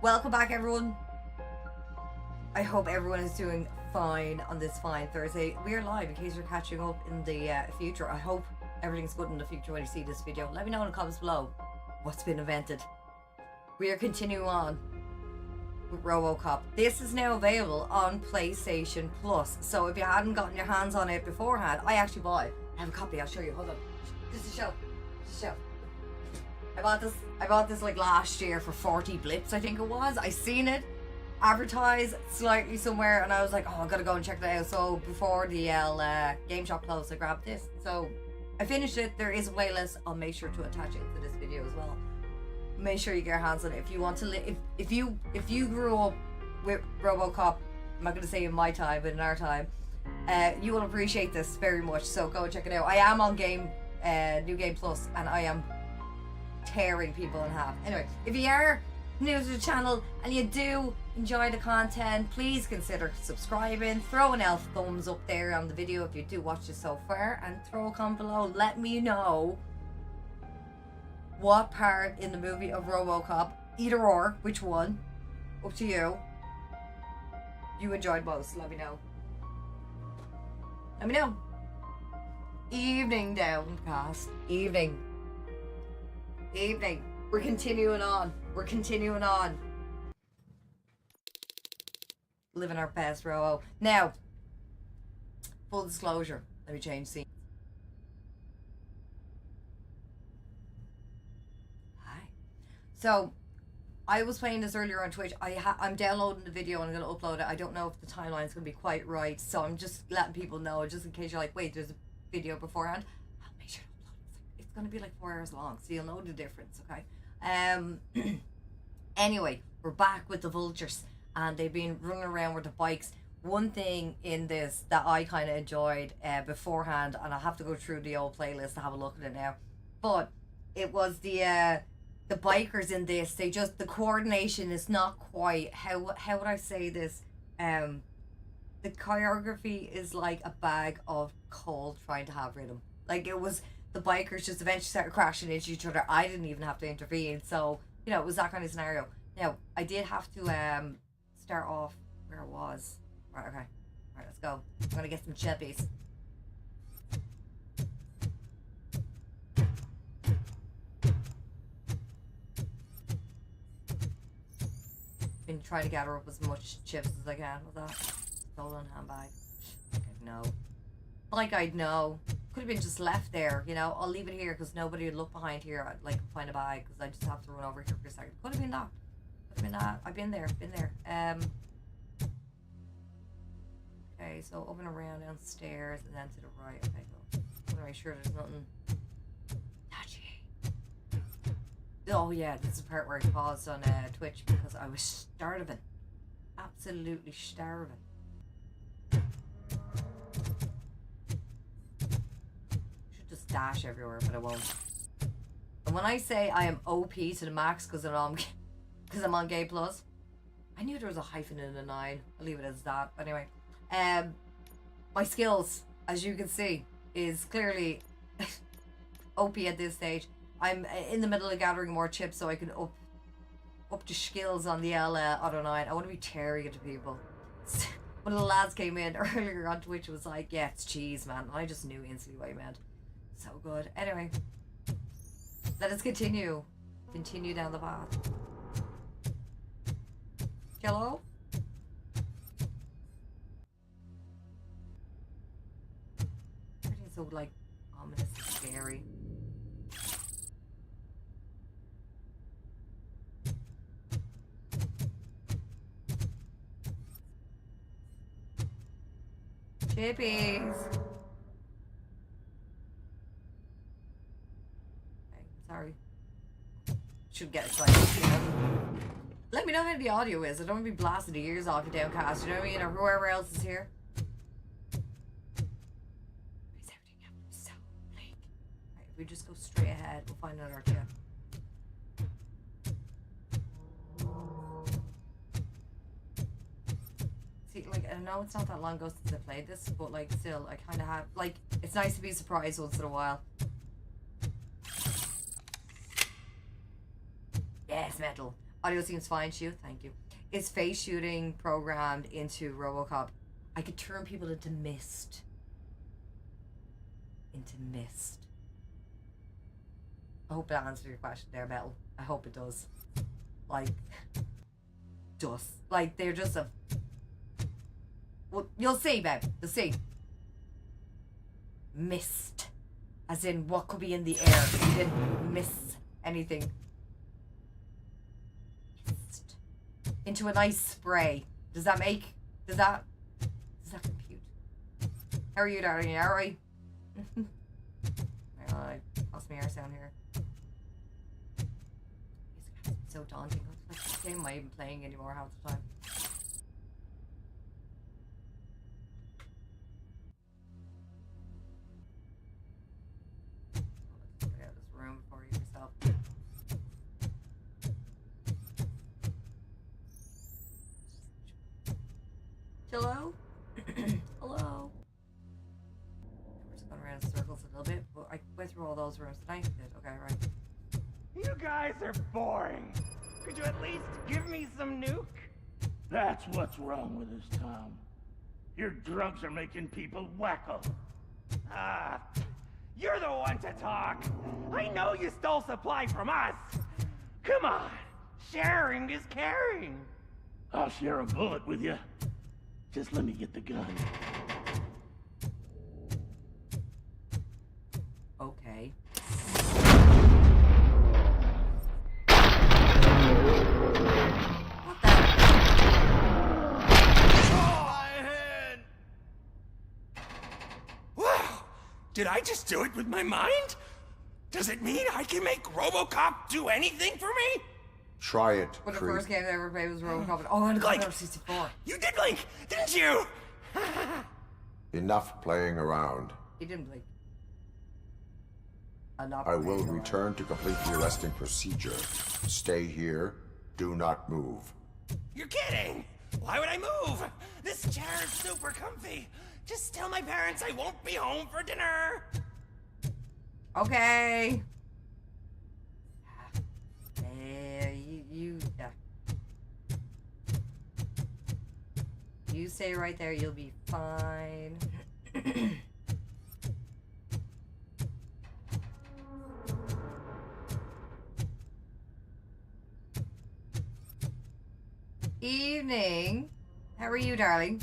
Welcome back, everyone. I hope everyone is doing fine on this fine Thursday. We are live in case you're catching up in the future. I hope everything's good in the future when you see this video. Let me know in the comments below what's been invented. We are continuing on with Robocop. This is now available on PlayStation Plus. So if you hadn't gotten your hands on it beforehand, I actually bought it. I have a copy, I'll show you. Hold on. Just to show. I bought this like last year for 40 blips, I think it was. I seen it advertised slightly somewhere and I was like, oh, I gotta go and check that out. So before the game shop closed, I grabbed this. So I finished it. There is a playlist. I'll make sure to attach it to this video as well. Make sure you get your hands on it if you want to if you grew up with Robocop. I'm not gonna say in my time, but in our time, you will appreciate this very much. So go and check it out. I am on NewGamePlus and I am tearing people in half. Anyway, if you are new to the channel and you do enjoy the content, please consider subscribing. Throw an elf thumbs up there on the video if you do watch this so far, and throw a comment below. Let me know what part in the movie of Robocop, either or, which one, up to you, you enjoyed most. Let me know. Let me know. Evening, Downcast. Evening. We're continuing on. Living our best, Robo. Now, full disclosure. Let me change scene. Hi. So, I was playing this earlier on Twitch. I'm downloading the video and I'm going to upload it. I don't know if the timeline is going to be quite right, so I'm just letting people know, just in case you're like, wait, there's a video beforehand. I'll make sure to upload it. It's going to be like 4 hours long, so you'll know the difference, okay? Anyway, we're back with the vultures and they've been running around with the bikes. One thing in this that I kind of enjoyed beforehand, and I'll have to go through the old playlist to have a look at it now, but it was the bikers in this. They just, the coordination is not quite, how would I say this, the choreography is like a bag of coal trying to have rhythm. Like, it was, the bikers just eventually started crashing into each other. I didn't even have to intervene, so you know, it was that kind of scenario. Now I did have to start off where it was. Right, okay, right, let's go. I'm gonna get some chippies. Been trying to gather up as much chips as I can. With that stolen handbag. Like I'd know. Could have been just left there, you know. I'll leave it here because nobody would look behind here. I'd like find a bag because I just have to run over here for a second. Could have been that. I've been there. Okay, so up and around downstairs and then to the right. Okay, cool. I'm gonna make sure there's nothing touchy. Oh yeah, this is the part where I paused on Twitch because I was starving. Absolutely starving. Dash everywhere, but I won't. And when I say I am OP to the max because I'm on Game Plus, I knew there was a hyphen in the 9. I'll leave it as that. But anyway, my skills, as you can see, is clearly OP at this stage. I'm in the middle of gathering more chips so I can up the skills on the Auto 9. I want to be tearing into people. One of the lads came in earlier on Twitch and was like, yeah, it's cheese, man. And I just knew instantly what he meant. So good. Anyway, let us continue down the path. Hello? Everything's so like ominous and scary. Chippies. Sorry. Should get excited, you know. Let me know how the audio is. I don't want to be blasting the ears off you, Downcast, you know what I mean? Or whoever else is here. Is everything up so bleak? Right, if we just go straight ahead, we'll find another chip. See, like, I know it's not that long ago since I played this, but like, still, I kind of have, like, it's nice to be surprised once in a while. Yes, metal. Audio seems fine, Shu. Thank you. Is face shooting programmed into Robocop? I could turn people into mist. Into mist. I hope that answered your question there, Metal. I hope it does. Like, dust. Like, they're just a... Well, you'll see, babe. You'll see. Mist. As in, what could be in the air. You didn't miss anything. Mist. Into a nice spray. Does that compute? How are you, darling? Alright? I lost my arse down here. It's so daunting. What game am I even playing anymore half the time? Let's get out of this room before you yourself. Hello? Hello? We're just going around in circles a little bit, but I went through all those rooms tonight. Okay, right. You guys are boring. Could you at least give me some nuke? That's what's wrong with this town. Your drugs are making people wacko. Ah, you're the one to talk. I know you stole supply from us. Come on, sharing is caring. I'll share a bullet with you. Just let me get the gun. Okay. What the? Oh, my head! Wow! Did I just do it with my mind? Does it mean I can make Robocop do anything for me? Try it, But the Creep. first game I ever played was Robocop. Oh, and Like- Commodore 64. You did blink, didn't you? Enough playing around. He didn't blink. Enough I will playing around. return to complete the arresting procedure. Stay here. Do not move. You're kidding! Why would I move? This chair is super comfy. Just tell my parents I won't be home for dinner. Okay. Yeah. You stay right there, you'll be fine. Evening. How are you, darling?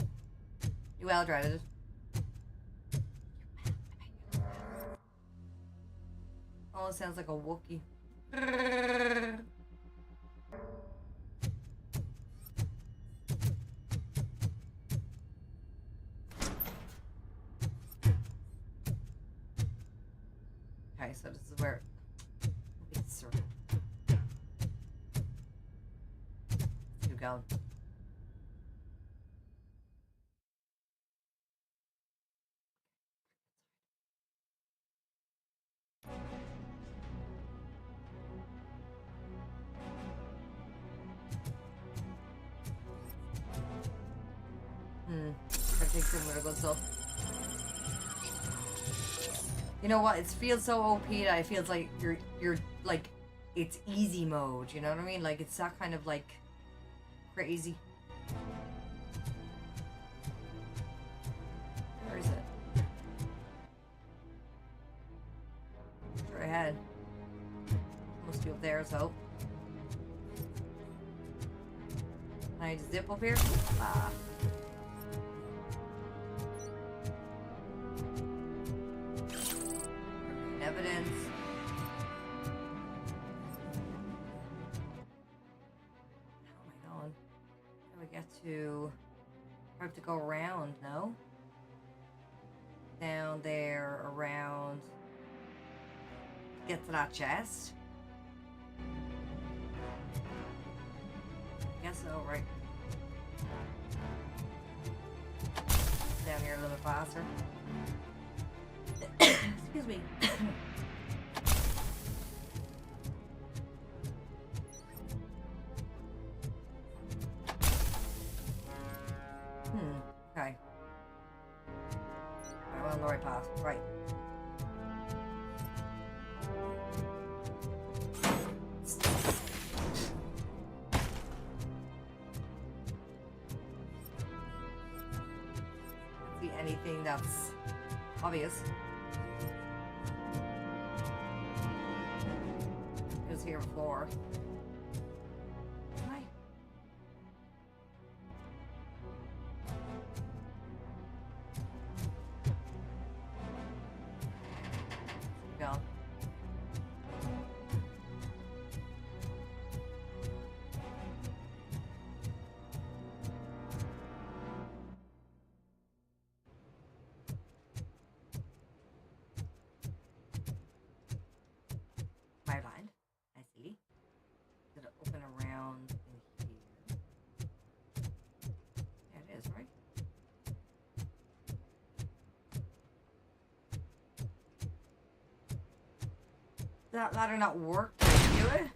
You well dreaded? Oh, it sounds like a Wookiee. Okay, so this is where it's circle. Keep going. I think similar good stuff. You know what? It feels so OP that it feels like you're like it's easy mode. You know what I mean? Like it's that kind of like crazy. Where is it? Straight ahead. Must be up there, so. Can I just zip up here? Ah. Evidence. How am I going? How do we get to... I have to go around, no? Down there, around... Get to that chest? I guess so, right? Down here a little faster. Excuse me. Okay. I'm on the right path. Right. that's obvious. It was here before. Hi. Go. My blind. I see. Did it open around in here? Yeah, it is, right? That ladder not work? Did I do it?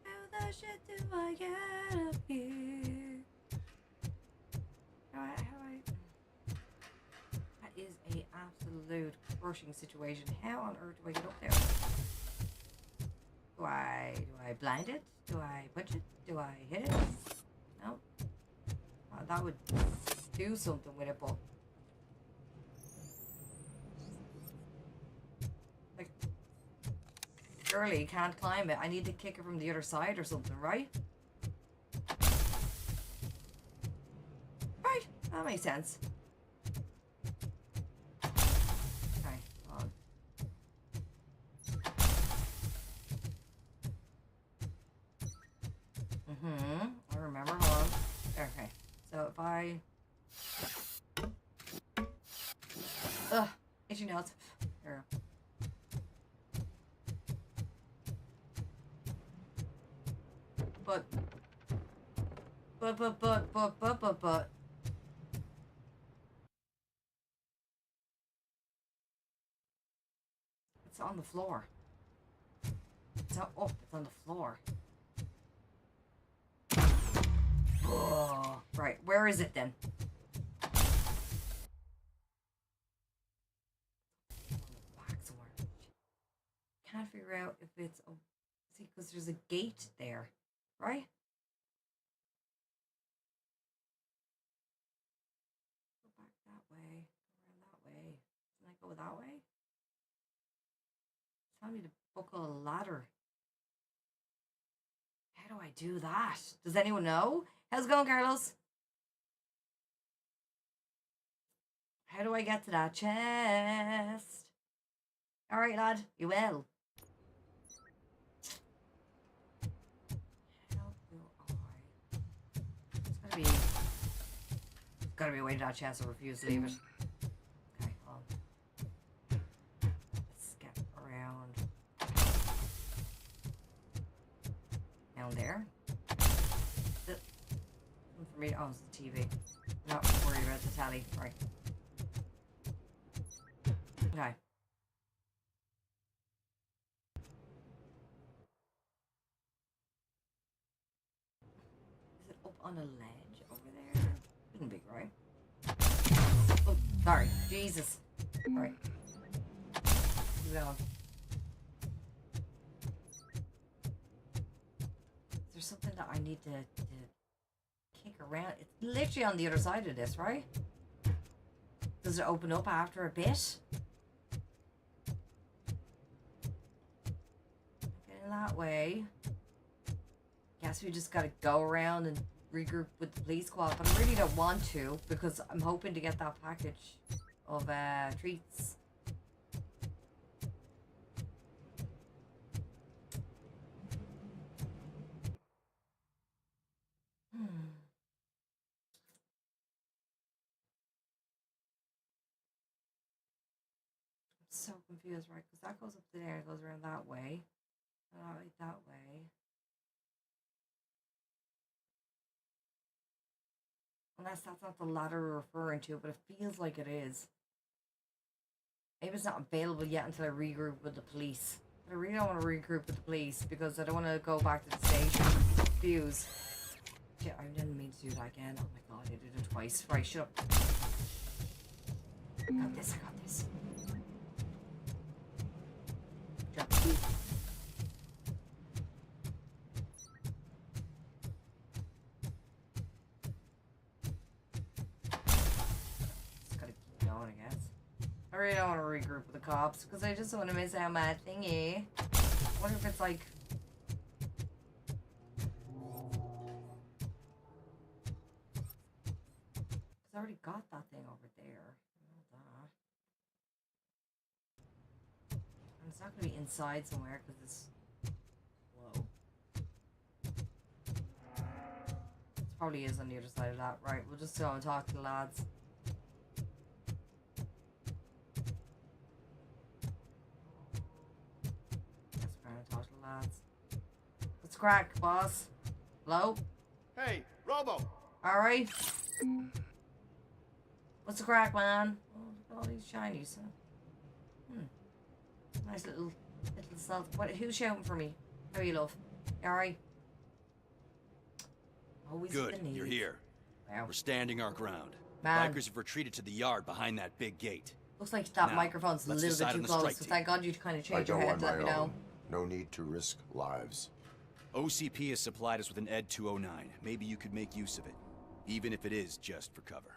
How the shit do I get up here? How I... That is a absolute crushing situation. How on earth do I get up there? Do I blind it? Do I punch it? Do I hit it? No. That would do something with it, but like, surely you can't climb it. I need to kick it from the other side or something, right? Right, that makes sense. Okay, hold on. I remember. Hold on. Okay, so if I... Ugh, itchy nails. There. But. It's on the floor. It's not up, it's on the floor. Oh, right, where is it then? Back somewhere. Can't figure out if it's... Oh, see, because there's a gate there, right? Go back that way, go around that way. Can I go that way? Tell me to buckle a ladder. How do I do that? Does anyone know? How's it going, Carlos? How do I get to that chest? Alright, lad, you will. How do I? There's gotta be a way to that chest. I refuse to leave it. Okay, hold on. Let's get around. Down there. For me, oh, it's the TV. Not worried about the telly, right? Okay. Is it up on a ledge over there? Shouldn't be, right? Oh, sorry. Jesus. Right. Keep going. Is there something that I need to kick around? It's literally on the other side of this, right? Does it open up after a bit? Getting that way. Guess we just gotta go around and regroup with the police squad, but I really don't want to because I'm hoping to get that package of treats. So confused, right? Because that goes up there, it goes around that way, that way. Unless that's not the ladder we're referring to, but it feels like it is. Maybe it's not available yet until I regroup with the police. But I really don't want to regroup with the police because I don't want to go back to the station. Fuse. Shit, I didn't mean to do that again. Oh my god, I did it twice. Right, shut up. I got this, I got this. Drop the key. I really don't want to regroup with the cops because I just want to miss out my thingy. What if it's like... I already got that thing over there. And it's not going to be inside somewhere because it's low. It probably is on the other side of that. Right, we'll just go and talk to the lads. What's crack, boss? Hello? Hey, Robo! Alright. What's the crack, man? Oh, look at all these shinies. Nice little stealth. What? Who's shouting for me? How are you, love? Alright. Always Good, the need. you're here. Wow. We're standing our ground. Man. Bikers have retreated to the yard behind that big gate. Looks like that Now, microphone's a let's little bit decide too on the close. strike So team. thank God you kind of I change your go head on to let my me know. own. No need to risk lives. OCP has supplied us with an ED 209. Maybe you could make use of it, even if it is just for cover.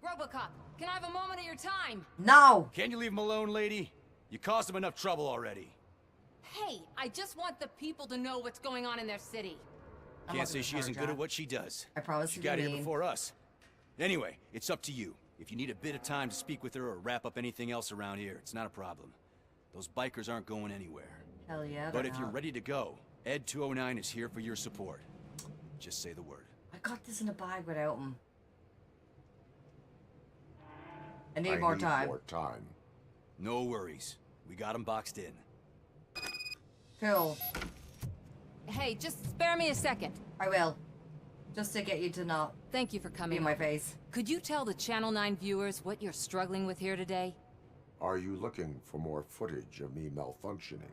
Robocop, can I have a moment of your time? No! Can you leave him alone, lady? You caused him enough trouble already. Hey, I just want the people to know what's going on in their city. I'm Can't not say gonna she hurt isn't ya. good at what she does. I promise She you got be here mean. before us. Anyway, it's up to you. If you need a bit of time to speak with her or wrap up anything else around here, it's not a problem. Those bikers aren't going anywhere. Hell yeah, But they're if you're not. ready to go, ED 209 is here for your support. Just say the word. I got this in a bag without him. I need I more need time. more time. No worries. We got him boxed in. Cool. Hey, just spare me a second. I will. Just to get you to not Thank you for be coming. in my face. Could you tell the Channel 9 viewers what you're struggling with here today? Are you looking for more footage of me malfunctioning?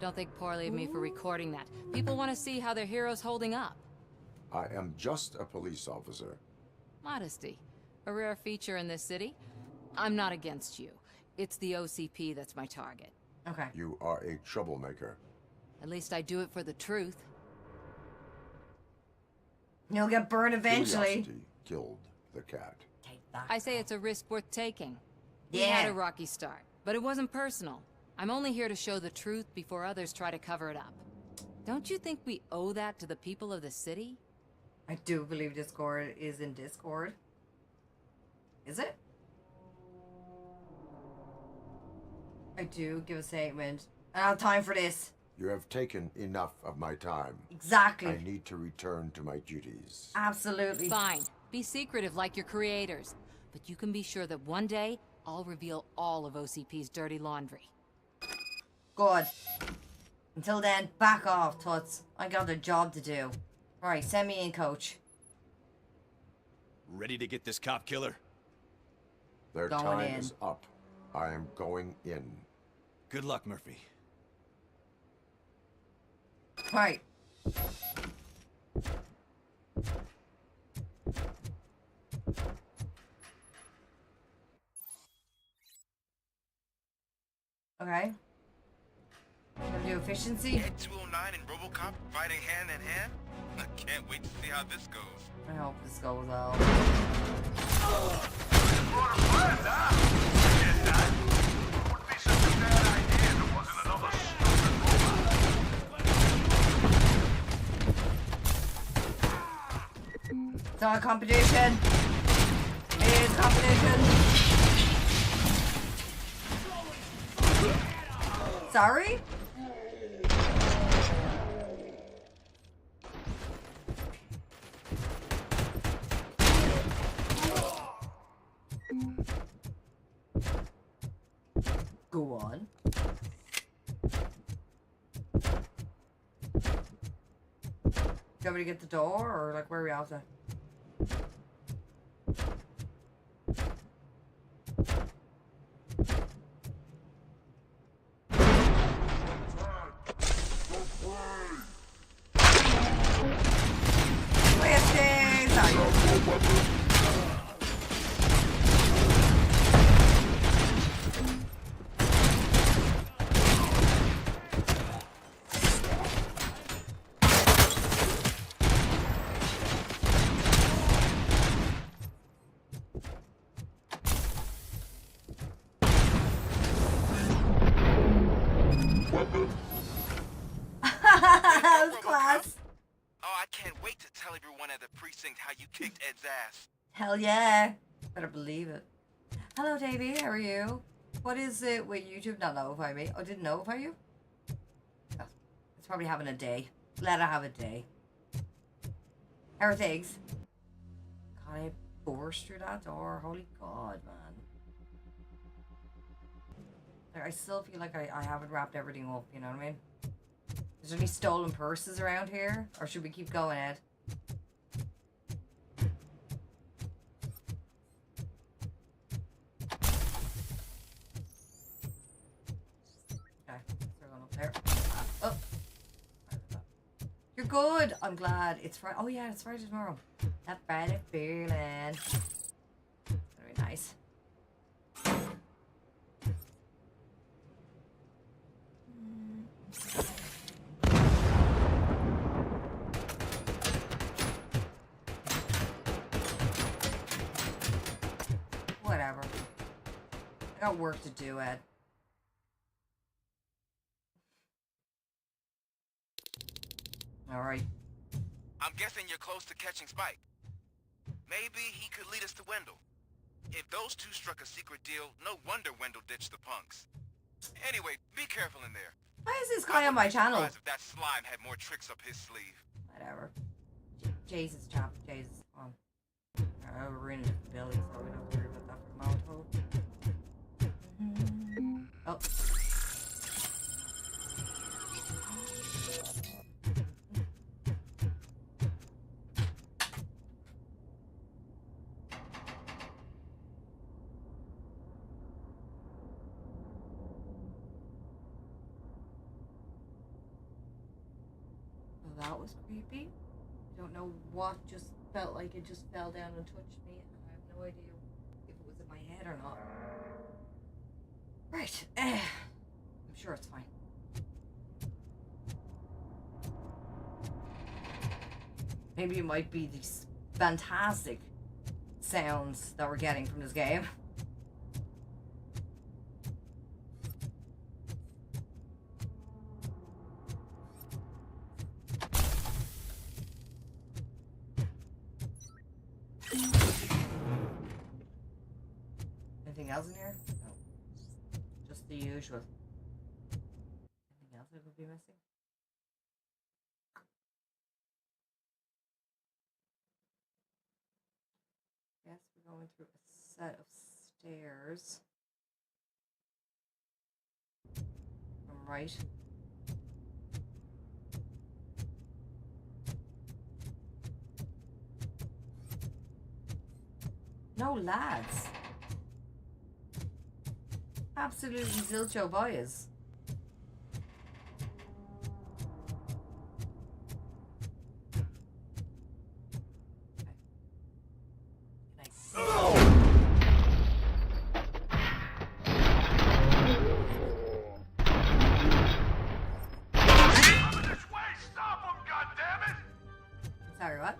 Don't think poorly of me for recording that. People want to see how their hero's holding up. I am just a police officer. Modesty. A rare feature in this city. I'm not against you. It's the OCP that's my target. Okay. You are a troublemaker. At least I do it for the truth. You'll get burned eventually. Curiosity killed the cat. Take that. I say it's a risk worth taking. We had Yeah. a rocky start, but it wasn't personal. I'm only here to show the truth before others try to cover it up. Don't you think we owe that to the people of the city? I do believe Discord is in Discord. Is it? I do give a statement. I don't have time for this. You have taken enough of my time. Exactly. I need to return to my duties. Absolutely. Fine. Be secretive like your creators. But you can be sure that one day, I'll reveal all of OCP's dirty laundry. Good. Until then, back off, Toots. I got a job to do. Alright, send me in, coach. Ready to get this cop killer? Their Going time in. is up. I am going in. Good luck, Murphy. Right. Okay. Gonna do efficiency. Ed 209 and Robocop fighting hand in hand? I can't wait to see how this goes. I hope this goes well. It's not a competition. It is competition. Sorry? Go on. Do you want me to get the door, or like where are we after? That was class. Oh, I can't wait to tell everyone at the precinct how you kicked Ed's ass. Hell yeah. Better believe it. Hello, Davey. How are you? What is it with YouTube not notify me? Oh, didn't notify you? Oh, it's probably having a day. Let it have a day. How are things? Can I burst through that door? Holy God, man. Like, I still feel like I haven't wrapped everything up, you know what I mean? Is there any stolen purses around here? Or should we keep going, Ed? Okay, so we're going up there. Oh! You're good! I'm glad. It's Friday. Oh yeah, it's Friday tomorrow. That Friday feeling. Very nice. Whatever. I got work to do, Ed. Alright. I'm guessing you're close to catching Spike. Maybe he could lead us to Wendell. If those two struck a secret deal, no wonder Wendell ditched the punks. Anyway, be careful in there. Why is this guy on my channel? If that slime had more tricks up his sleeve. Whatever. Jesus, chap. Jesus. Come on. Alright, we're in the building, so we don't have to worry about that for the moment. Oh. That was creepy. I don't know what just felt like it just fell down and touched me. I have no idea if it was in my head or not. Right. I'm sure it's fine. Maybe it might be these fantastic sounds that we're getting from this game. Anything else in here? No. Just the usual. Anything else I would be missing? Yes, we're going through a set of stairs. From right. No lads. Absolutely zilcho boys. Sorry, what?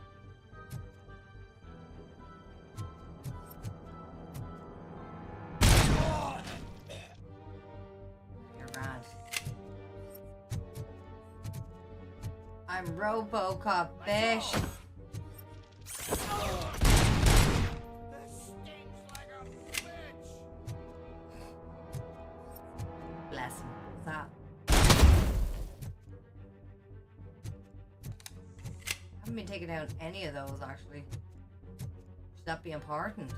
You're right. I'm Robocop, bitch. Bless him. What's that? I haven't been taking down any of those actually. Should that be important?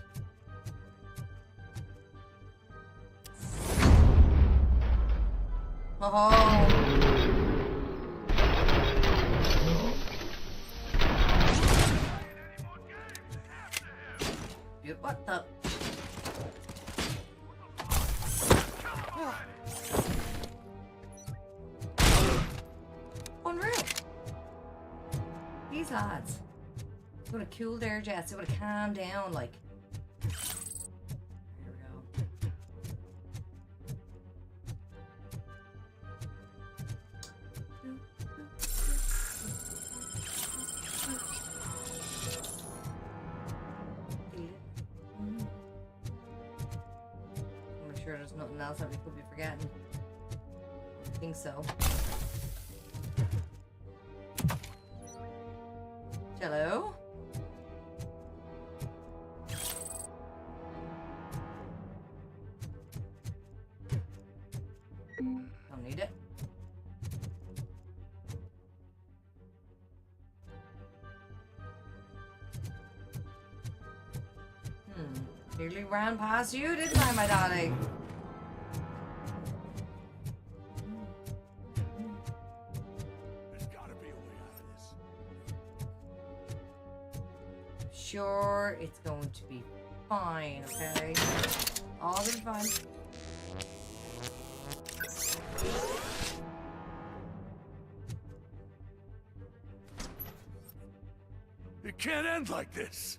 Oh. Dude, what the? Unreal. These lads. They would have cooled their jets. They would have calmed down, like. There we go. Make sure there's nothing else that we could be forgetting. I think so. Hello? Don't need it. Nearly ran past you, didn't I, my darling? There's gotta be a way out of this. Sure, it's going to be fine, okay? All gonna be fine. It can't end like this.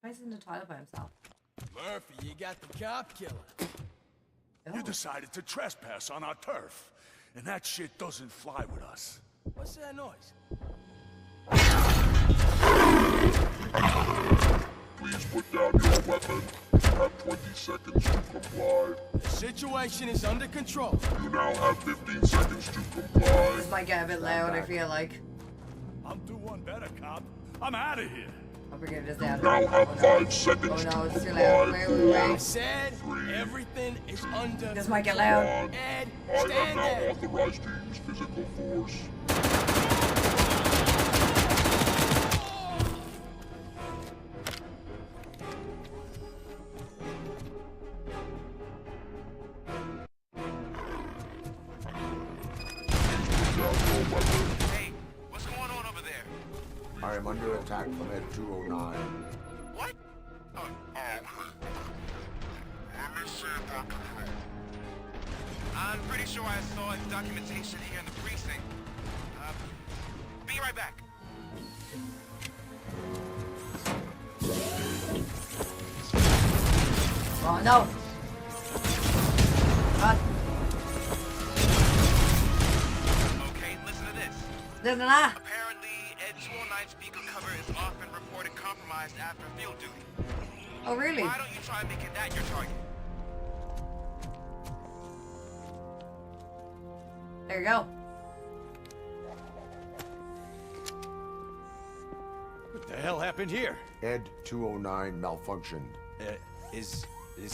He's in the toilet by himself. Murphy, you got the cop killer. You decided to trespass on our turf, and that shit doesn't fly with us. What's that noise? Please put down your weapon. You have 20 seconds to comply. The situation is under control. You now have 15 seconds to comply. This might get a bit loud, I feel like. I'm do one better, cop. I'm out of here. I'll bring this down. Now have 5 seconds Oh no, to it's too loud. comply. Wait, wait, I wait. said everything is under This might get loud. Ed, I am stand now there. authorized to use physical force. Hey, what's going on over there? I am under attack from Ed 209. What? Let me see about control. I'm pretty sure I saw documentation here in the precinct. Be right back. Oh no! God. Okay, listen to this. Listen to that. Apparently, Ed 209's speaker cover is often reported compromised after field duty. Oh really? Why don't you try making that your target? There you go. What the hell happened here? Ed 209 malfunctioned. Is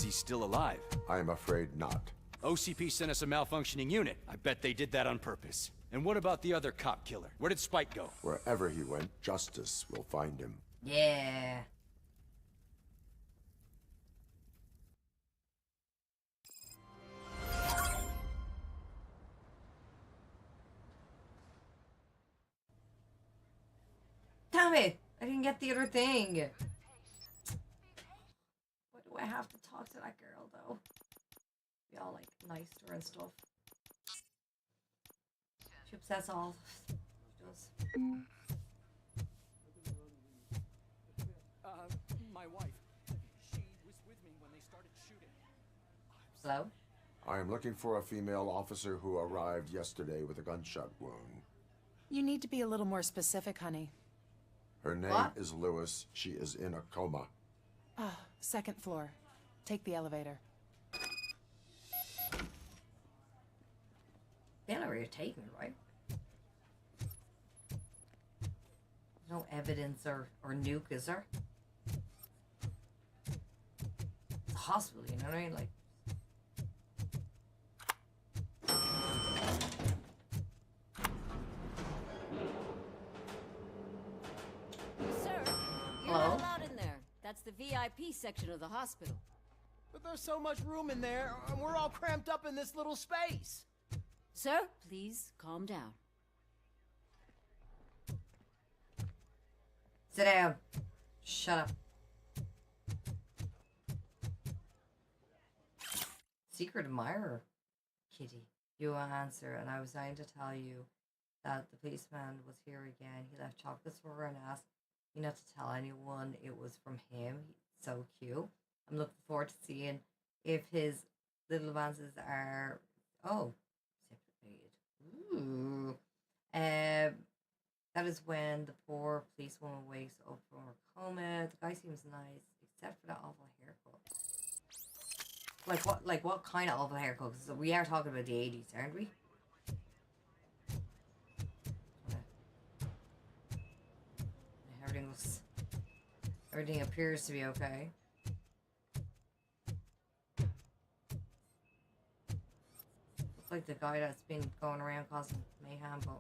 he still alive? I am afraid not. OCP sent us a malfunctioning unit. I bet they did that on purpose. And what about the other cop killer? Where did Spike go? Wherever he went, justice will find him. Yeah. Damn it! I didn't get the other thing. Why do I have to talk to that girl though? Be all like nice to her and stuff. She upsets all. She does. My wife. She was with me when they started shooting. Hello? I am looking for a female officer who arrived yesterday with a gunshot wound. You need to be a little more specific, honey. Her name What? is Lewis. She is in a coma. Ah, second floor. Take the elevator. They know where you're taking me, right? No evidence or nuke, is there? It's a hospital, you know what I mean? Like, Sir, you're Hello? not allowed in there. That's the VIP section of the hospital. But there's so much room in there, and we're all cramped up in this little space. Sir, please calm down. sit down. Shut up. Secret admirer, Kitty. You will answer, and I was dying to tell you that the policeman was here again. He left chocolates for her and asked me not to tell anyone it was from him. So cute. I'm looking forward to seeing if his little advances are separated. Ooh. That is when the poor policewoman wakes up from her coma. The guy seems nice, except for that awful haircut. What kind of awful haircut? 'Cause we are talking about the 80s, aren't we? Everything appears to be okay. Looks like the guy that's been going around causing mayhem, but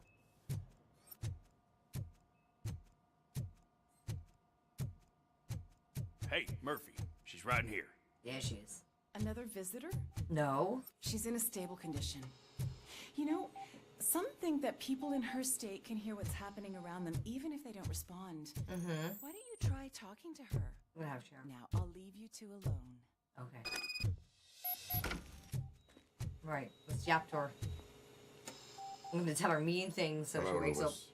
Hey, Murphy. She's right in here. yeah, she is. Another visitor? No. She's in a stable condition. You know, some think that people in her state can hear what's happening around them even if they don't respond. Mm-hmm. Why don't you try talking to her? I'm gonna have to. Now, I'll leave you two alone. Okay. Right, let's yap to her. I'm gonna tell her mean things so she Hello, wakes up. Lewis.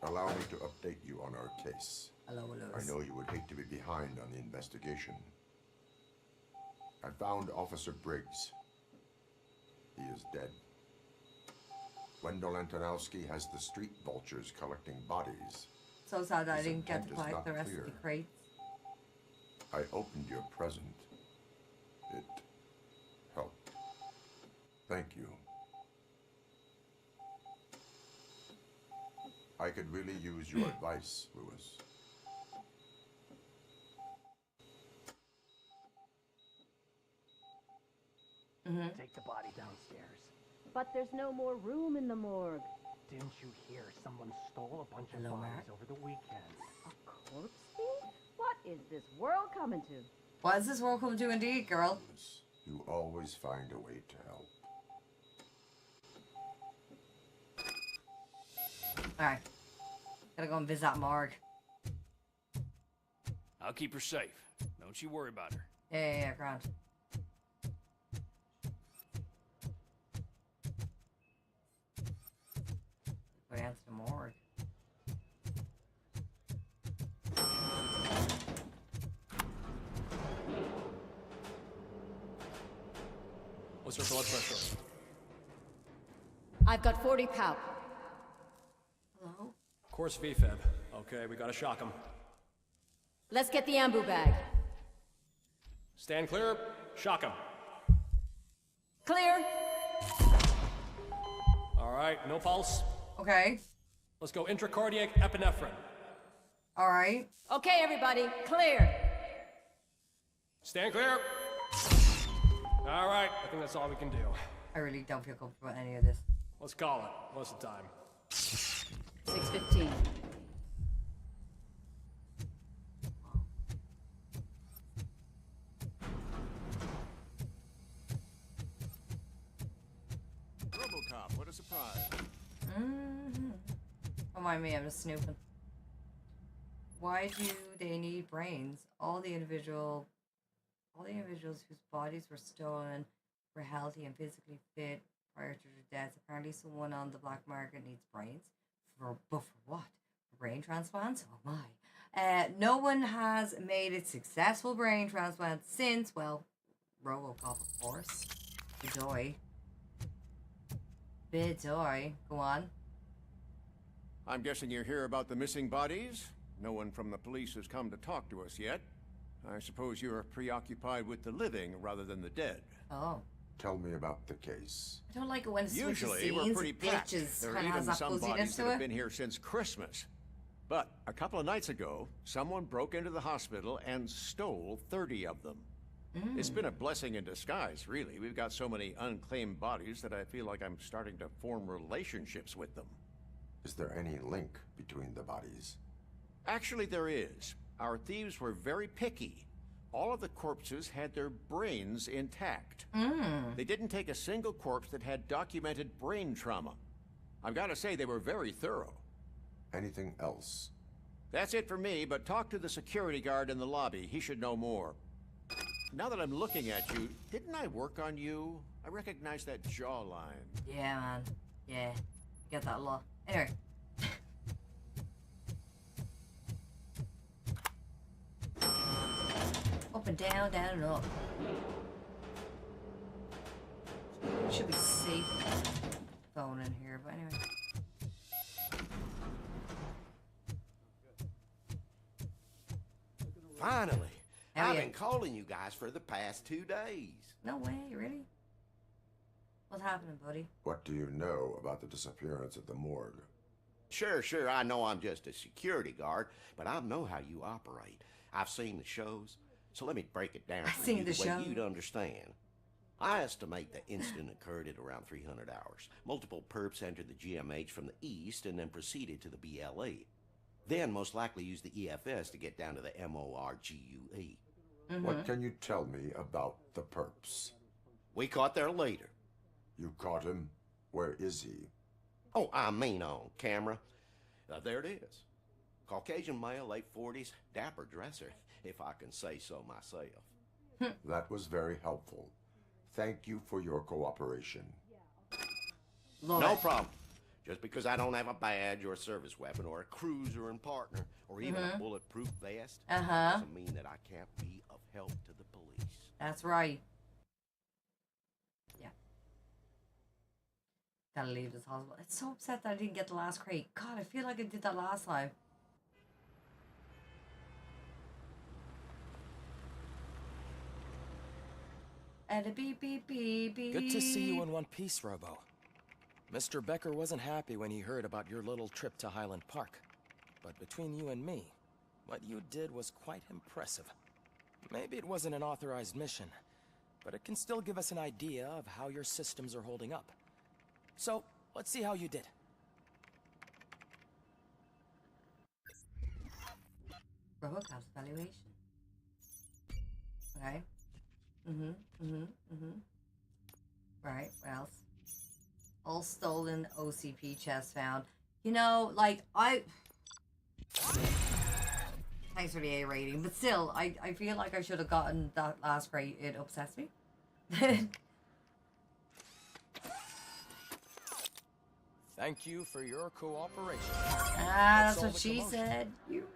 Allow me to update you on our case. Hello, I know you would hate to be behind on the investigation. I found Officer Briggs. He is dead. Wendell Antonowski has the street vultures collecting bodies. So sad that I His didn't get to intent is collect not the rest clear. of the crates. I opened your present. It helped. Thank you. I could really use your advice, Lewis. Take the body downstairs. But there's no more room in the morgue. Didn't you hear someone stole a bunch of Hello, bodies Mark. over the weekend? A corpse thief? What is this world coming to? What is this world coming to indeed, girl? Lewis, you always find a way to help. Alright. Gotta go and visit that morgue. I'll keep her safe. Don't you worry about her. Yeah, grand. Go down to the morgue. What's her blood pressure? I've got 40 pow. Hello? Course VFib. Okay, we gotta shock him. Let's get the ambu bag. Stand clear. Shock him. Clear. All right, no pulse. Okay. Let's go intracardiac epinephrine. Alright. Okay, everybody, clear. Stand clear. All right, I think that's all we can do. I really don't feel comfortable with any of this. Let's call it. What's the time? 6:15. Robocop, what a surprise. Don't mind me, I'm just snooping. Why do they need brains? All the individuals whose bodies were stolen were healthy and physically fit prior to their deaths. Apparently someone on the black market needs brains. But for what? For brain transplants? Oh my. No one has made a successful brain transplant since, well, Robocop, of course. Bidoy. Go on. I'm guessing you're here about the missing bodies? No one from the police has come to talk to us yet. I suppose you're preoccupied with the living rather than the dead. Oh. Tell me about the case. I don't like it when it switches Usually, scenes. we're pretty packed. Glitches. There are Kind of even has that some fuzziness bodies that to have it. been here since Christmas. But a couple of nights ago, someone broke into the hospital and stole 30 of them. It's been a blessing in disguise, really. We've got so many unclaimed bodies that I feel like I'm starting to form relationships with them. Is there any link between the bodies? Actually, there is. Our thieves were very picky. All of the corpses had their brains intact. They didn't take a single corpse that had documented brain trauma. I've got to say, they were very thorough. Anything else? That's it for me, but talk to the security guard in the lobby. He should know more. Now that I'm looking at you, didn't I work on you? I recognize that jawline. Yeah, man. Yeah. Get that a lot. Anyway. Up and down, down and up. Should be safe going in here, but anyway. Finally. Hell I've yeah. been calling you guys for the past 2 days. No way, really? What's happening, buddy? What do you know about the disappearance at the morgue? Sure, I know I'm just a security guard, but I know how you operate. I've seen the shows, so let me break it down I've for seen you the the way show. you'd understand. I estimate the incident occurred at around 300 hours. Multiple perps entered the GMH from the east and then proceeded to the BLE. Then most likely used the EFS to get down to the MORGUE. What can you tell me about the perps? We caught their leader. You caught him? Where is he? Oh, I mean on camera. There it is. Caucasian male, late 40s, dapper dresser, if I can say so myself. That was very helpful. Thank you for your cooperation. No problem. Just because I don't have a badge or a service weapon or a cruiser and partner or even a bulletproof vest doesn't mean that I can't be of help to the police. That's right. Yeah. Gotta leave this hospital. It's so upset that I didn't get the last crate. God, I feel like I did that last time. And a beep, beep, beep, beep. Good to see you in one piece, Robo. Mr. Becker wasn't happy when he heard about your little trip to Highland Park. But between you and me, what you did was quite impressive. Maybe it wasn't an authorized mission, but it can still give us an idea of how your systems are holding up. So, let's see how you did. Robocop's valuation. Okay. Right, what else? All stolen OCP chests found. You know, like, thanks for the A rating, but still, I feel like I should have gotten that last crate. It upsets me. Thank you for your cooperation. That's what she said. You.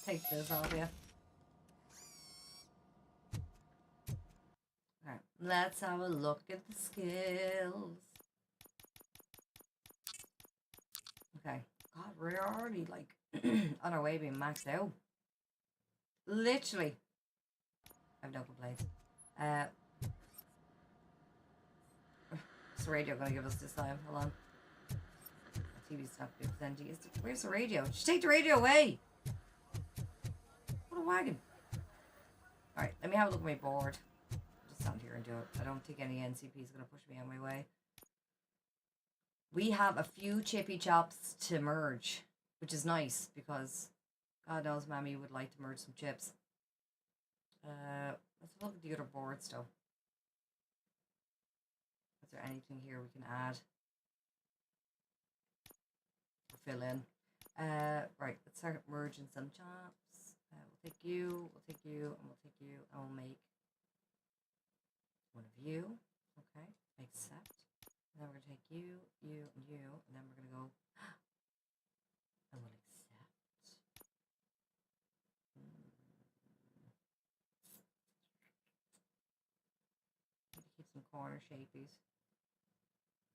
Take this off you. Alright, let's have a look at the skills. Okay. God, we're already like on our way being maxed out. Literally. I have no complaints. What's the radio gonna give us this time? Hold on. TV's not 50%. Where's the radio? Just take the radio away! What a wagon. Alright, let me have a look at my board. Just stand here and do it. I don't think any NCP is going to push me on my way. We have a few chippy chops to merge, which is nice because God knows Mammy would like to merge some chips. Let's look at the other boards though. Is there anything here we can add? Or fill in. Right, let's start merging some chops. We'll take you, and we'll take you, and we'll make one of you. Okay, accept. And then we're gonna take you, and you, and then we're gonna go, and we'll accept. Keep some corner shapies.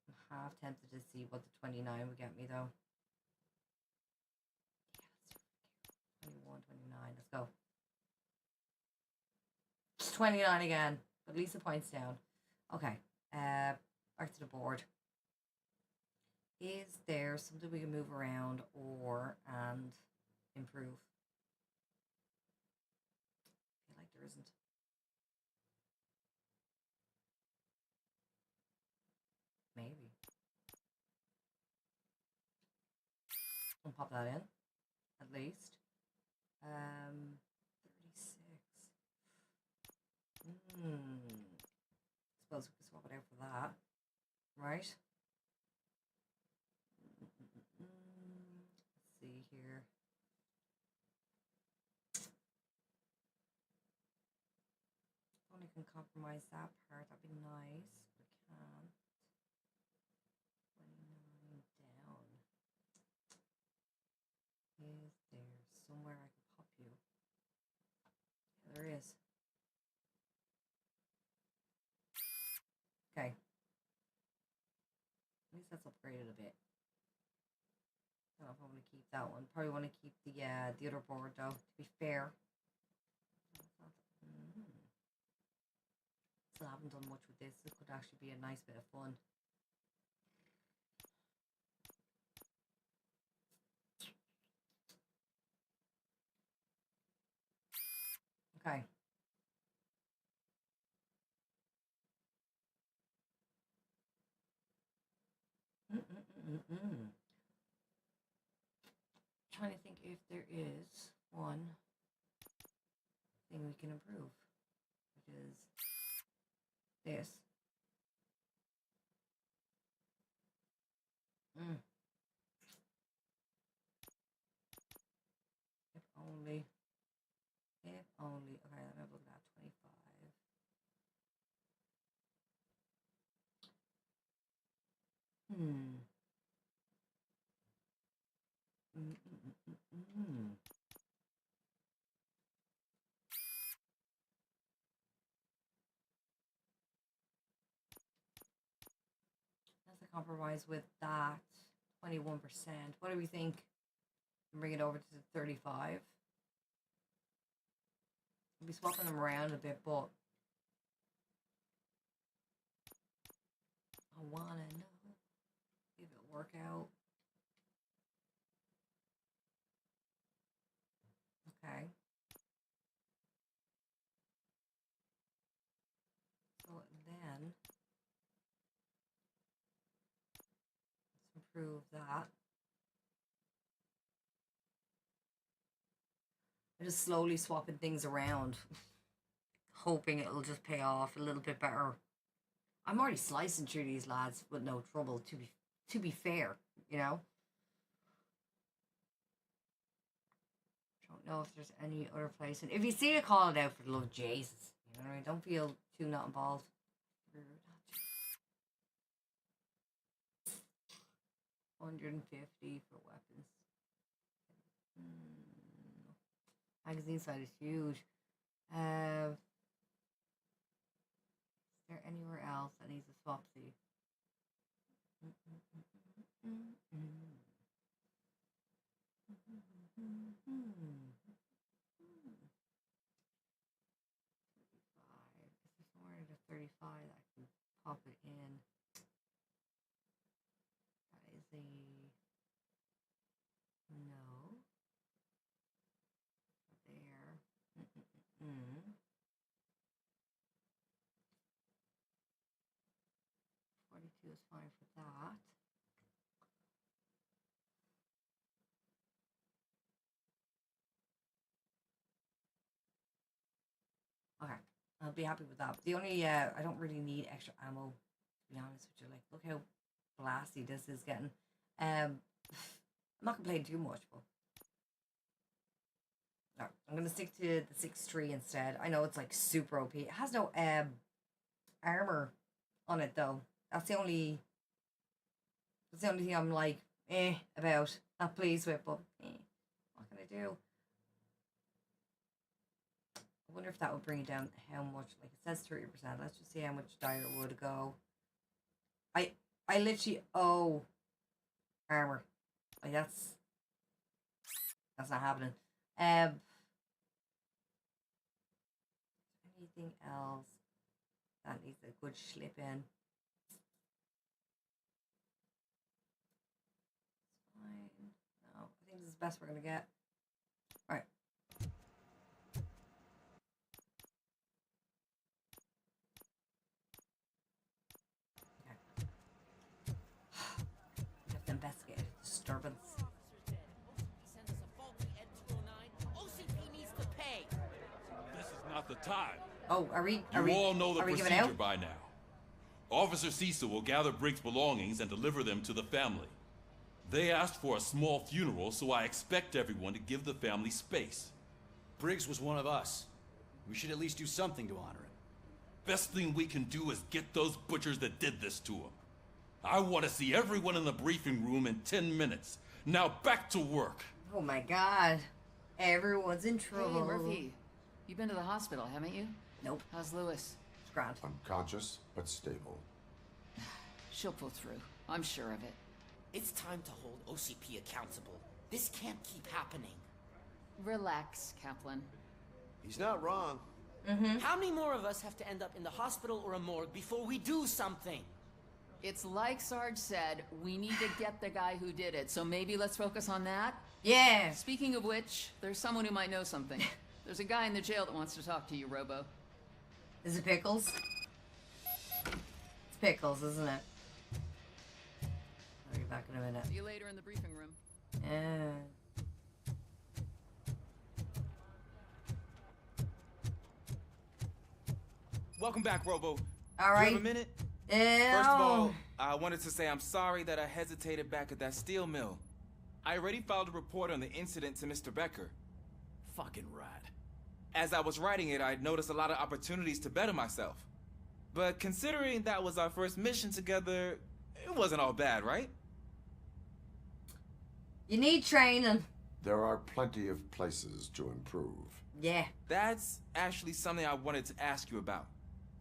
I'm half tempted to see what the 29 would get me though. 21, 29, let's go. It's 29 again. At least the points down. Okay. Back to the board. Is there something we can move around or and improve? I feel like there isn't. Maybe. I'll pop that in. At least. 36. Suppose we could swap it out for that. Right? Let's see here. Only can compromise that part, that'd be nice, but I can't. 29 down. Is there somewhere I can pop you? Yeah, there is. Okay. At least that's upgraded a bit. don't know if I want to keep that one. Probably want to keep the other board though, to be fair. Still haven't done much with this. This could actually be a nice bit of fun. Okay. Trying to think if there is one thing we can improve, which is this. If only. If only. Okay, let me look at that. 25. That's a compromise with that 21%. What do we think? Bring it over to 35. We'll be swapping them around a bit, but I wanna know if it'll work out. Okay. So then let's improve that. I'm just slowly swapping things around, hoping it'll just pay off a little bit better. I'm already slicing through these lads with no trouble, to be fair, you know. Don't know if there's any other place. And if you see it, call it out for the love of Jesus. You know what I mean? Don't feel too not involved. 150 for weapons. Magazine side is huge. Is there anywhere else that needs a swapsy? Is there somewhere to 35 that I can pop it in? That is a no. There. 42 is fine for that. Okay, I'll be happy with that. The only, I don't really need extra ammo, to be honest with you. Like, look how blasty this is getting. I'm not complaining too much, but no, I'm gonna stick to the 6.3 instead. I know it's like super OP. It has no armor on it though. That's the only thing I'm like about. Not pleased with, but what can I do? I wonder if that would bring it down how much. Like it says 30%. Let's just see how much dire would go. I literally owe armor. Like that's not happening. Anything else that needs a good slip in? It's fine. No, I think this is the best we're gonna get. All right. Okay. We have to investigate a disturbance. Not the time. Oh, are we all know the giving procedure out? by now. Officer Cecil will gather Briggs' belongings and deliver them to the family. They asked for a small funeral, so I expect everyone to give the family space. Briggs was one of us. We should at least do something to honor him. Best thing we can do is get those butchers that did this to him. I want to see everyone in the briefing room in 10 minutes. Now back to work. Oh my god. Everyone's in trouble. Hey, Murphy. You've been to the hospital, haven't you? Nope. How's Lewis? It's grand. Unconscious, but stable. She'll pull through. I'm sure of it. It's time to hold OCP accountable. This can't keep happening. Relax, Kaplan. He's not wrong. How many more of us have to end up in the hospital or a morgue before we do something? It's like Sarge said, we need to get the guy who did it, so maybe let's focus on that? Yeah. Speaking of which, there's someone who might know something. There's a guy in the jail that wants to talk to you, Robo. Is it Pickles? It's Pickles, isn't it? I'll be back in a minute. See you later in the briefing room. Yeah. Welcome back, Robo. All right. You have a minute? Yeah. First of all, I wanted to say I'm sorry that I hesitated back at that steel mill. I already filed a report on the incident to Mr. Becker. Fucking rat. As I was writing it, I noticed a lot of opportunities to better myself. But considering that was our first mission together, it wasn't all bad, right? You need training. There are plenty of places to improve. Yeah. That's actually something I wanted to ask you about.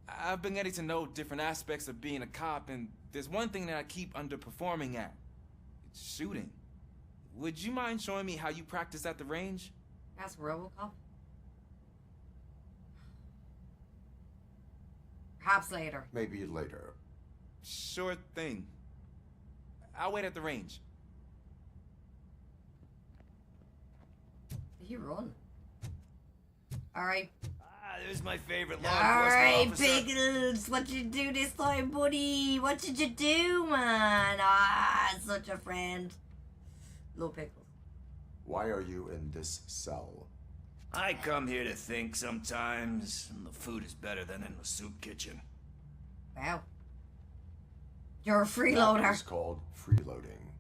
I've been getting to know different aspects of being a cop, and there's one thing that I keep underperforming at. It's shooting. Would you mind showing me how you practice at the range? Ask Robocop. Perhaps later. Maybe later. Sure thing. I'll wait at the range. Did he run? Alright. There's my favorite law Alright, enforcement officer. Pickles. What you do this time, buddy? What did you do, man? Ah, such a friend. Little Pickles. Why are you in this cell? I come here to think sometimes, and the food is better than in the soup kitchen. Wow. You're a freeloader. That is called freeloading.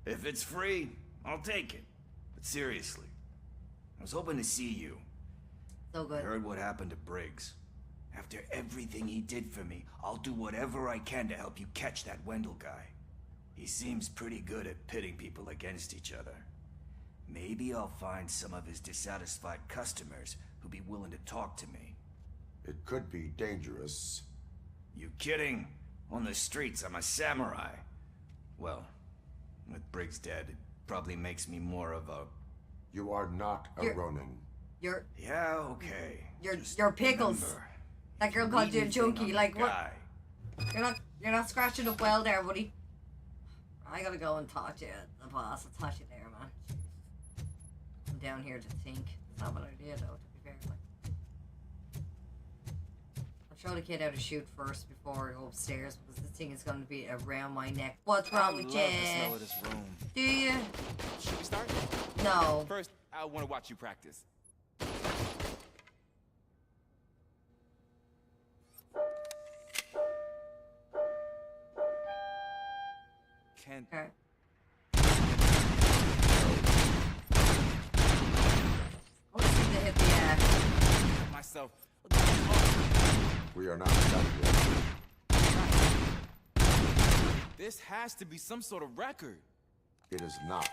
If it's free, I'll take it. But seriously, I was hoping to see you. So good. I heard what happened to Briggs. After everything he did for me, I'll do whatever I can to help you catch that Wendell guy. He seems pretty good at pitting people against each other. Maybe I'll find some of his dissatisfied customers who'll be willing to talk to me. It could be dangerous. You kidding? On the streets, I'm a samurai. Well, with Briggs dead, it probably makes me more of a... You are not a Ronin. Yeah, okay. You're Pickles. Remember, That girl called you a anything on junkie. the Like what? guy. You're not scratching up well there, buddy. I gotta go and talk to the boss. I'll talk to you there, man. I'm down here to think. It's not a bad idea though, to be fair. Like, I'll show the kid how to shoot first before I go upstairs because this thing is gonna be around my neck. What's wrong with you? I love the smell of this room. Do you? Should we start? No. First, I want to watch you practice. Can... Okay. I want to hit the myself. We are not done yet. This has to be some sort of record. It is not.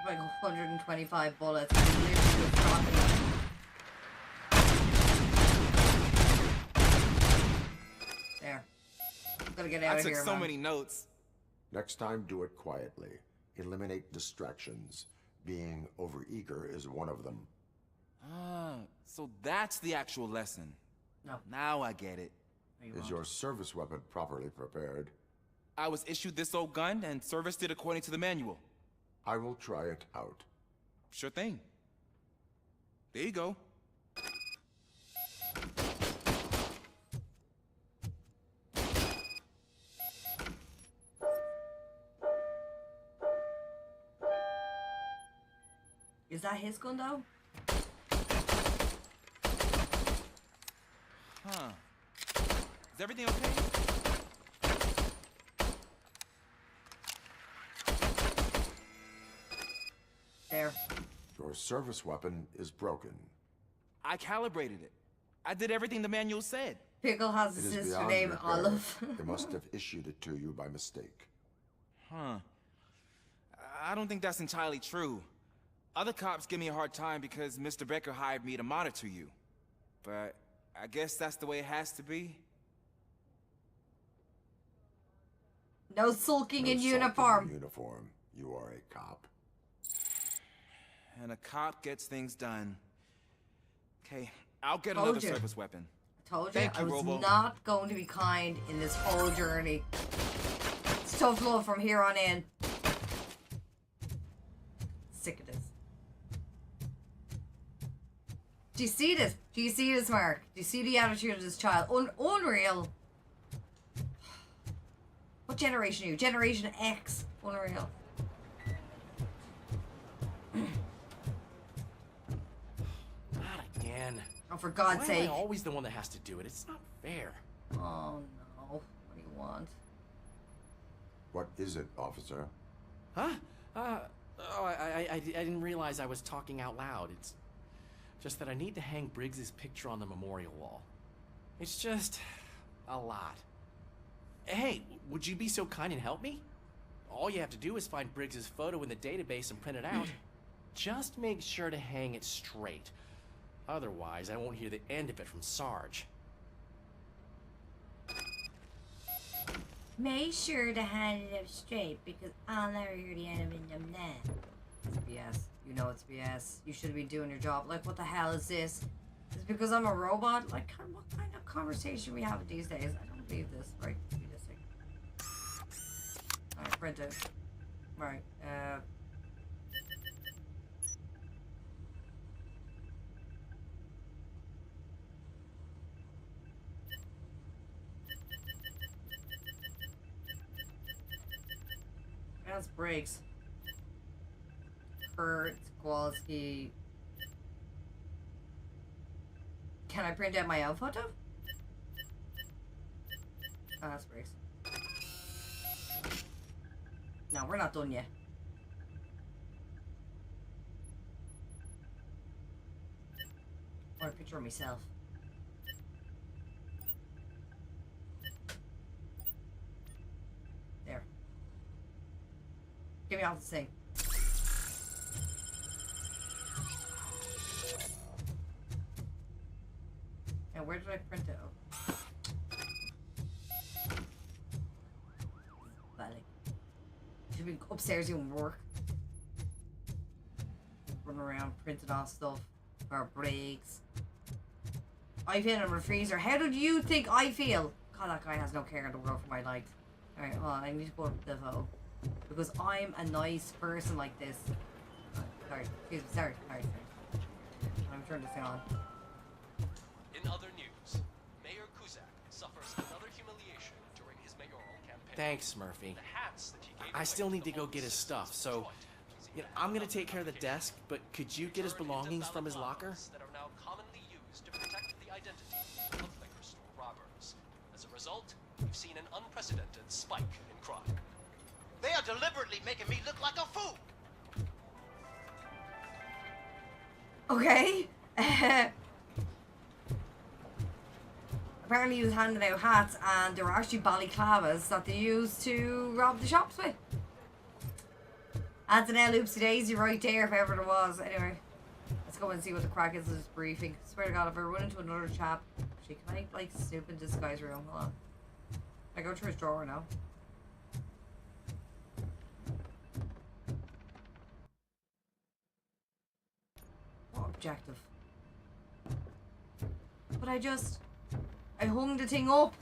like 125 bullets. I'm literally just dropping them. There. I'm gonna get out I of took here, so man. many notes. Next time, do it quietly. Eliminate distractions. Being overeager is one of them. Ah, so that's the actual lesson. No. Now I get it. Is your service weapon properly prepared? I was issued this old gun and serviced it according to the manual. I will try it out. Sure thing. There you go. Is that his gun though? Huh. Is everything okay? There. Your service weapon is broken. I calibrated it. I did everything the manual said. Pickle has a It is sister beyond named repair. Olive. They must have issued it to you by mistake. Huh. I don't think that's entirely true. Other cops give me a hard time because Mr. Becker hired me to monitor you. But I guess that's the way it has to be. No sulking No in sulking uniform. in uniform. You are a cop. And a cop gets things done. Okay, I'll get Told another you. service weapon. I told you Thank I you, was Robo. not going to be kind in this whole journey. It's tough love from here on in. Sick of this. Do you see this? Do you see this, Mark? Do you see the attitude of this child? Unreal. What generation are you? Generation X. Unreal. Not again. Oh, for God's Why sake. am I always the one that has to do it? It's not fair. Oh no. What do you want? What is it, officer? Huh? I didn't realize I was talking out loud. It's just that I need to hang Briggs's picture on the memorial wall. It's just a lot. Hey, would you be so kind and help me? All you have to do is find Briggs's photo in the database and print it out. Just make sure to hang it straight. Otherwise, I won't hear the end of it from Sarge. Make sure to hand it up straight because I'll never hear the end of it. It's BS. You know it's BS. You should be doing your job. Like, what the hell is this? Is it because I'm a robot? Like, what kind of conversation we have these days? I don't believe this. Right, give me this thing. Alright, print it. Right, that's Briggs. Kurt, Kowalski. Can I print out my own photo? Oh, that's Briggs. No, we're not done yet. I want a picture of myself. There. Get me off the thing. Now, where did I print it? Oh. Pathetic. Should be upstairs doing work. Running around printing off stuff for breaks. I feel in a freezer. How did you think I feel? God, that guy has no care in the world for my life. Alright, hold on, I need to go up the photo. Because I'm a nice person like this. Oh, sorry, excuse me, sorry. I'm turning this thing on. In other news, Mayor Kuzak suffers another humiliation during his mayoral campaign. Thanks, Murphy. The hats that he gave I away still to need the to go get his homeless stuff, so destroyed, you know, I'm gonna take care of the desk, but could you get his belongings from his locker? that are now commonly used to protect the identity of liquor store robbers. As a result, we've seen an unprecedented spike in crime. They are deliberately making me look like a fool. Okay. Apparently he was handing out hats and they were actually balaclavas that they used to rob the shops with. That's an L oopsie daisy right there if ever there was. Anyway, let's go and see what the crack is in this briefing. Swear to God, if I run into another chap, actually, can I like snoop into this guy's room? Hold on. I go through his drawer now. What objective? But I hung the thing up.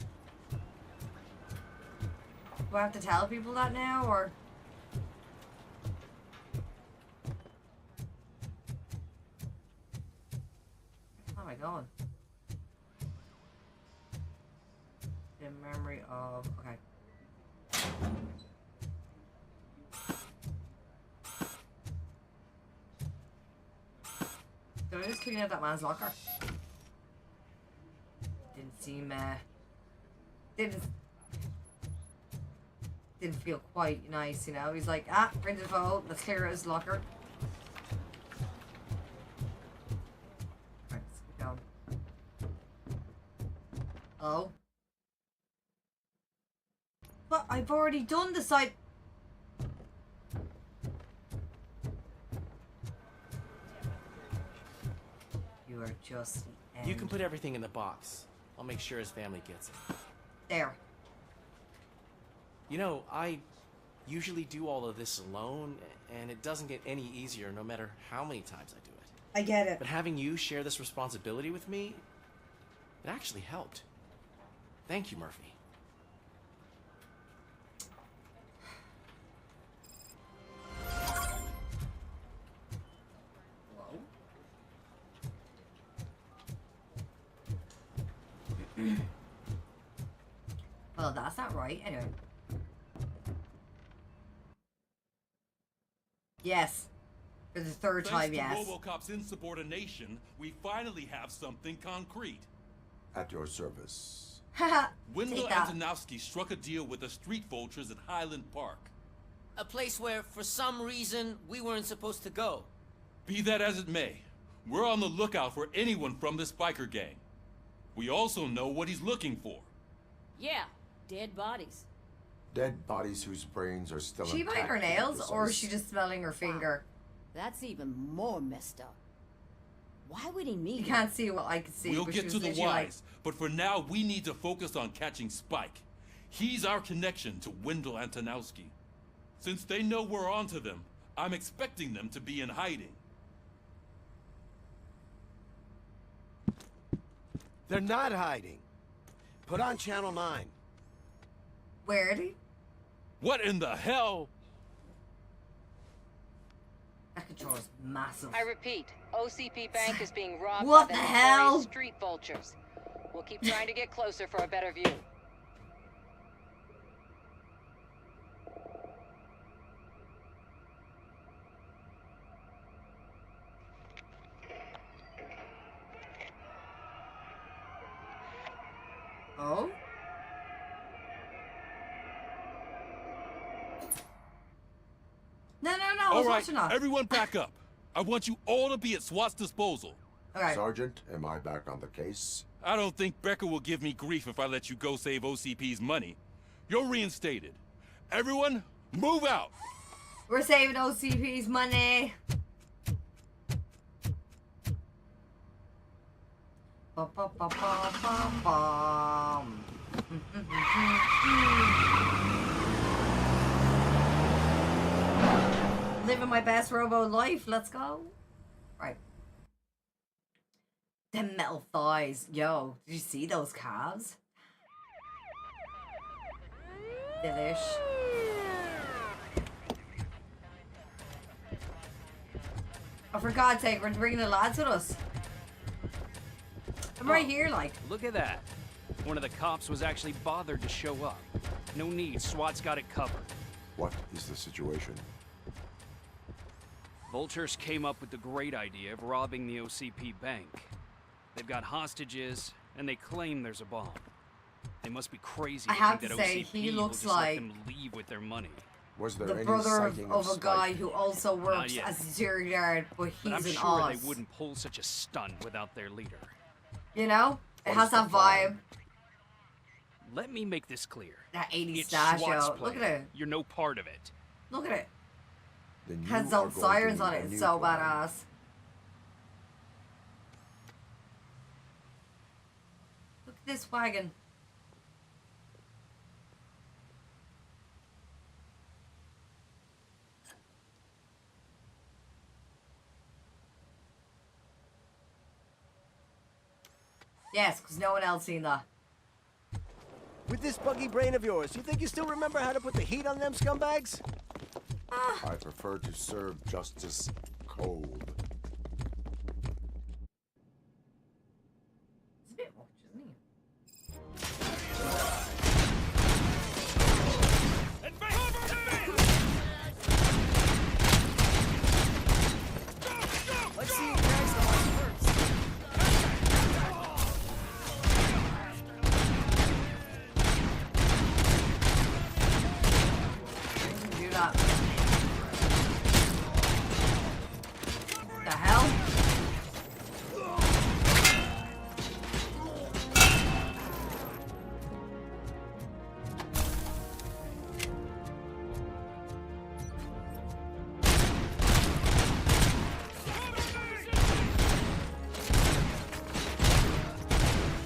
Do I have to tell people that now, or? Where am I going? In memory of, okay. Did I just clean out that man's locker? Didn't seem, didn't feel quite nice, you know. He's like, printed photo, let's clear out his locker. Right, let's keep going. Oh. But I've already done the side. You are just the end. You can put everything in the box. I'll make sure his family gets it. There. You know, I usually do all of this alone, and it doesn't get any easier no matter how many times I do it. I get it. But having you share this responsibility with me, it actually helped. Thank you, Murphy. Well, that's not right. Anyway. Yes. For the third time, yes. Thanks to Robocop's insubordination, we finally have something concrete. At your service. Haha. Wendell Take that. Antonowski struck a deal with the street vultures at Highland Park. A place where, for some reason, we weren't supposed to go. Be that as it may, we're on the lookout for anyone from this biker gang. We also know what he's looking for. Yeah, dead bodies. Dead bodies whose brains are still She bite intact, her to be nails, or is precise. she just smelling her finger? That's even more messed up. Why would he need You it? can't see what I can see. We'll but she get was to the literally like, whys, but for now we need to focus on catching Spike. He's our connection to Wendell Antonowski. Since they know we're onto them, I'm expecting them to be in hiding. They're not hiding. Put on Channel 9. Where are they? What in the hell? That controller's massive. I repeat, OCP Bank is being robbed What by the the hell? notorious street vultures. We'll keep trying to get closer for a better view. Oh? No, I All was right, watching that. everyone back up. I want you all to be at SWAT's disposal. Okay. Sergeant, am I back on the case? I don't think Becker will give me grief if I let you go save OCP's money. You're reinstated. Everyone, move out! We're saving OCP's money. Ba, ba, ba, ba, ba, bum. Living my best robo life. Let's go. Right. Them metal thighs. Yo, did you see those calves? Delish. Oh, for God's sake, we're bringing the lads with us. I'm right here, like. Look at that. One of the cops was actually bothered to show up. No need, SWAT's got it covered. What is the situation? Vultures came up with the great idea of robbing the OCP bank. They've got hostages, and they claim there's a bomb. They must be crazy I to have think to that say, OCP he will looks just let like them leave with their money. Was there the any brother sighting of a Spike? guy who also works yet. as a security guard, but But I'm he's an sure Oz. they wouldn't pull such a stunt without their leader. You know? It What has is the that vibe. Let me make this clear. That 80s It's stash, SWAT's yo. Look plan. at it. You're no part of it. Look at it. Then you Has its are own going sirens to on need it. a It's new so plan. badass. Look at this wagon. Yes, because no one else seen that. With this buggy brain of yours, you think you still remember how to put the heat on them scumbags? I prefer to serve justice cold. It's a bit much, isn't he? Let's see you guys the ones first. Do that. The hell?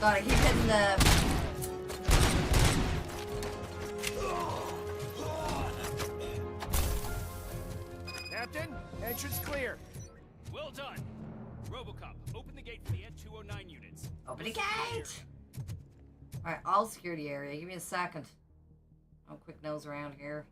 Gotta keep hitting the... Captain, entrance clear. Well done. Robocop, open the gate for the N209 units. Open the gate! Alright, I'll secure the area. Give me a second. I'll quick nose around here.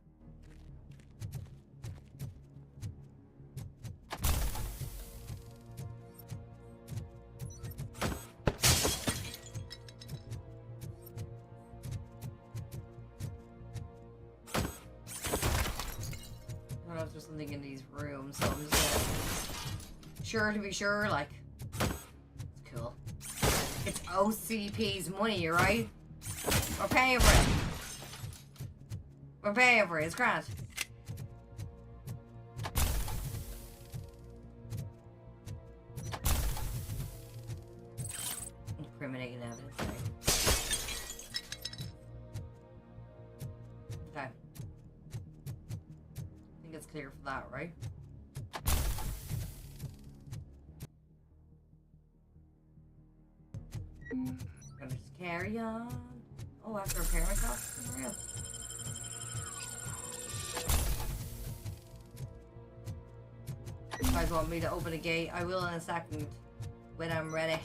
I don't know if there's something in these rooms, so I'm just gonna... Sure to be sure, like... It's cool. It's OCP's money, right? We're paying for it. We're paying for it, it's grand. Incriminating evidence, right? Okay. I think it's clear for that, right? Gonna just carry on. Oh, after repair my costume? Real. You guys want me to open a gate? I will in a second when I'm ready.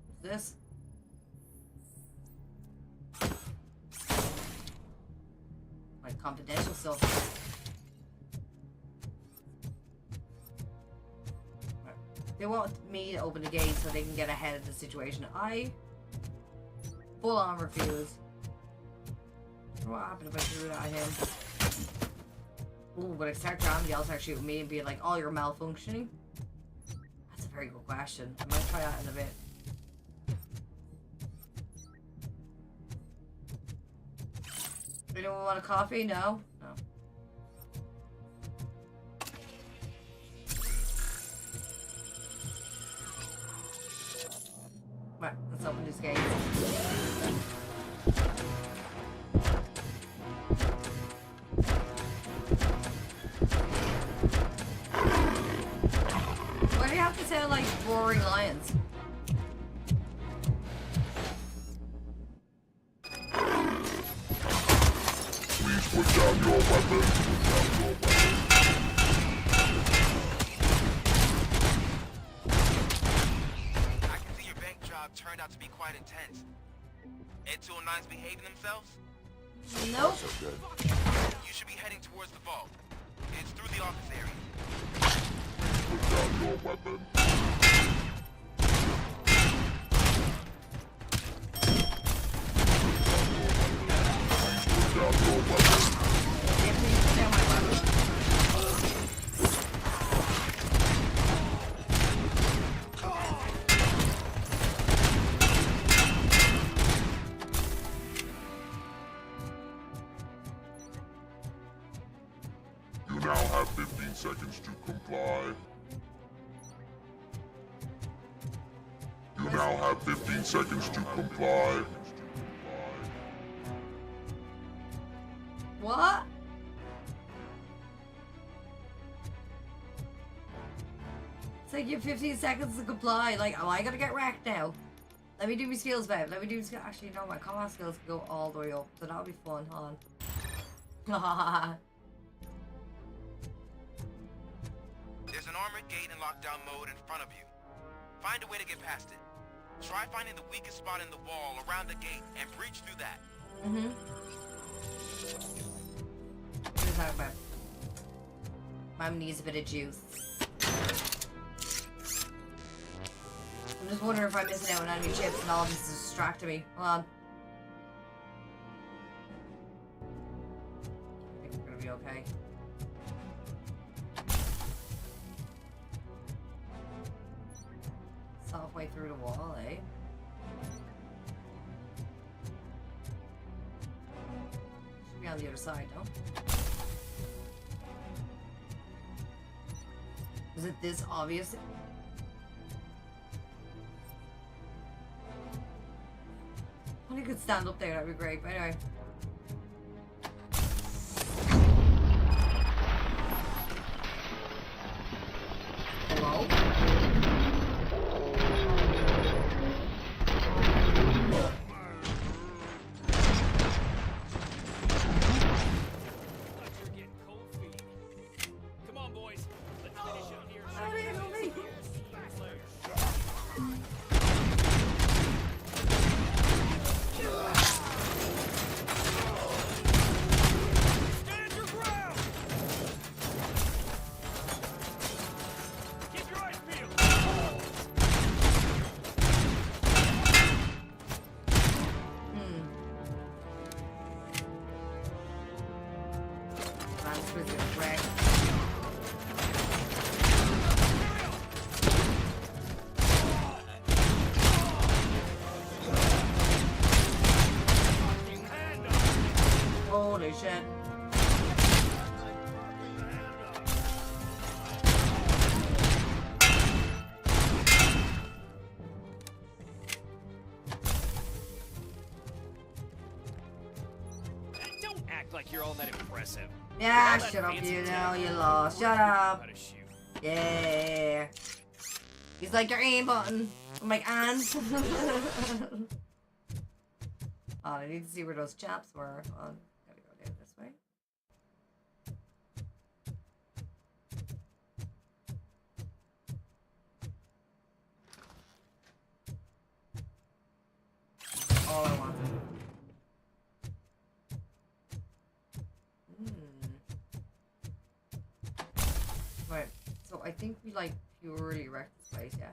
What's this? Like confidential stuff. They want me to open the gate so they can get ahead of the situation. I full on refuse. What happened if I threw it at him? Ooh, but I start somebody else actually with me and be like, oh, you're malfunctioning? That's a very good question. I might try that in a bit. Anyone want a coffee? No? No. Right, let's open this gate. Why do you have to sound like roaring lions? Please put down your weapon. Turned out to be quite intense. N209's behaving themselves? Nope. So good. You should be heading towards the vault. It's through the office area. Put down your weapon. Please put down your weapon. You now have 15 seconds to comply. You now have 15 seconds to comply. What? It's like you have 15 seconds to comply. Like, am I gonna get wrecked now? Let me do my skills, babe. Let me do my skills. Actually, no, my combat skills can go all the way up. So that'll be fun, hon. There's an armored gate in lockdown mode in front of you. Find a way to get past it. Try finding the weakest spot in the wall around the gate and breach through that. Mm-hmm. What are you talking about? Mom needs a bit of juice. I'm just wondering if I'm missing out on any chips and all of this is distracting me. Hold on. I think we're gonna be okay. It's halfway through the wall, eh? Should be on the other side, no? Was it this obvious? If I could stand up there, that'd be great, but anyway. shit. Don't act like you're all that impressive. Yeah, All that shut up, fancy you know, tech. you lost. Shut How up. to shoot. Yeah. He's like, your aim button. I'm like, and? Oh, I need to see where those chaps were. Oh, gotta go down this way. All I want. Right, so I think we like purely wrecked this place, yeah?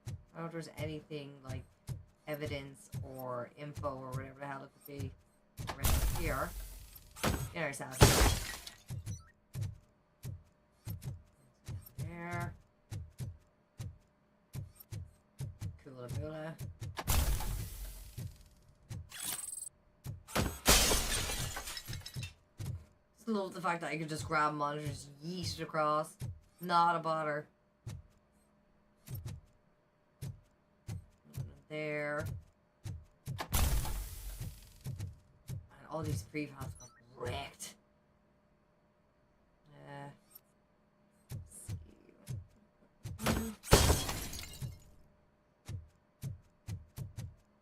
I don't know if there's anything like evidence or info or whatever the hell it could be around here. There's that. There. Coola boola. Just love the fact that I could just grab them on and just yeet it across. Not a bother. There. And all these prefabs got wrecked.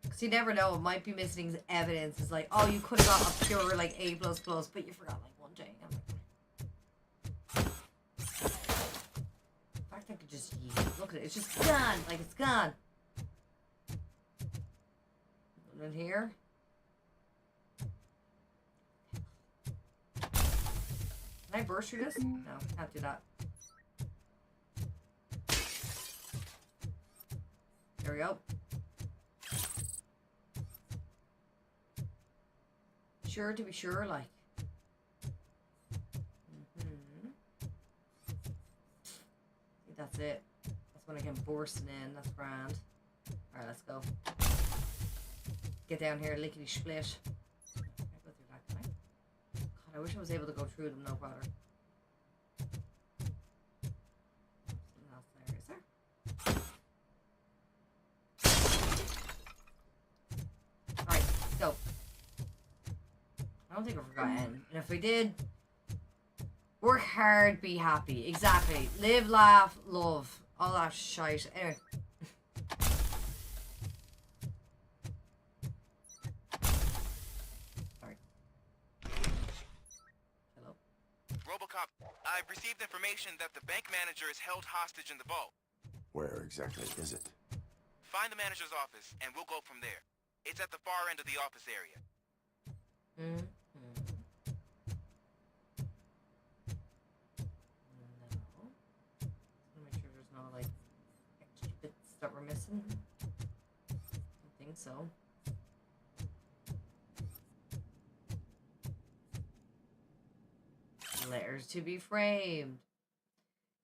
Because you never know, it might be missing evidence. It's like, oh, you could have got a pure like A++, but you forgot like one thing. I'm like, in fact, I could just yeet. Look at it, it's just gone. Like, it's gone. In here. Can I burst through this? No, can't do that. There we go. Sure to be sure, like. That's it. That's when I get bursting in. That's grand. Alright, let's go. Get down here, lickety split. Can I go through that, can I? God, I wish I was able to go through them, no bother. Something else there, is there? Alright, go. I don't think I forgot N. And if I did, work hard, be happy. Exactly. Live, laugh, love. All that shite. Anyway. Robocop, I've received information that the bank manager is held hostage in the vault. Where exactly is it? Find the manager's office, and we'll go from there. It's at the far end of the office area. No. Make sure there's no, like, extra bits that we're missing. I don't think so. Letters to be framed.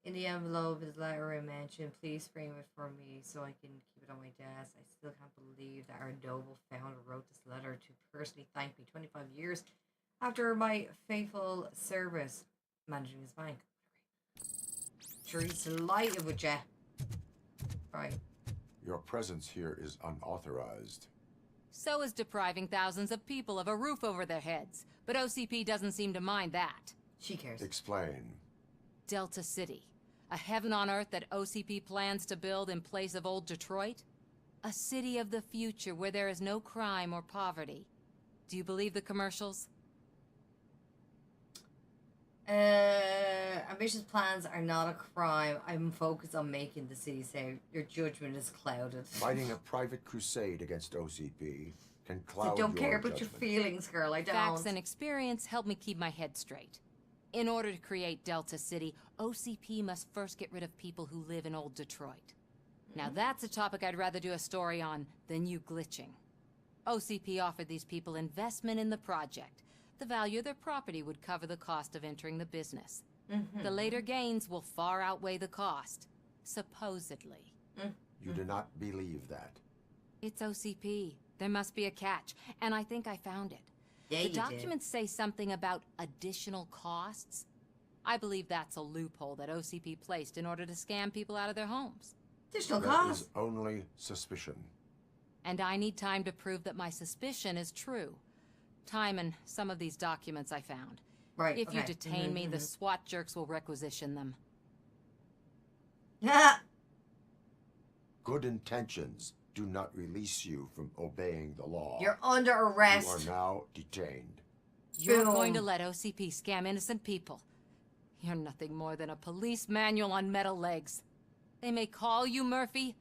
In the envelope is letter I mentioned. Please frame it for me so I can keep it on my desk. I still can't believe that our noble founder wrote this letter to personally thank me 25 years after my faithful service managing his bank. Sure, he's delighted with you. Right. Your presence here is unauthorized. So is depriving thousands of people of a roof over their heads. But OCP doesn't seem to mind that. She cares. Explain. Delta City. A heaven on earth that OCP plans to build in place of old Detroit? A city of the future where there is no crime or poverty. Do you believe the commercials? Ambitious plans are not a crime. I'm focused on making the city safe. Your judgment is clouded. Fighting a private crusade against OCP can cloud I don't care about judgment. your feelings, girl. I don't. Facts and experience help me keep my head straight. In order to create Delta City, OCP must first get rid of people who live in old Detroit. Now that's a topic I'd rather do a story on than you glitching. OCP offered these people investment in the project. The value of their property would cover the cost of entering the business. The later gains will far outweigh the cost. Supposedly. You do not believe that. It's OCP. There must be a catch, and I think I found it. Yeah, The you did. documents say something about additional costs. I believe that's a loophole that OCP placed in order to scam people out of their homes. Additional That costs? is only suspicion. And I need time to prove that my suspicion is true. Time and some of these documents I found. Right, If you okay. detain me, the SWAT jerks will requisition them. Good intentions do not release you from obeying the law. You're under arrest. You are now detained. You're Boom. going to let OCP scam innocent people. You're nothing more than a police manual on metal legs. They may call you Murphy,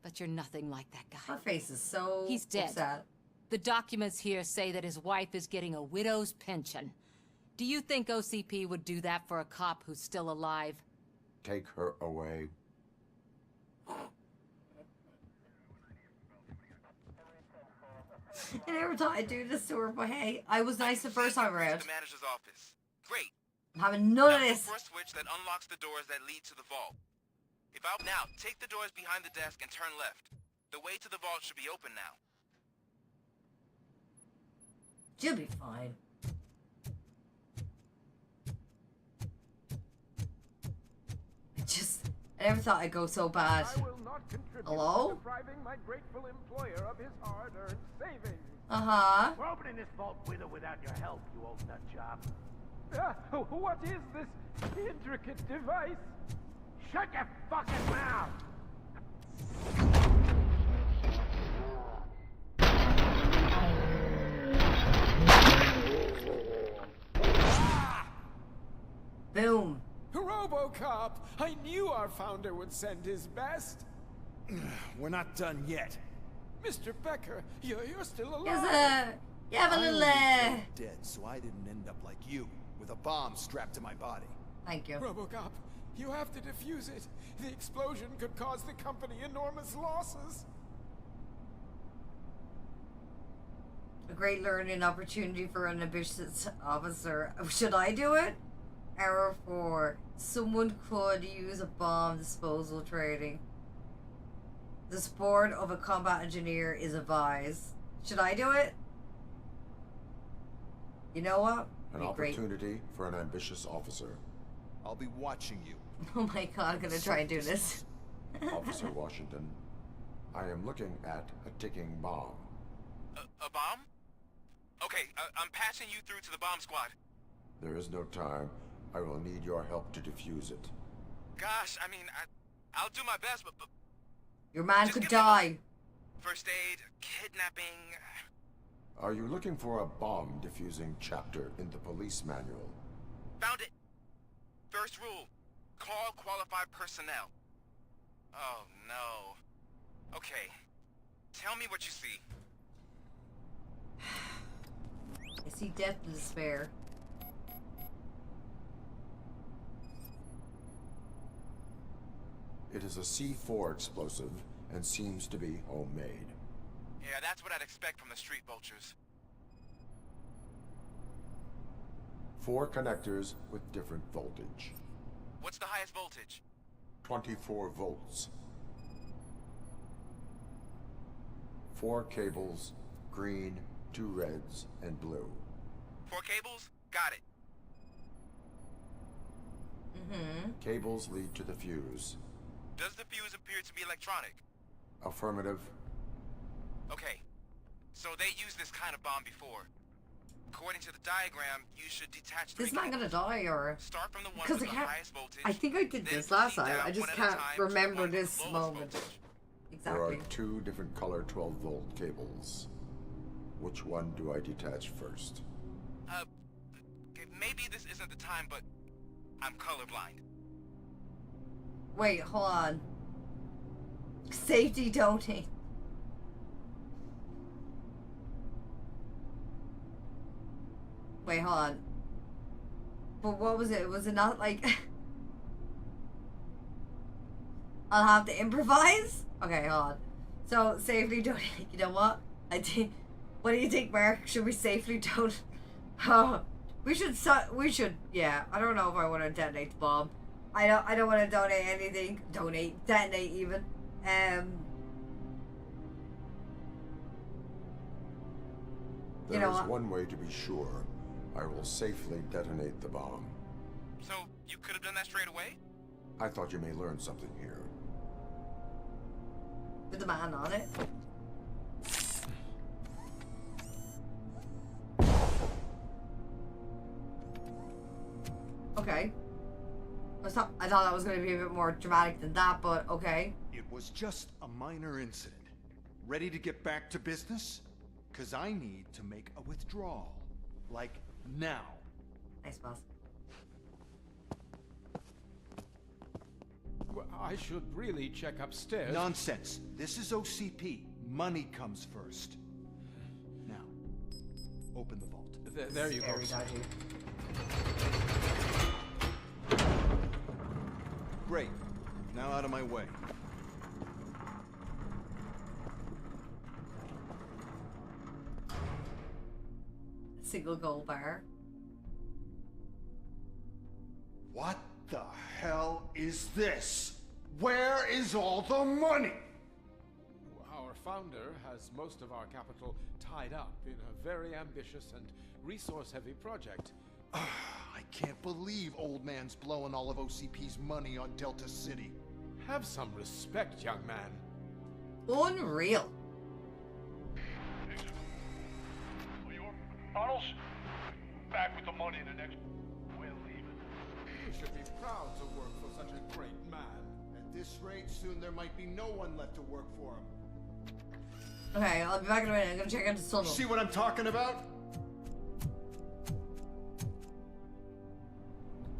but you're nothing like that guy. My face is so He's dead. upset. The documents here say that his wife is getting a widow's pension. Do you think OCP would do that for a cop who's still alive? Take her away. I never thought I'd do this to her, but hey, I was nice the first time around. The manager's office. Great. I'm having none of Now this. look for a switch that unlocks the doors that lead to the vault. If out now, take the doors behind the desk and turn left. The way to the vault should be open now. She'll be fine. I never thought I'd go so bad. Hello? Depriving my grateful employer of his hard-earned savings. Uh-huh. We're opening this vault with or without your help, you old nut job. What is this intricate device? Shut your fucking mouth! Boom. Robocop! I knew our founder would send his best. We're not done yet. Mr. Becker, you're still alive. You have a little, I'm dead, so I didn't end up like you, with a bomb strapped to my body. Thank you. Robocop, you have to defuse it. The explosion could cause the company enormous losses. A great learning opportunity for an ambitious officer. Should I do it? Error 4. Someone could use a bomb disposal training. The support of a combat engineer is advised. Should I do it? You know what? An Be great. opportunity for an ambitious officer. I'll be watching you. Oh my god, I'm gonna try and do this. Officer Washington, I am looking at a ticking bomb. A bomb? Okay, I'm passing you through to the bomb squad. There is no time. I will need your help to defuse it. Gosh, I mean, I'll do my best, but Your man could die. first aid, kidnapping... Are you looking for a bomb defusing chapter in the police manual? Found it! First rule, call qualified personnel. Oh, no. Okay, tell me what you see. I see death and despair. It is a C4 explosive and seems to be homemade. Yeah, that's what I'd expect from the street vultures. 4 connectors with different voltage. What's the highest voltage? 24 volts. 4 cables, green, 2 reds, and blue. 4 cables? Got it. Cables lead to the fuse. Does the fuse appear to be electronic? Affirmative. Okay, so they used this kind of bomb before. According to the diagram, you should detach This 3 man gonna die or? Start from the one Because with I the can't. highest voltage. I think I did this last time. I just can't remember this moment. There are Exactly. 2 different color 12-volt cables. Which one do I detach first? Okay, maybe this isn't the time, but I'm colorblind. Wait, hold on. Safety donate. Wait, hold on. But what was it? Was it not like... I'll have to improvise? Okay, hold on. So, safely donate. You know what? I think... What do you think, Mark? Should we safely donate? Oh, we should, yeah. I don't know if I want to detonate the bomb. I don't want to donate anything. Detonate even. There know is what? one way to be sure. I will safely detonate the bomb. So, you could have done that straight away? I thought you may learn something here. With the man on it. Okay. I thought that was going to be a bit more dramatic than that, but okay. It was just a minor incident. Ready to get back to business? Cause I need to make a withdrawal. Like, now. Nice, boss. Well, I should really check upstairs. Nonsense. This is OCP. Money comes first. Now, open the vault. There you go. Very dodgy. Great. Now out of my way. Single gold bar. What the hell is this? Where is all the money? Our founder has most of our capital tied up in a very ambitious and resource-heavy project. I can't believe old man's blowing all of OCP's money on Delta City. Have some respect, young man. Unreal. Tunnels? Back with the money in the next... We're leaving. You should be proud to work for such a great man. At this rate, soon there might be no one left to work for him. Okay, I'll be back in a minute. I'm gonna check out the tunnel. See what I'm talking about?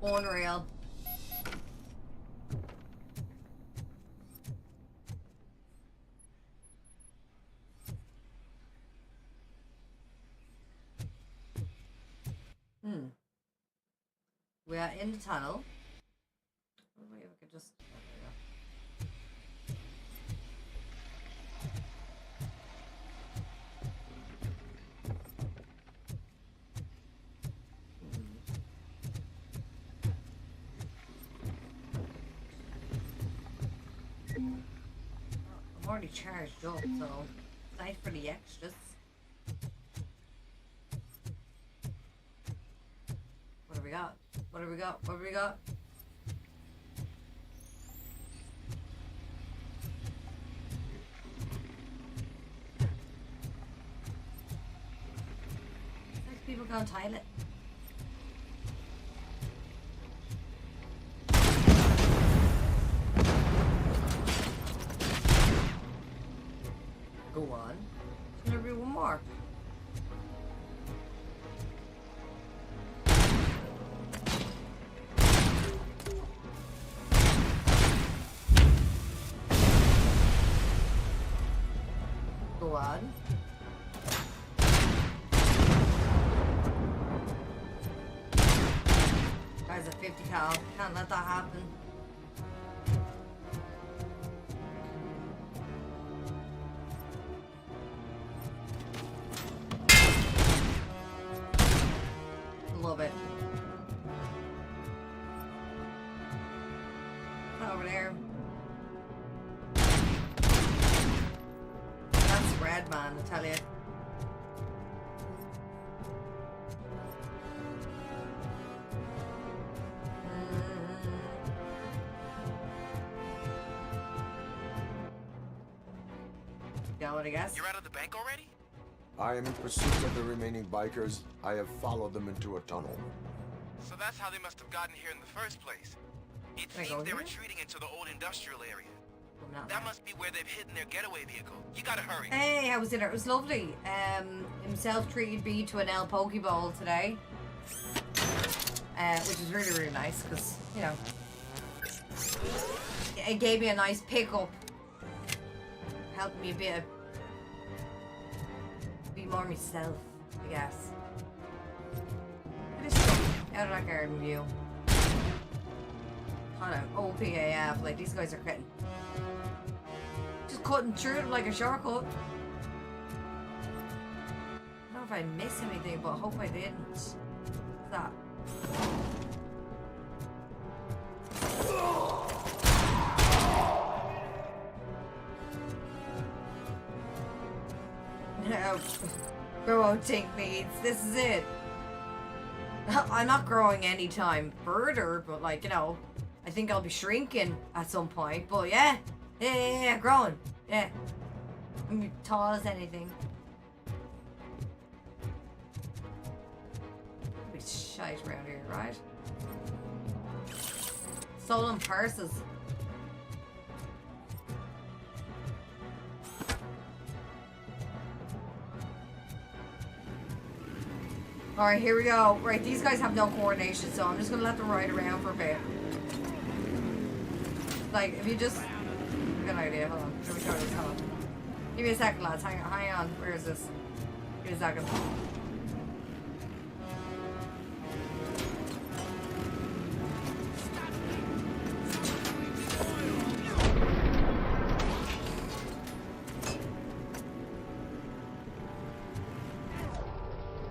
Unreal. We are in the tunnel. Wait, I could just. I'm already charged up, so it's nice for the extras. What do we got? What do we got? What do we got? There's people go toilet. Go on. There's gonna be one more. Go on. Guys, a 50 cal. Can't let that happen. Love it. Over there. That's red, man, I tell you. Got it, I guess. You're out of the bank already? I am in pursuit of the remaining bikers. I have followed them into a tunnel. So that's how they must have gotten here in the first place. It Can I seems go they're here? retreating into the old industrial area. Not That must be where they've hidden their getaway vehicle. You gotta hurry. Hey, how was dinner? It was lovely. Himself treated me to an El Pokeball today. Which is really, really nice because, you know, it gave me a nice pickup. Helped me a bit be more myself, I guess. Look at this stuff out of that garden view. Kind of OPAF, like these guys are cutting. Just cutting through them like a shortcut. I don't know if I missed anything, but I hope I didn't. What's that? No. Grow Tink needs. This is it. I'm not growing anytime further, but like, you know, I think I'll be shrinking at some point. But yeah, growing. Yeah. I'm as tall as anything. Be shite around here, right? Stolen purses. Alright, here we go. Right, these guys have no coordination, so I'm just gonna let them ride around for a bit. Like, if you just... Good idea, hold on. Let me try this, hold on. Give me a second, lads. Hang on. Where is this? Give me a second.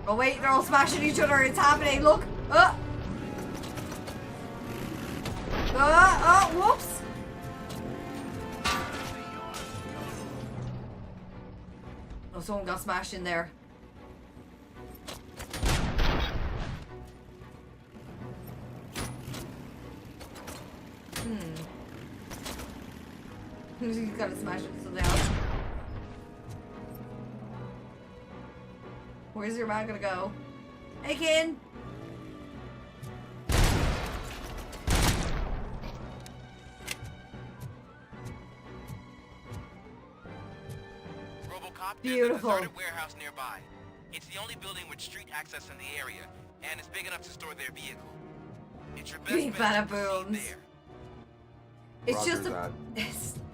Oh wait, they're all smashing each other. It's happening. Look. Whoops. Oh, someone got smashed in there. He's got to smash it something else. Where's your man gonna go? Hey, kid! Robocop, beautiful. There's a deserted warehouse nearby. It's the only building with street access in the area, and it's big enough to store their vehicle. It's your best Big bet to bada booms. proceed there. It's Roger just that.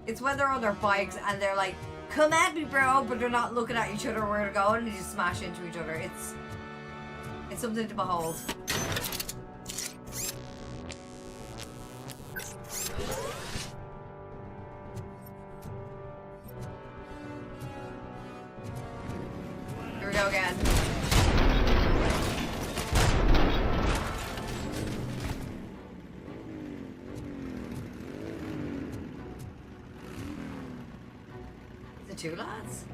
it's when they're on their bikes and they're like, come at me, bro, but they're not looking at each other where to go and they just smash into each other. It's something to behold. Here we go again. The two lads?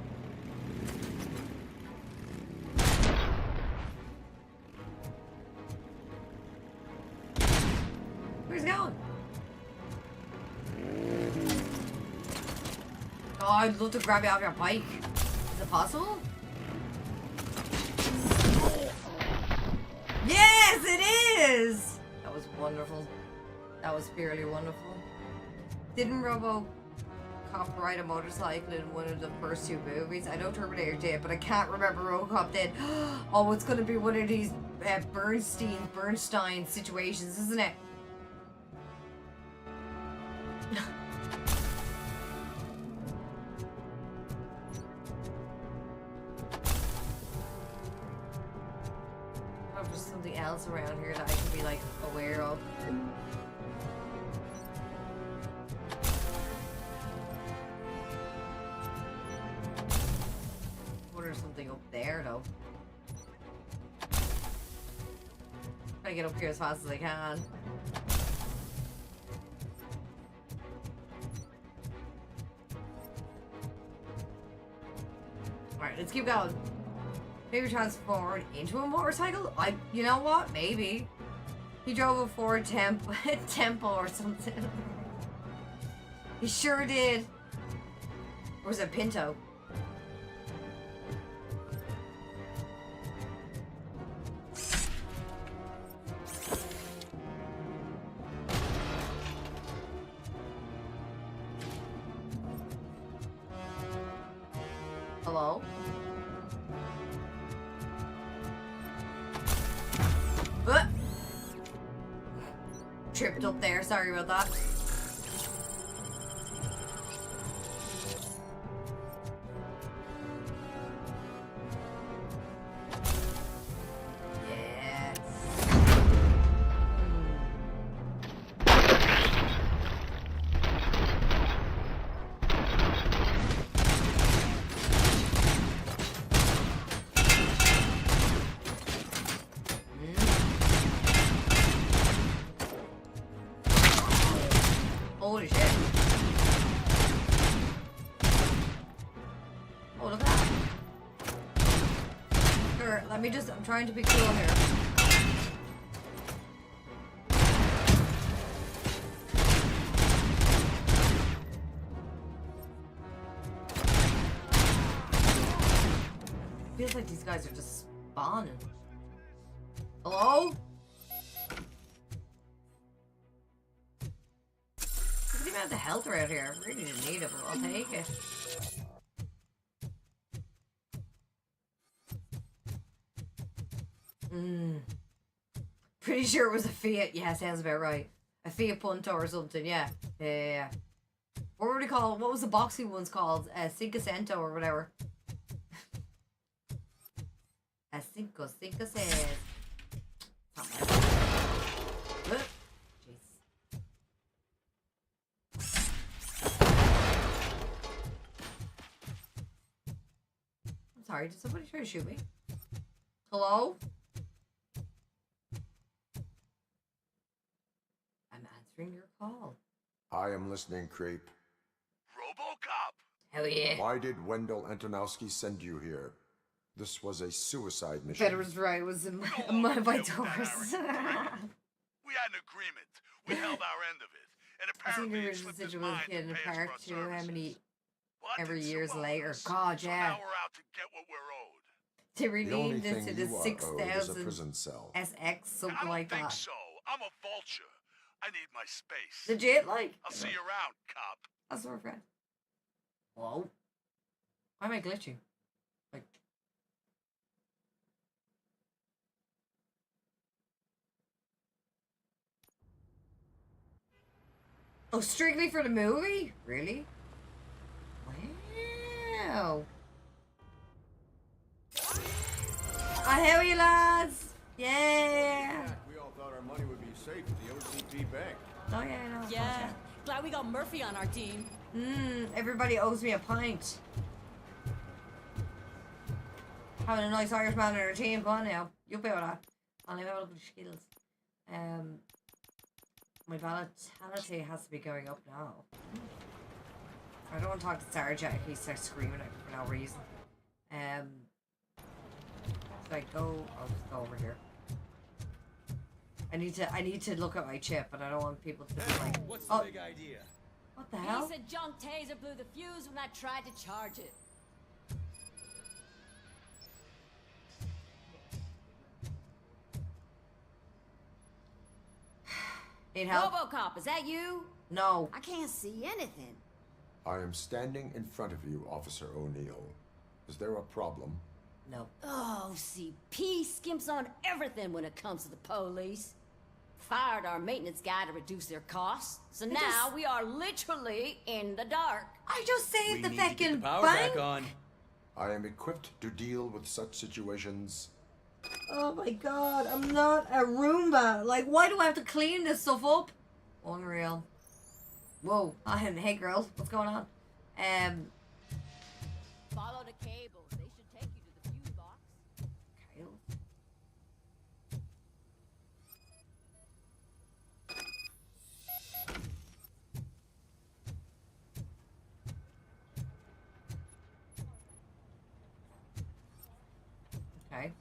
Where's he going? Oh, I'd love to grab you off your bike. Is it possible? Yes, it is! That was wonderful. That was fairly wonderful. Didn't Robocop ride a motorcycle in one of the first two movies? I know Terminator did, but I can't remember Robocop did. Oh, it's gonna be one of these Bernstein situations, isn't it? There's something else around here that I should be like aware of. What is something up there though? Try to get up here as fast as I can. Alright, let's keep going. Maybe transform into a motorcycle? You know what? Maybe. He drove a Ford Temple or something. He sure did. Or was it Pinto? Hello? Tripped up there, sorry about that. Sure, let me just, I'm trying to be cool here. Feels like these guys are just spawning. Hello? Look at the amount of health around here. I really didn't need it, but I'll take it. Pretty sure it was a Fiat. Yeah, sounds about right. A Fiat Punto or something, yeah. Yeah. What were they called? What was the boxing ones called? Cinco Cento or whatever. Cinco Cent. I'm sorry, did somebody try to shoot me? Hello? I'm answering your call. I am listening, creep. Robocop! Hell yeah. Why did Wendell Antonowski send you here? This was a suicide mission. Veterans right was in my Taurus. We had an agreement. We held our end of it. And apparently it slipped his mind to in pay us part for our two, how services. many What? every It's years so later. bonus. God, So yeah. now we're out to get what we're owed. To The only rename this thing to the you are owed is a 6000 prison cell. SX, I something don't like think that. so. I'm a vulture. I need my space. Legit, like? I'll see you around, cop. That's our friend. Whoa. Why am I glitching? Like. Oh, strictly for the movie? Really? Wow. Oh, hell you lads! Yeah! We all thought our money would be safe at the OCP bank. Oh yeah, I know. Yeah. Glad we got Murphy on our team. Everybody owes me a pint. Having a nice Irishman in our team, go on now. You'll be with that. I'll have a look at the skills. My vitality has to be going up now. I don't want to talk to Sarge yet. He starts screaming at me for no reason. So I go. I'll just go over here. I need to look at my chip, but I don't want people to be like, What's the big idea? What the hell? Piece of junk taser blew the fuse when I tried to charge it. Need help? Robocop, is that you? No. I can't see anything. I am standing in front of you, Officer O'Neill. Is there a problem? No. Oh, CP skimps on everything when it comes to the police. Fired our maintenance guy to reduce their costs, so now we are literally in the dark. I just saved the We need to get fucking the power bank. back on. I am equipped to deal with such situations. Oh my god, I'm not a Roomba. Like, why do I have to clean this stuff up? Unreal. Whoa. Hey girl, what's going on? Follow the cables. They should take you to the fuse box. Okay.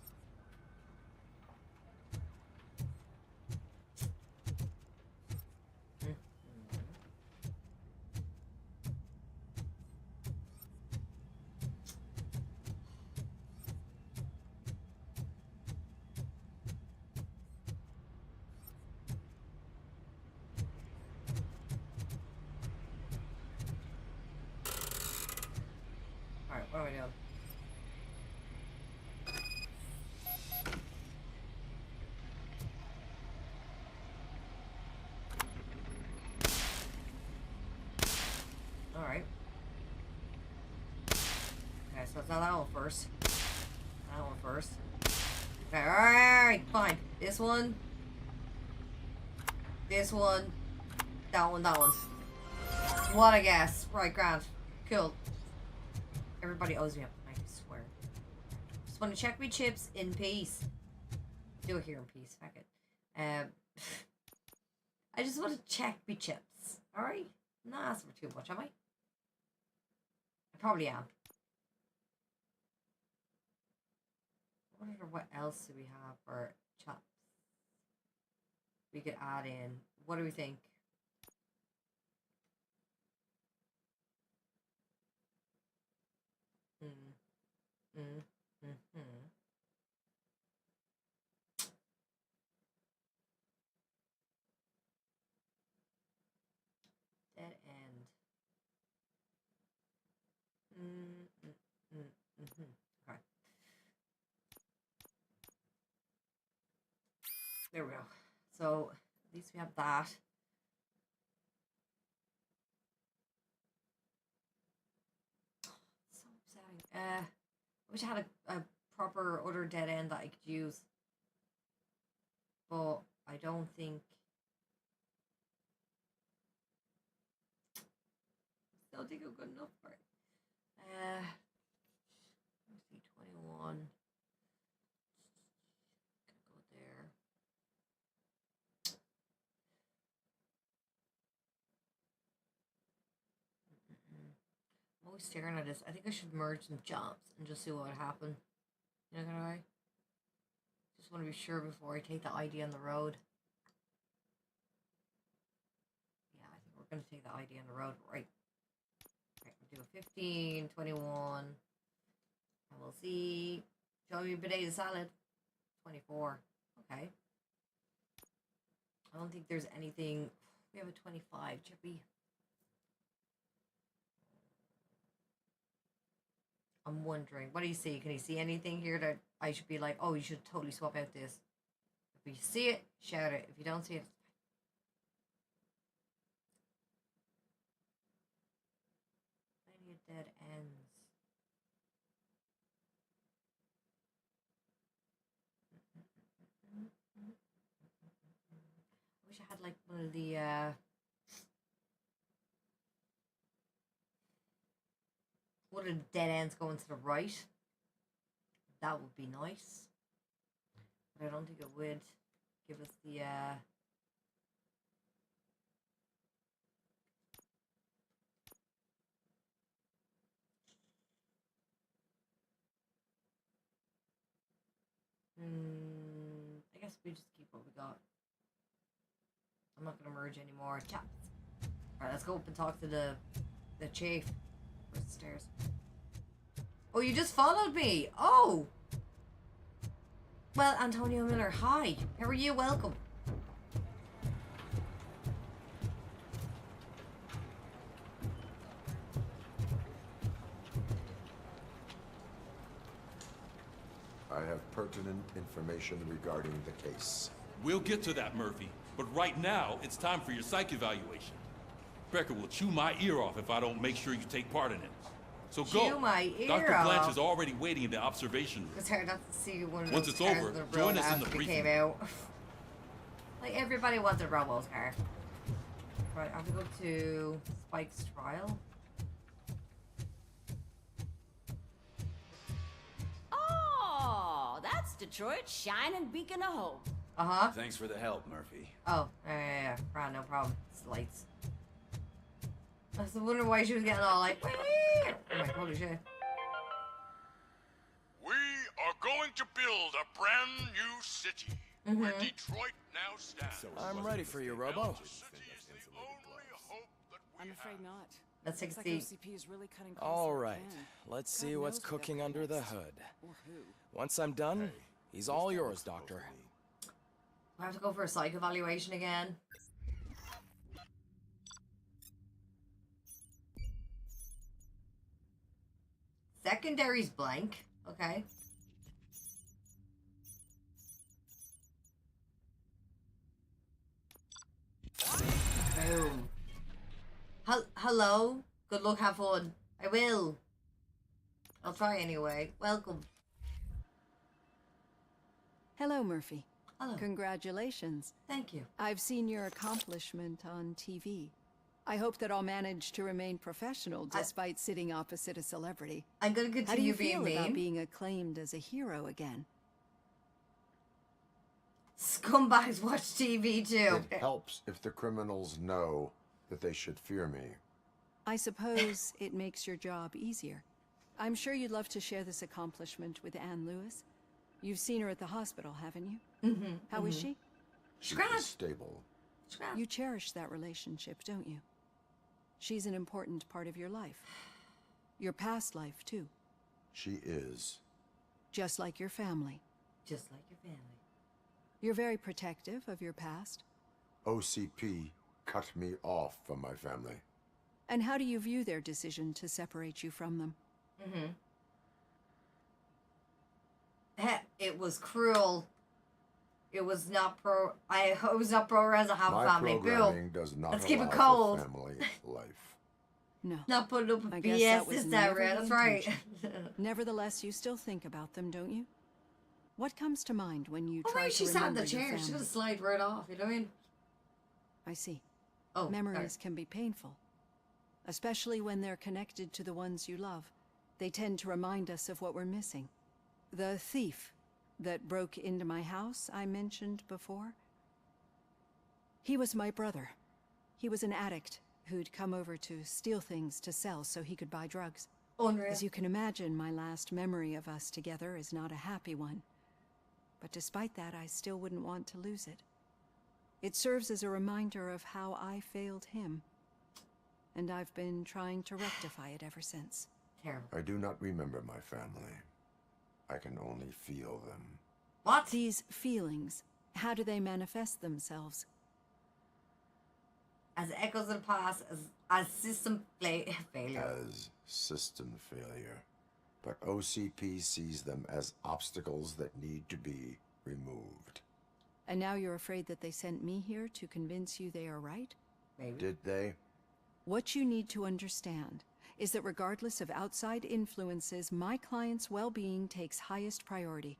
Alright, what are we doing? Alright. Okay, so it's not that one first. That one first. Okay, alright, fine. This one. This one. That one, that one. What a guess. Right, grand. Cool. Everybody owes me up, I swear. Just want to check my chips in peace. Do it here in peace, fuck it. I just want to check my chips. Alright? I'm not asking for too much, am I? I probably am. What are you? wonder what else do we have for chops we could add in. What do we think? Dead end. Okay. There we go. So at least we have that. So upsetting. I wish I had a proper other dead end that I could use. But I don't think. I don't think I'm good enough for it. Let me see, 21. Go there. I'm always staring at this. I think I should merge some jobs and just see what would happen. You know what I mean? Just want to be sure before I take the ID on the road. Yeah, I think we're going to take the ID on the road, right? Okay, we'll do a 15, 21. And we'll see. Show me potato salad. 24. Okay. I don't think there's anything. We have a 25. Chippy. I'm wondering, what do you see? Can you see anything here that I should be like, oh, you should totally swap out this? If you see it, shout it. If you don't see it, plenty of dead ends. I wish I had like one of the one of the dead ends going to the right. That would be nice. But I don't think it would give us the I guess we just keep what we got. I'm not gonna merge anymore. Chaps. Alright, let's go up and talk to the chief. Where's the stairs? Oh, you just followed me. Oh. Well, Antonio Miller, hi. How are you? Welcome. I have pertinent information regarding the case. We'll get to that, Murphy. But right now, it's time for your psych evaluation. Becker will chew my ear off if I don't make sure you take part in it. So go. Chew my ear Dr. off. Blanche is already waiting in the observation room. It's hard not to see one of Once those it's cars over, on the road join us in after the they briefing. came out. Like everybody wanted Robo's car. Right, I have to go to Spike's trial. Oh, that's Detroit's shining beacon of hope. Uh-huh. Thanks for the help, Murphy. Oh, yeah. Right, no problem. It's the lights. I was wondering why she was getting all like, wee! I'm like, holy shit. We are going to build a brand new city where Detroit now stands. I'm ready for you, Robo. I'm afraid not. Let's take a Looks like seat. OCP is really cutting All costs right, again. let's God see what's knows what cooking they'll under the next. hood. Or who. Once I'm done, he's all yours, Doctor. I have to go for a psych evaluation again. Secondary's blank. Okay. Boom. Hello. Good luck, have fun. I will. I'll try anyway. Welcome. Hello, Murphy. Hello. Congratulations. Thank you. I've seen your accomplishment on TV. I hope that I'll manage to remain professional despite sitting opposite a celebrity. I'm gonna How do continue you being feel about mean. being acclaimed as a hero again? Scumbags watch TV too. It helps if the criminals know that they should fear me. I suppose it makes your job easier. I'm sure you'd love to share this accomplishment with Anne Lewis. You've seen her at the hospital, haven't you? Mm-hmm. How is she? She's stable. You cherish that relationship, don't you? She's an important part of your life. Your past life, too. She is. Just like your family. Just like your family. You're very protective of your past. OCP cut me off from my family. And how do you view their decision to separate you from them? It was cruel. It was not pro. It was not pro-res to have a family. My programming does not Let's keep it allow cold. for family life. No. Not putting up with I guess that BS was this never time, the Red. That's right. intention. Nevertheless, you still think about them, don't you? What comes to mind when you Oh, try wait, to she sat in remember the your chair. She's family? gonna slide right off. You know what I mean? I see. Oh, memories can be painful, especially when they're connected to the ones you love. They tend to remind us of what we're missing. The thief that broke into my house I mentioned before, he was my brother. He was an addict who'd come over to steal things to sell so he could buy drugs. Unreal. As you can imagine, my last memory of us together is not a happy one. But despite that, I still wouldn't want to lose it. It serves as a reminder of how I failed him. And I've been trying to rectify it ever since. Terrible. I do not remember my family. I can only feel them. What? These feelings, how do they manifest themselves? As echoes of the past, as system failure. As system failure. But OCP sees them as obstacles that need to be removed. And now you're afraid that they sent me here to convince you they are right? Maybe. Did they? What you need to understand is that regardless of outside influences, my client's well-being takes highest priority.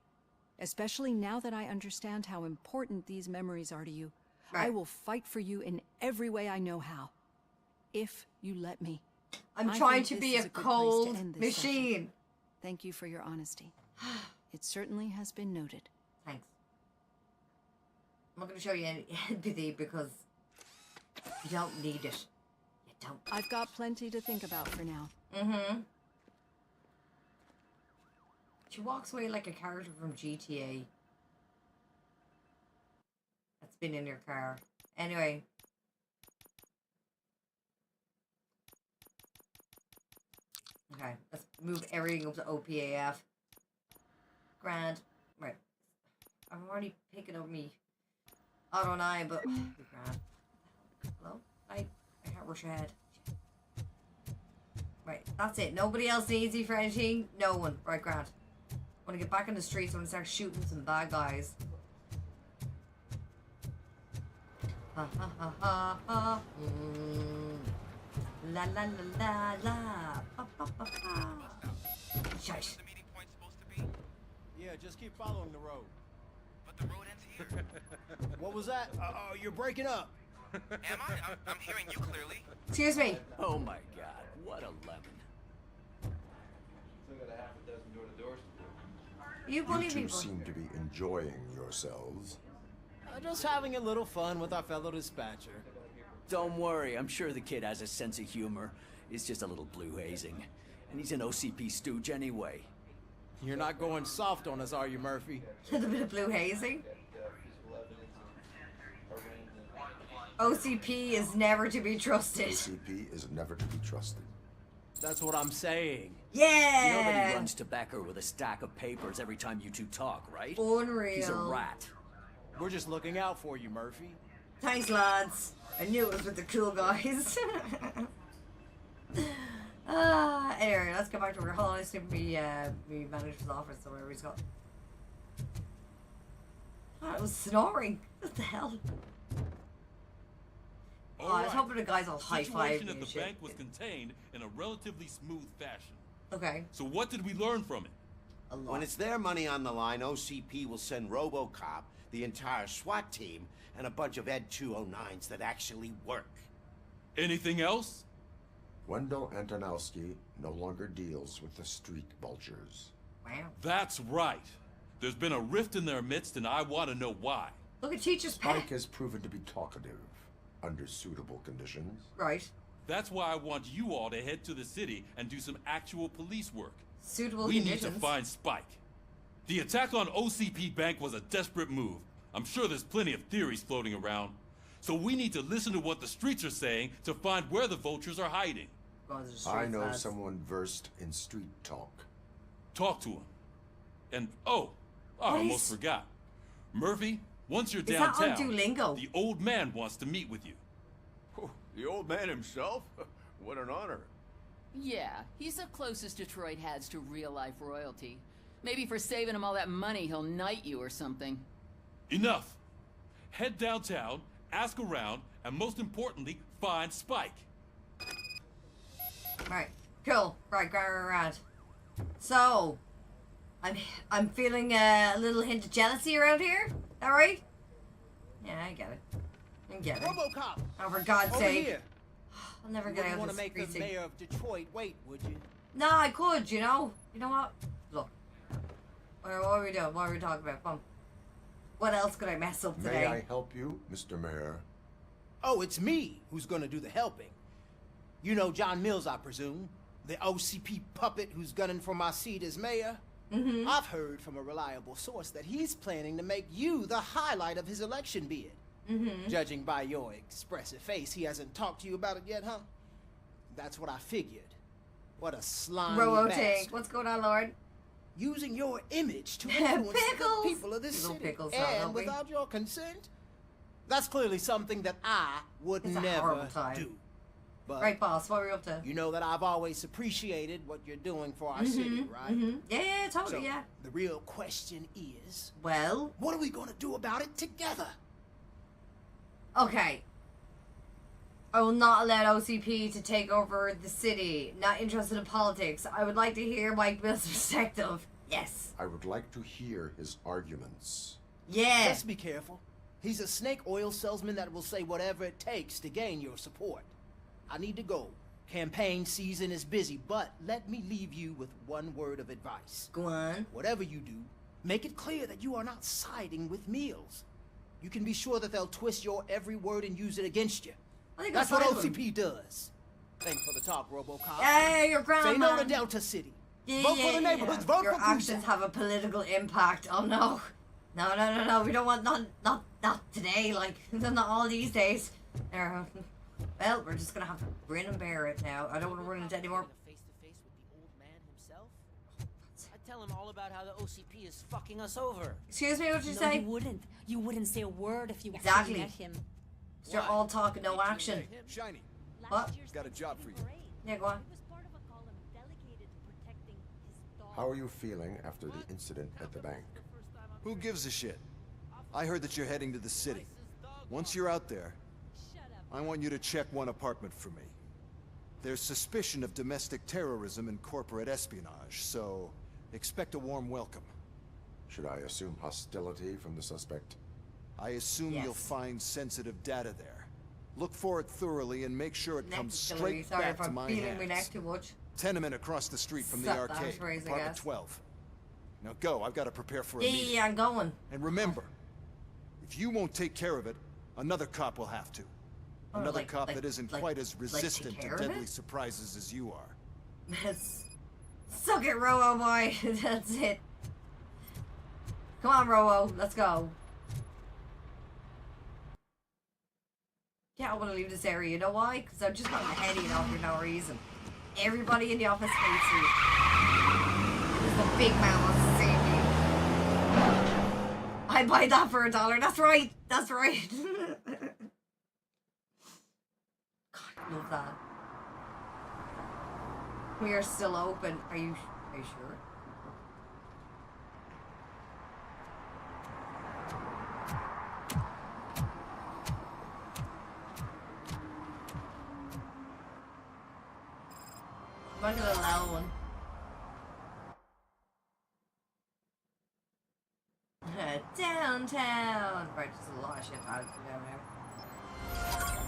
Especially now that I understand how important these memories are to you. Right. I will fight for you in every way I know how. If you let me. I'm I trying think to this be is a good place to cold end this session. machine. Thank you for your honesty. It certainly has been noted. Thanks. I'm not going to show you any empathy because you don't need it. You don't. I've got plenty to think about for now. Mm-hmm. She walks away like a character from GTA. That's been in your car. Anyway. Okay, let's move everything up to OPAF. Grand. Right. I'm already picking up me Auto 9, but grand. Hello? I can't rush ahead. Right, that's it. Nobody else needs you for anything? No one. Right, grand. I want to get back in the streets. I want to start shooting some bad guys. Ha ha ha ha ha. La la la la la. Pa pa pa pa. Shush. Yeah, just keep following the road. But the road ends here. What was that? Oh, you're breaking up. Am I? I'm hearing you clearly. Excuse me. Oh my god, what a lemon. Still got a half a dozen door-to-doors to do. You You bully two people. seem to be enjoying yourselves. Just having a little fun with our fellow dispatcher. Don't worry, I'm sure the kid has a sense of humor. It's just a little blue hazing. And he's an OCP stooge anyway. You're not going soft on us, are you, Murphy? A little bit of blue hazing. OCP is never to be trusted. OCP is never to be trusted. That's what I'm saying. Yeah! You know that he runs to Becker with a stack of papers every time you two talk, right? Unreal. He's a rat. We're just looking out for you, Murphy. Thanks, lads. I knew it was with the cool guys. Anyway, let's get back to our hall. I assume we manager's office or whatever he's got. Oh, it was snoring. What the hell? Oh, I was hoping the guys all high five Situation me at and the shit. bank was contained in a relatively smooth fashion. Okay. So what did we learn from it? When it's their money on the line, OCP will send Robocop, the entire SWAT team, and a bunch of Ed 209s that actually work. Anything else? Wendell Antonowski no longer deals with the street vultures. Wow. That's right. There's been a rift in their midst, and I want to know why. Look at Teacher's Pet. Spike has proven to be talkative under suitable conditions. Right. That's why I want you all to head to the city and do some actual police work. Suitable We conditions. need to find Spike. The attack on OCP Bank was a desperate move. I'm sure there's plenty of theories floating around. So we need to listen to what the streets are saying to find where the vultures are hiding. I know someone versed in street talk. Talk to him. And, oh, I almost forgot. Murphy, once you're Is that on downtown, Duolingo? the old man wants to meet with you. Oh, the old man himself? What an honor. Yeah, he's the closest Detroit has to real-life royalty. Maybe for saving him all that money, he'll knight you or something. Enough. Head downtown, ask around, and most importantly, find Spike. Right, cool. Right. So, I'm feeling a little hint of jealousy around here. All right? Yeah, I get it. Robocop. Oh, for God's Over sake! here. I'll never You get wouldn't out want of to this make the precinct. mayor of Detroit wait, would you? No, I could. You know. You know what? Look. What are we doing? What are we talking about? Come on. What else could I mess up today? May I help you, Mr. Mayor? Oh, it's me who's gonna do the helping. You know John Mills, I presume? The OCP puppet who's gunning for my seat as mayor? Mm-hmm. I've heard from a reliable source that he's planning to make you the highlight of his election bid. Mm-hmm. Judging by your expressive face, he hasn't talked to you about it yet, huh? That's what I figured. What a slimy Robo bastard. Tank. What's going on, Lord? Using your image to influence the Pickles! good people of this Little city. pickles, and don't we? without your consent? That's clearly something that I would It's a never horrible time. do. But Right, boss. What are we up to? you know that I've always appreciated what you're doing for our city, right? Yeah, totally, So, yeah. the real question is, Well, what are we gonna do about it together? okay. I will not allow OCP to take over the city. Not interested in politics. I would like to hear Mike Mill's perspective. Yes. I would like to hear his arguments. Yeah. Just be careful. He's a snake oil salesman that will say whatever it takes to gain your support. I need to go. Campaign season is busy, but let me leave you with one word of advice. Go on. Whatever you do, make it clear that you are not siding with Mills. You can be sure that they'll twist your every word and use it against you. That's what OCP does. Thanks for the talk, Robocop. Hey, your grandma. Say no to Delta City. Yeah, Vote for the neighborhoods. Vote Your for actions Rouge. have a political impact. Oh no. No. We don't want not today. Like not all these days. Well, we're just gonna have to grin and bear it now. I don't want to run into any more. Face to face with the old man himself. I'd tell him all about how the OCP is fucking us over. Excuse me, what'd you No, say? You wouldn't say a word if you Exactly. met him. You're all talk and no action. Shiny. What? Got a job for you. Yeah, go on. How are you feeling after the incident at the bank? Who gives a shit? I heard that you're heading to the city. Once you're out there, I want you to check one apartment for me. There's suspicion of domestic terrorism and corporate espionage, so expect a warm welcome. Should I assume hostility from the suspect? I assume you'll find sensitive data there. Look for it thoroughly and make sure it comes straight Sorry back if to I'm my feeling my neck hands. too much. Tenement across the street from the Suck that arcade, phrase, I apartment guess. 12. Now go, I've got to prepare for a meeting. Yeah, I'm going. And remember, if you won't take care of it, another cop will have to. Oh, Another like- cop like- that isn't like- quite as like resistant take to care of deadly it? surprises as you are. Suck it, Robo boy. That's it. Come on, Robo. Let's go. Yeah, I want to leave this area. You know why? Because I've just gotten heady enough for no reason. Everybody in the office hates me. Because the big man wants to see me. I'd buy that for $1. That's right. That's right. God, love that. We are still open. Are you sure? I'm gonna allow one. Downtown. Right, there's a lot of shit out down there.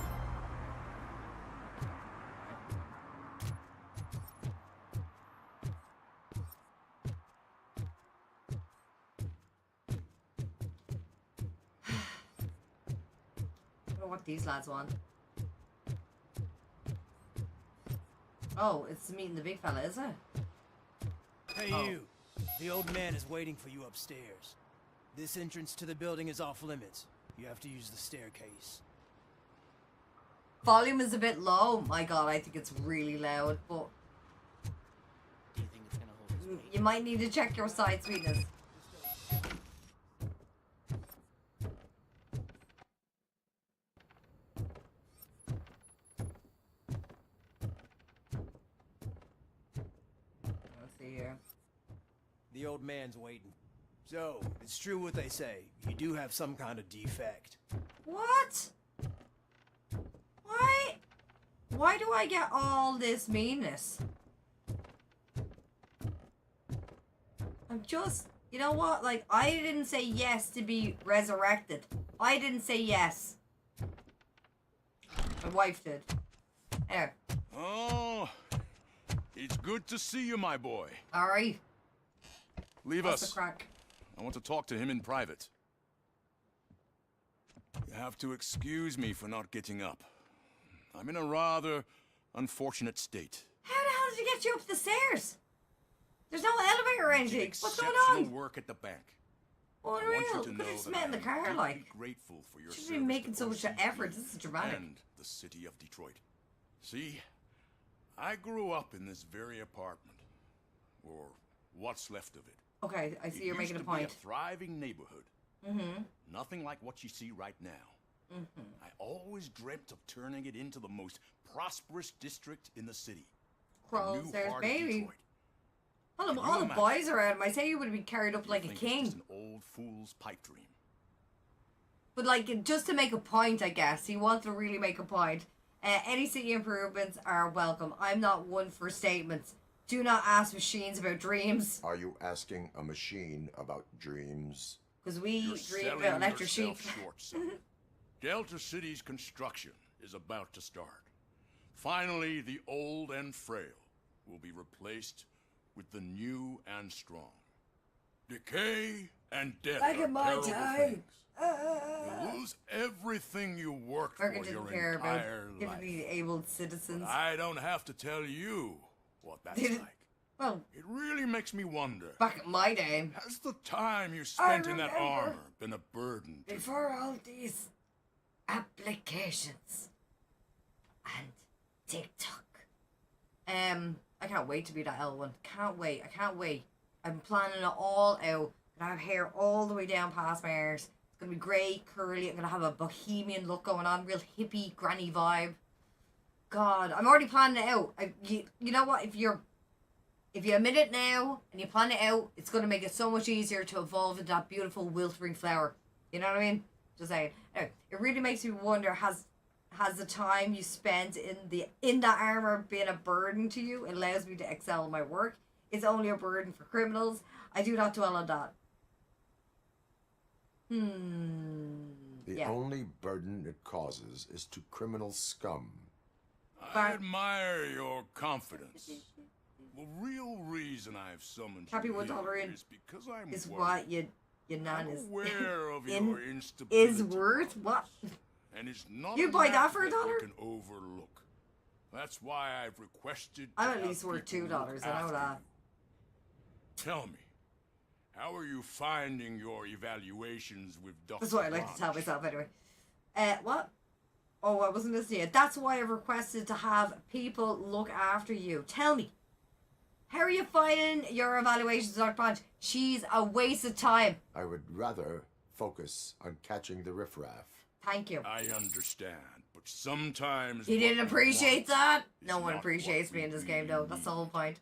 I don't know what these lads want. Oh, it's meeting the big fella, is it? Hey, Oh. you. The old man is waiting for you upstairs. This entrance to the building is off limits. You have to use the staircase. Volume is a bit low. My god, I think it's really loud, but... Do you think it's gonna hold its weight? You might need to check your side sweetness. Let's see here. The old man's waiting. So, it's true what they say. You do have some kind of defect. What? Why? Why do I get all this meanness? I'm just... You know what? Like, I didn't say yes to be resurrected. I didn't say yes. My wife did. Anyway. Oh, it's good to see you, my boy. Alright. Leave What's us. the crack? I want to talk to him in private. You have to excuse me for not getting up. I'm in a rather unfortunate state. How the hell did you get you up the stairs? There's no elevator or anything. What's going Exceptional on? work at the bank. Unreal. I want you to Could know have just that met in the I'm car, deeply like. grateful for your Shouldn't be making so much effort. This is dramatic. And the city of Detroit. See, I grew up in this very apartment, or what's left of it. Okay, I see you're making a It point. used to be a thriving neighborhood. Mm-hmm. Nothing like what you see right now. Mm-hmm. I always dreamt of turning it into the most prosperous district in the city. Crawl The new upstairs, heart of baby. Detroit. All Can the you imagine? boys around him. I say you would have been carried up like a Think king. It's just an old fool's pipe dream. But like, just to make a point, I guess. He wants to really make a point. Any city improvements are welcome. I'm not one for statements. Do not ask machines about dreams. Are you asking a machine about dreams? Because we You're dream selling about electric sheep. yourself short, son. Delta City's construction is about to start. Finally, the old and frail will be replaced with the new and strong. Decay and death Like are in my terrible time. things. You lose everything you worked Bergen for your didn't care about entire giving life. the able citizens. I don't have to tell you what that's Did it- like. Well, It really makes me wonder. back in my day, Has the time you spent in that remember. armor been a burden to you? before all these applications and TikTok. I can't wait to be that L1. Can't wait. I can't wait. I'm planning it all out. Gonna have hair all the way down past my ears. It's gonna be grey, curly. I'm gonna have a bohemian look going on, real hippie granny vibe. God, I'm already planning it out. You know what? If you admit it now and you plan it out, it's gonna make it so much easier to evolve into that beautiful wilting flower. You know what I mean? Just saying. Anyway, it really makes me wonder: has the time you spent in that armor been a burden to you? It allows me to excel in my work. It's only a burden for criminals. I do not dwell on that. The only burden it causes is to criminal scum. I admire your confidence. The real reason I've summoned Happy you $1 here in is because I'm is worried. what your nan is aware of in your instability. is worth what? And it's not You a buy that matter for $1? we can overlook. That's why I've requested. I'm to at have least worth people $2. look I know after that. you. Tell me, how are you finding your evaluations with Dr. That's what I like to tell Rouge? myself anyway. What? Oh, I wasn't listening yet. That's why I've requested to have people look after you. Tell me, how are you finding your evaluations, Dr. Punch? She's a waste of time. I would rather focus on catching the riffraff. Thank you. I understand, but sometimes You what didn't you appreciate want that? is No one not appreciates what me we in this game, though. That's the whole point.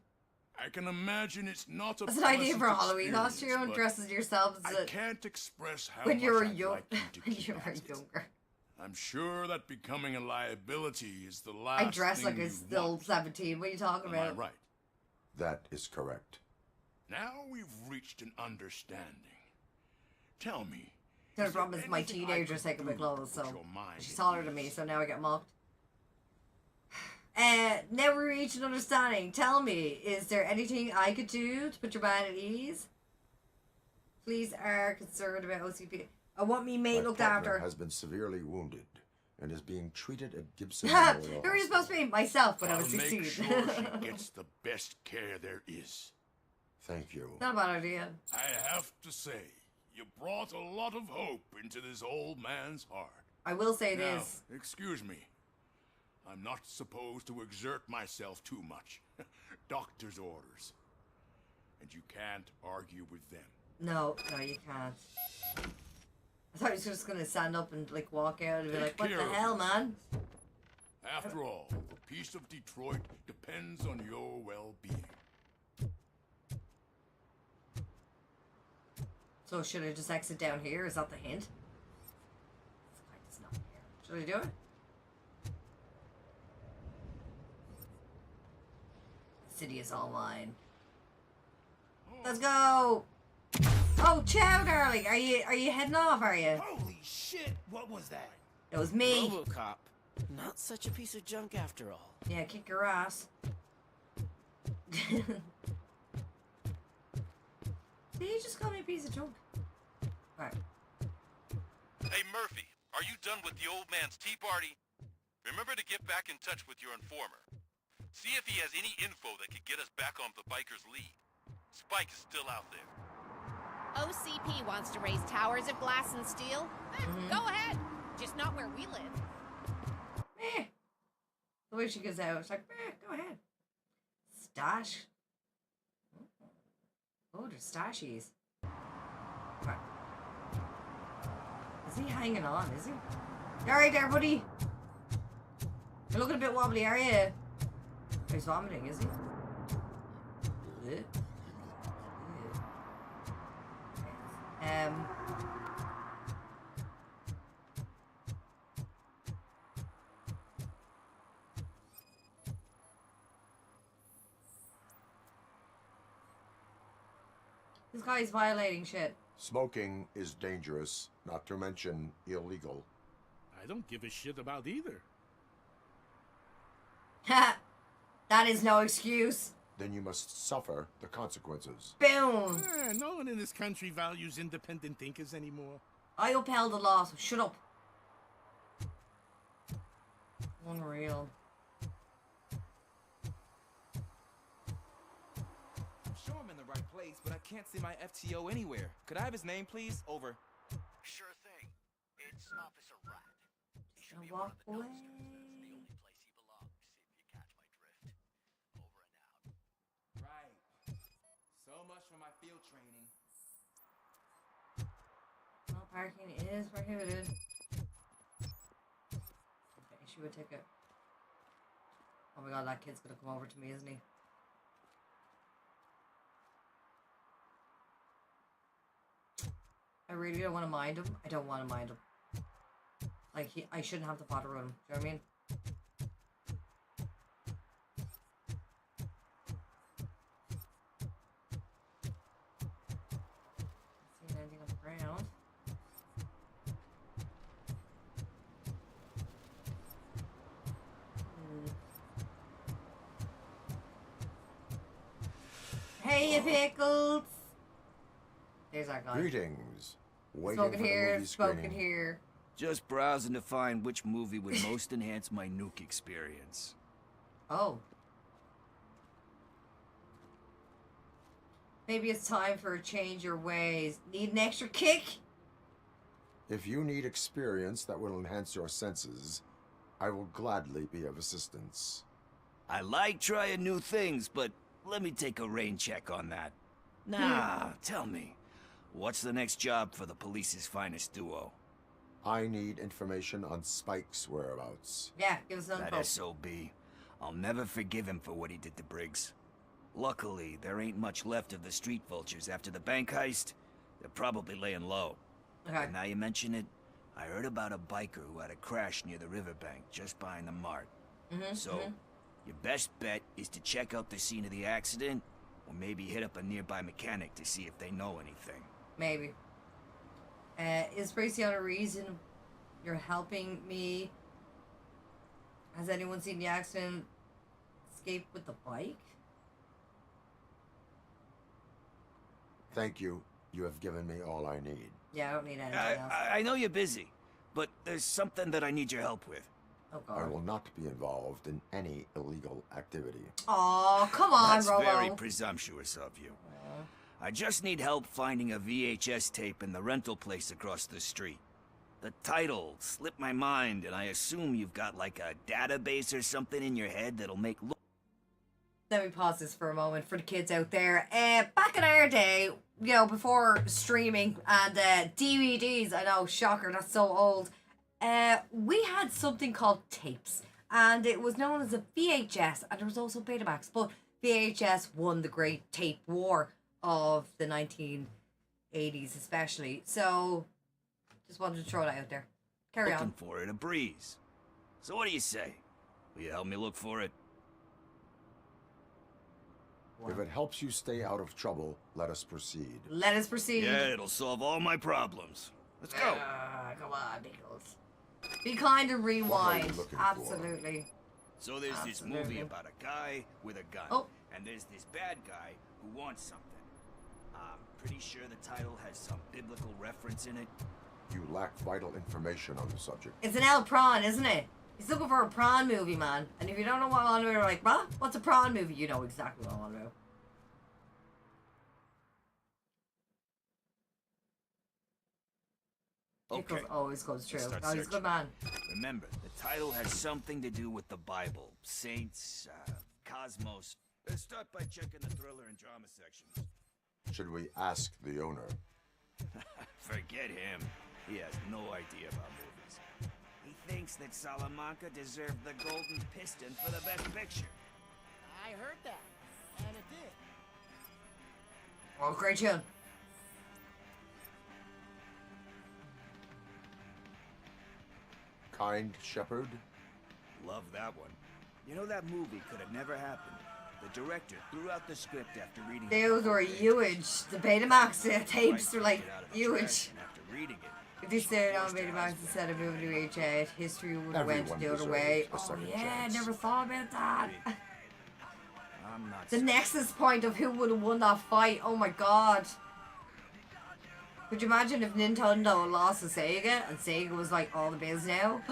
I can imagine it's not a That's an idea pleasant for a Halloween experience, costume. but Dresses yourself as I a... can't express how when much you were I'd young. like you to When keep you were at it. younger. I'm sure that becoming a liability is the last I dress like thing I'm you still want. 17. What are you talking Am I about? right? That is correct. Now we've reached an understanding. Tell me, The only is there problem is my anything I teenager's could taking my do clothes, to put so your mind she's at taller than me, ease? so now I get mocked. Now we reach an understanding. Tell me, is there anything I could do to put your mind at ease? Please are concerned about OCP. I want me mate My looked partner after. has been severely wounded and is being treated at Gibson Who Memorial are you supposed to be? Myself when I I'll was make 16. sure she gets the best care there is. Thank you. Not a bad idea. I have to say, you brought a lot of hope into this old man's heart. I will say Now, this. excuse me. I'm not supposed to exert myself too much. Doctor's orders. And you can't argue with them. No, you can't. I thought he was just gonna stand up and like walk out and be like, what the hell, man? After all, the peace of Detroit depends on your well-being. So should I just exit down here? Is that the hint? This guy does not care. Should I do it? The city is all mine. Let's go! Oh, ciao, darling. Are you heading off, are you? Holy shit, what was that? It was me. Robocop. Not such a piece of junk after all. Yeah, kick your ass. Did he just call me a piece of junk? Right. Hey, Murphy, are you done with the old man's tea party? Remember to get back in touch with your informer. See if he has any info that could get us back on the biker's lead. Spike is still out there. OCP wants to raise towers of glass and steel? Go ahead. Just not where we live. Meh. The way she goes out, it's like, meh, go ahead. Stash. Oh, there's stashies. Right. Is he hanging on, is he? You alright there, buddy? You're looking a bit wobbly, are you? He's vomiting, is he? Blech. This guy's violating shit. Smoking is dangerous, not to mention illegal. I don't give a shit about either. Ha! That is no excuse. Then you must suffer the consequences. Boom! No one in this country values independent thinkers anymore. I upheld the law, so shut up. Unreal. I'm sure I'm in the right place, but I can't see my FTO anywhere. Could I have his name, please? Over. Sure thing. It's Officer Rat. He should be Walk one of the away. dumpsters. It's the only place he belongs, if you catch my drift. Over and out. Right. So much for my field training. No parking is prohibited. Okay, issue a ticket. Oh my god, that kid's gonna come over to me, isn't he? I really don't want to mind him. I don't want to mind him. Like, I shouldn't have to bother with him. Do you know what I mean? Not seeing anything on the ground. Hey, you pickles! There's our guy. Greetings. Waiting Smoking for the here, movie smoking screening. here. Just browsing to find which movie would most enhance my nuke experience. Oh. Maybe it's time for a change your ways. Need an extra kick? If you need experience that will enhance your senses, I will gladly be of assistance. I like trying new things, but let me take a rain check on that. Nah, tell me, what's the next job for the police's finest duo? I need information on Spike's whereabouts. Yeah, give us an That info. SOB. I'll never forgive him for what he did to Briggs. Luckily, there ain't much left of the street vultures after the bank heist. They're probably laying low. Okay. But now you mention it, I heard about a biker who had a crash near the riverbank just behind the mart. So, your best bet is to check out the scene of the accident, or maybe hit up a nearby mechanic to see if they know anything. Maybe. Is Bracy on a reason you're helping me? Has anyone seen the accident escape with the bike? Thank you. You have given me all I need. Yeah, I don't need anything else. I know you're busy, but there's something that I need your help with. Oh, I God. will not be involved in any illegal activity. Aw, come on, That's Robo. very presumptuous of you. I just need help finding a VHS tape in the rental place across the street. The title slipped my mind, and I assume you've got like a database or something in your head that'll make Let me pause this for a moment for the kids out there. Back in our day, you know, before streaming and DVDs, I know, shocker, that's so old. We had something called tapes, and it was known as a VHS, and there was also Betamax, but VHS won the great tape war of the 1980s especially. So, just wanted to throw that out there. Carry on. looking for it a breeze. So what do you say? Will you help me look for it? If it helps you stay out of trouble, let us proceed. Let us proceed. Yeah, it'll solve all my problems. Let's go. Come on, Nichols. Be kind and rewind. Absolutely. So there's this movie about a guy with a gun. And there's this bad guy who wants something. I'm pretty sure the title has some biblical reference in it. You lack vital information on the subject. It's an El Prawn, isn't it? He's looking for a prawn movie, man. And if you don't know what I'm on about, you're like, bruh, what's a prawn movie? You know exactly what I'm on about. Okay. Always goes true. Let's start Oh, he's a good man. Remember, the title has something to do with the Bible, saints, cosmos. Let's start by checking the thriller and drama sections. Should we ask the owner? Forget him. He has no idea about movies. He thinks that Salamanca deserved the Golden Piston for the best picture. I heard that, and it did. Oh, great tune. Kind Shepherd? Love that one. You know, that movie could have never happened. The director threw out the script after reading Those were huge. The Betamax tapes were like huge. After reading it, If they stayed on Betamax instead of moving to VHS, history would have went the other way. Oh yeah, never thought about that. I'm not The nexus point of who would have won that fight. Oh my god. Could you imagine if Nintendo lost to Sega and Sega was like all the biz now?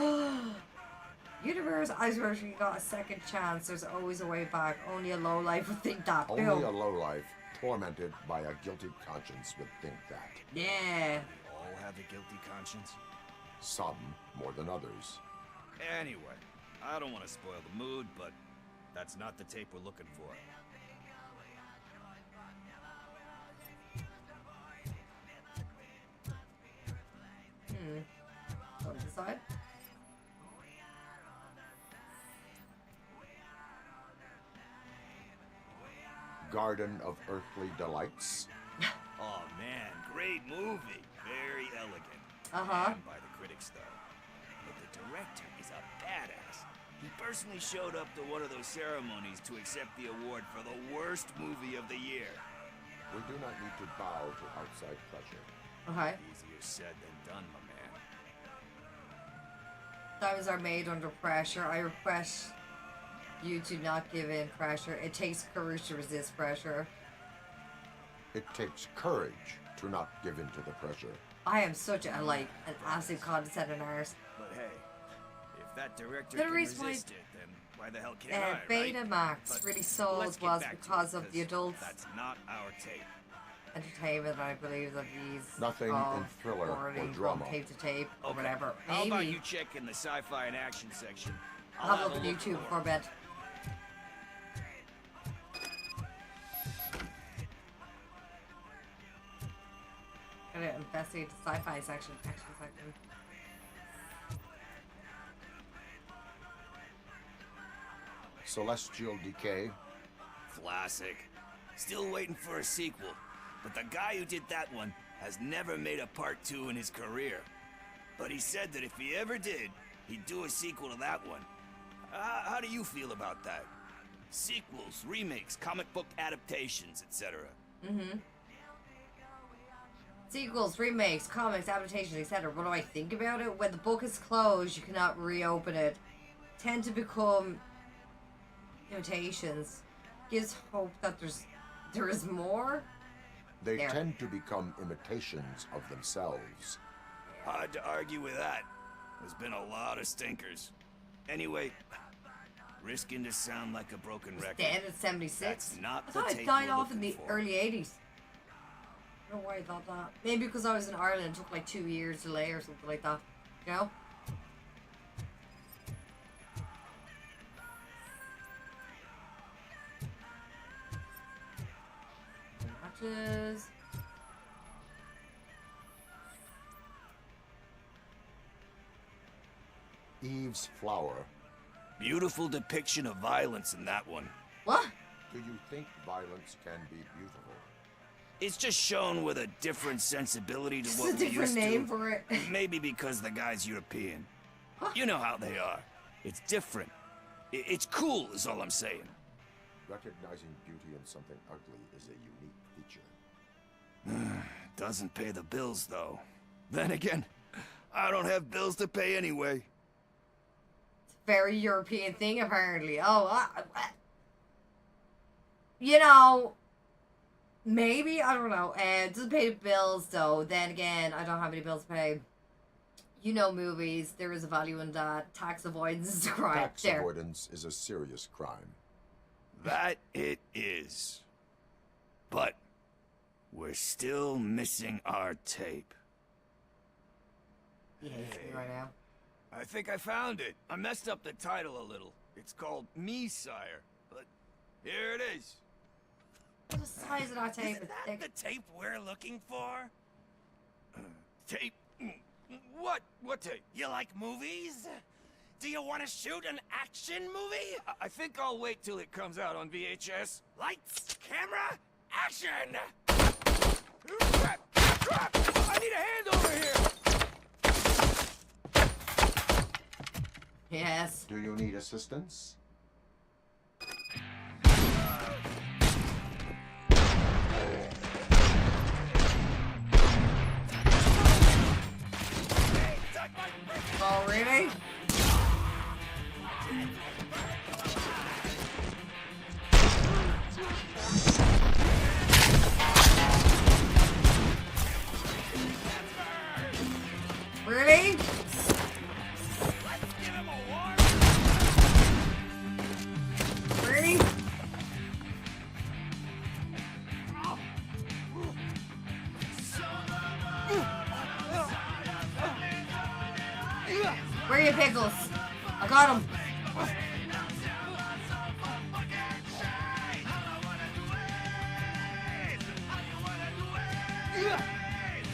Universe, I swear if you got a second chance, there's always a way back. Only a lowlife would think that. Only Boom. a lowlife, tormented by a guilty conscience, would think that. Yeah. We all have a guilty conscience. Some more than others. Anyway, I don't want to spoil the mood, but that's not the tape we're looking for. Go to the side. Garden of Earthly Delights. Oh man, great movie. Very elegant. Banned by the critics though. But the director is a badass. He personally showed up to one of those ceremonies to accept the award for the worst movie of the year. We do not need to bow to outside pressure. Okay. Easier said than done, my man. Diamonds are made under pressure. I request you to not give in pressure. It takes courage to resist pressure. It takes courage to not give in to the pressure. I am such a, like, an absolute condescending arse. But hey, if that director The can reason why- resist it, then why the hell can't I, right? Betamax But really sold let's get was back to because it, of the 'cause adults That's not our tape. entertainment. I believe that these Nothing in thriller or forwarding drama. from tape to tape or Okay. whatever. How about Maybe you check in the sci-fi and action section? I'll have a look at YouTube before bed. Gotta investigate the sci-fi section, action section. Celestial Decay. Classic. Still waiting for a sequel. But the guy who did that one has never made a part 2 in his career. But he said that if he ever did, he'd do a sequel to that one. How do you feel about that? Sequels, remakes, comic book adaptations, etc. Sequels, remakes, comics, adaptations, etc. What do I think about it? When the book is closed, you cannot reopen it. Tend to become imitations. Gives hope that there is more. They There. tend to become imitations of themselves. Hard to argue with that. There's been a lot of stinkers. Anyway, risking to sound like a broken record. Dead at 76. That's not I the thought it tape died we're off in looking the for. early 80s. don't know why I thought that. Maybe because I was in Ireland, it took like 2 years delay or something like that. You know? Matches. Eve's flower. Beautiful depiction of violence in that one. What? Do you think violence can be beautiful? It's just shown with a different sensibility to Just what a we different used name to. for it. Maybe because the guy's European. You know how they are. It's different. It's cool, is all I'm saying. Recognizing beauty in something ugly is a unique feature. Doesn't pay the bills, though. Then again, I don't have bills to pay anyway. Very European thing, apparently. Oh, you know, maybe, I don't know. It doesn't pay the bills, though. Then again, I don't have any bills to pay. You know movies, there is a value in that. Tax avoidance is a crime. Tax avoidance is a serious crime. That it is. But we're still missing our tape. He hates me right now. I think I found it. I messed up the title a little. It's called Me, Sire. But here it is. What the size of that tape? Is that the tape we're looking for? Tape? What? What tape? You like movies? Do you want to shoot an action movie? I think I'll wait till it comes out on VHS. Lights, camera, action! Crap! Crap! I need a hand over here! Yes. Do you need assistance? Oh, really? Really? Really? Where are your pickles? I got them.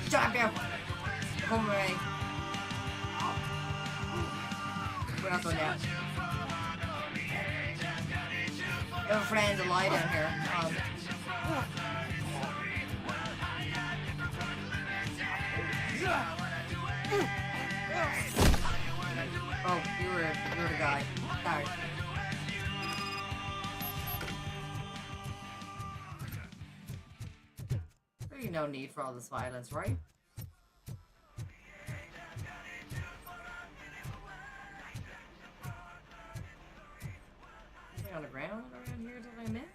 Stop him. Come away. We're not going down. We have a friend to lie down here. Oh, you're the guy. Sorry. Really no need for all this violence, right? Anything on the ground around here that I missed?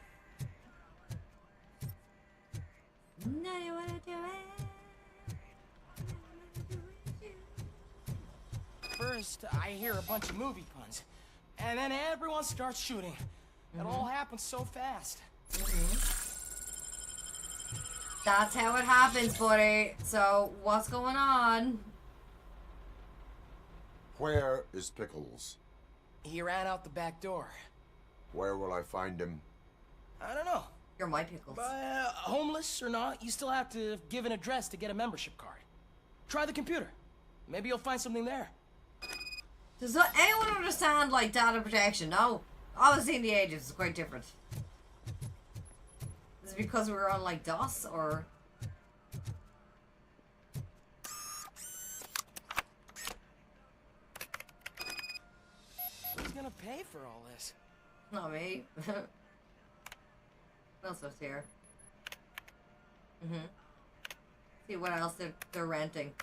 No, you wanna do it? First, I hear a bunch of movie puns, and then everyone starts shooting. It all happens so fast. That's how it happens, buddy. So, what's going on? Where is Pickles? He ran out the back door. Where will I find him? I don't know. You're my Pickles. Homeless or not, you still have to give an address to get a membership card. Try the computer. Maybe you'll find something there. Does anyone understand, like, data protection? No. Obviously in the ages, it's quite different. Is it because we were on, like, DOS, or...? Who's gonna pay for all this? Not me. What else is here? See what else they're renting.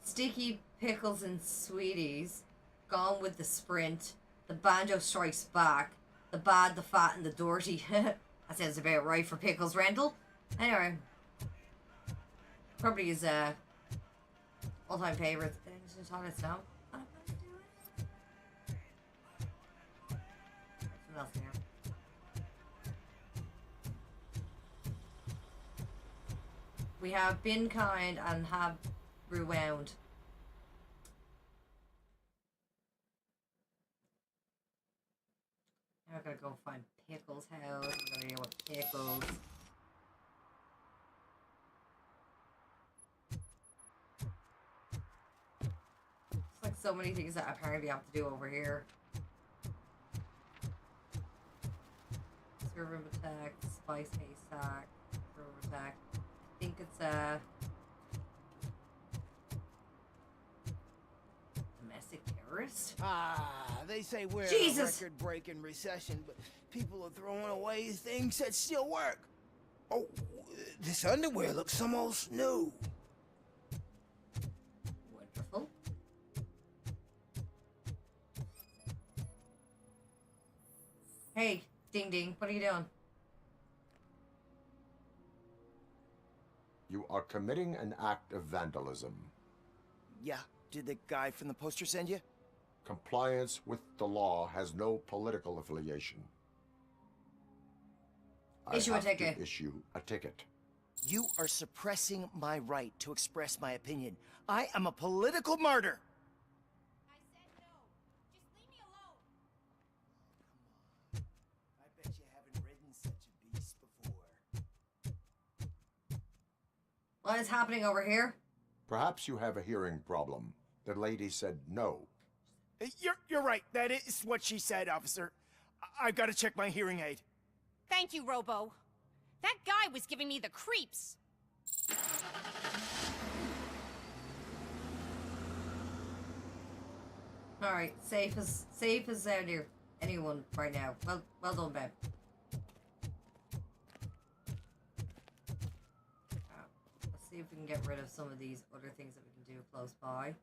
Sticky Pickles and Sweeties. Gone with the Sprint. The Banjo Strikes Back. The Bad, the Fat, and the Dirty. That sounds about right for Pickles rental. Anyway. Probably his all-time favourite. Just on its now. What else in here? We have been kind and have rewound. Now I gotta go find Pickles' house. I'm gonna deal with Pickles. It's like so many things that apparently I have to do over here. Server attack, spice haystack, server attack. I think it's domestic terrorist. They say we're Jesus. in a record-breaking recession, but people are throwing away things that still work. Oh, this underwear looks almost new. Wonderful. Hey, Ding Ding, what are you doing? You are committing an act of vandalism. Yeah, did the guy from the poster send you? Compliance with the law has no political affiliation. Issue a ticket. To issue a ticket. You are suppressing my right to express my opinion. I am a political martyr. I said no. Just leave me alone. I bet you haven't ridden such a beast before. What is happening over here? Perhaps you have a hearing problem. The lady said no. You're right. That is what she said, officer. I've got to check my hearing aid. Thank you, Robo. That guy was giving me the creeps. All right, safe as anyone right now. Well done, babe. Let's see if we can get rid of some of these other things that we can do close by.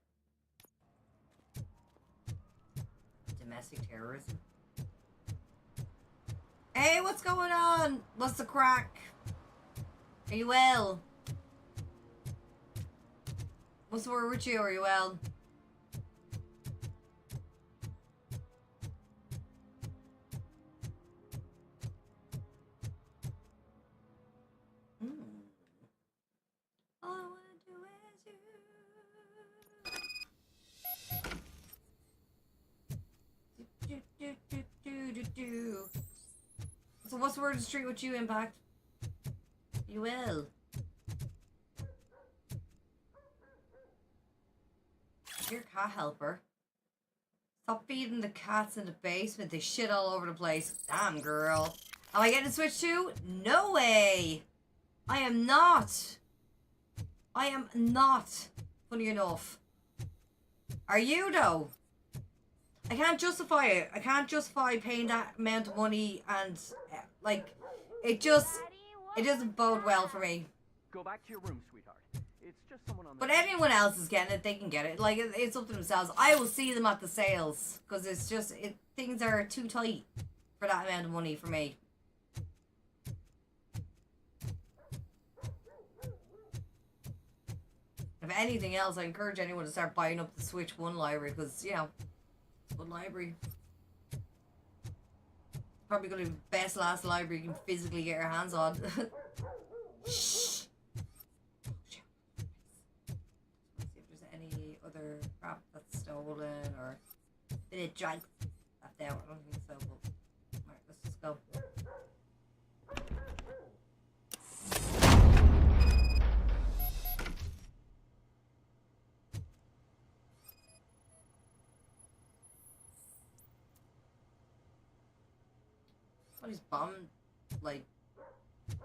Domestic terrorism. Hey, what's going on? What's the crack? Are you well? What's the word with you? Are you well? All I wanna do is you. So what's the word of the street with you, Impact? You will. Your cat helper. Stop feeding the cats in the basement. They shit all over the place. Damn, girl. Am I getting switched to? No way. I am not. I am not. Funny enough. Are you, though? I can't justify it. I can't justify paying that amount of money and, like, it doesn't bode well for me. Go back to your room, sweetheart. It's just someone on the... But anyone else is getting it, they can get it. Like, it's up to themselves. I will see them at the sales, because it's just, things are too tight for that amount of money for me. If anything else, I encourage anyone to start buying up the Switch 1 library, because, you know, one library. Probably going to be the best last library you can physically get your hands on. Shh. Let's see if there's any other crap that's stolen or bit of junk left out. I don't think so, but alright, let's just go. What is bomb, like,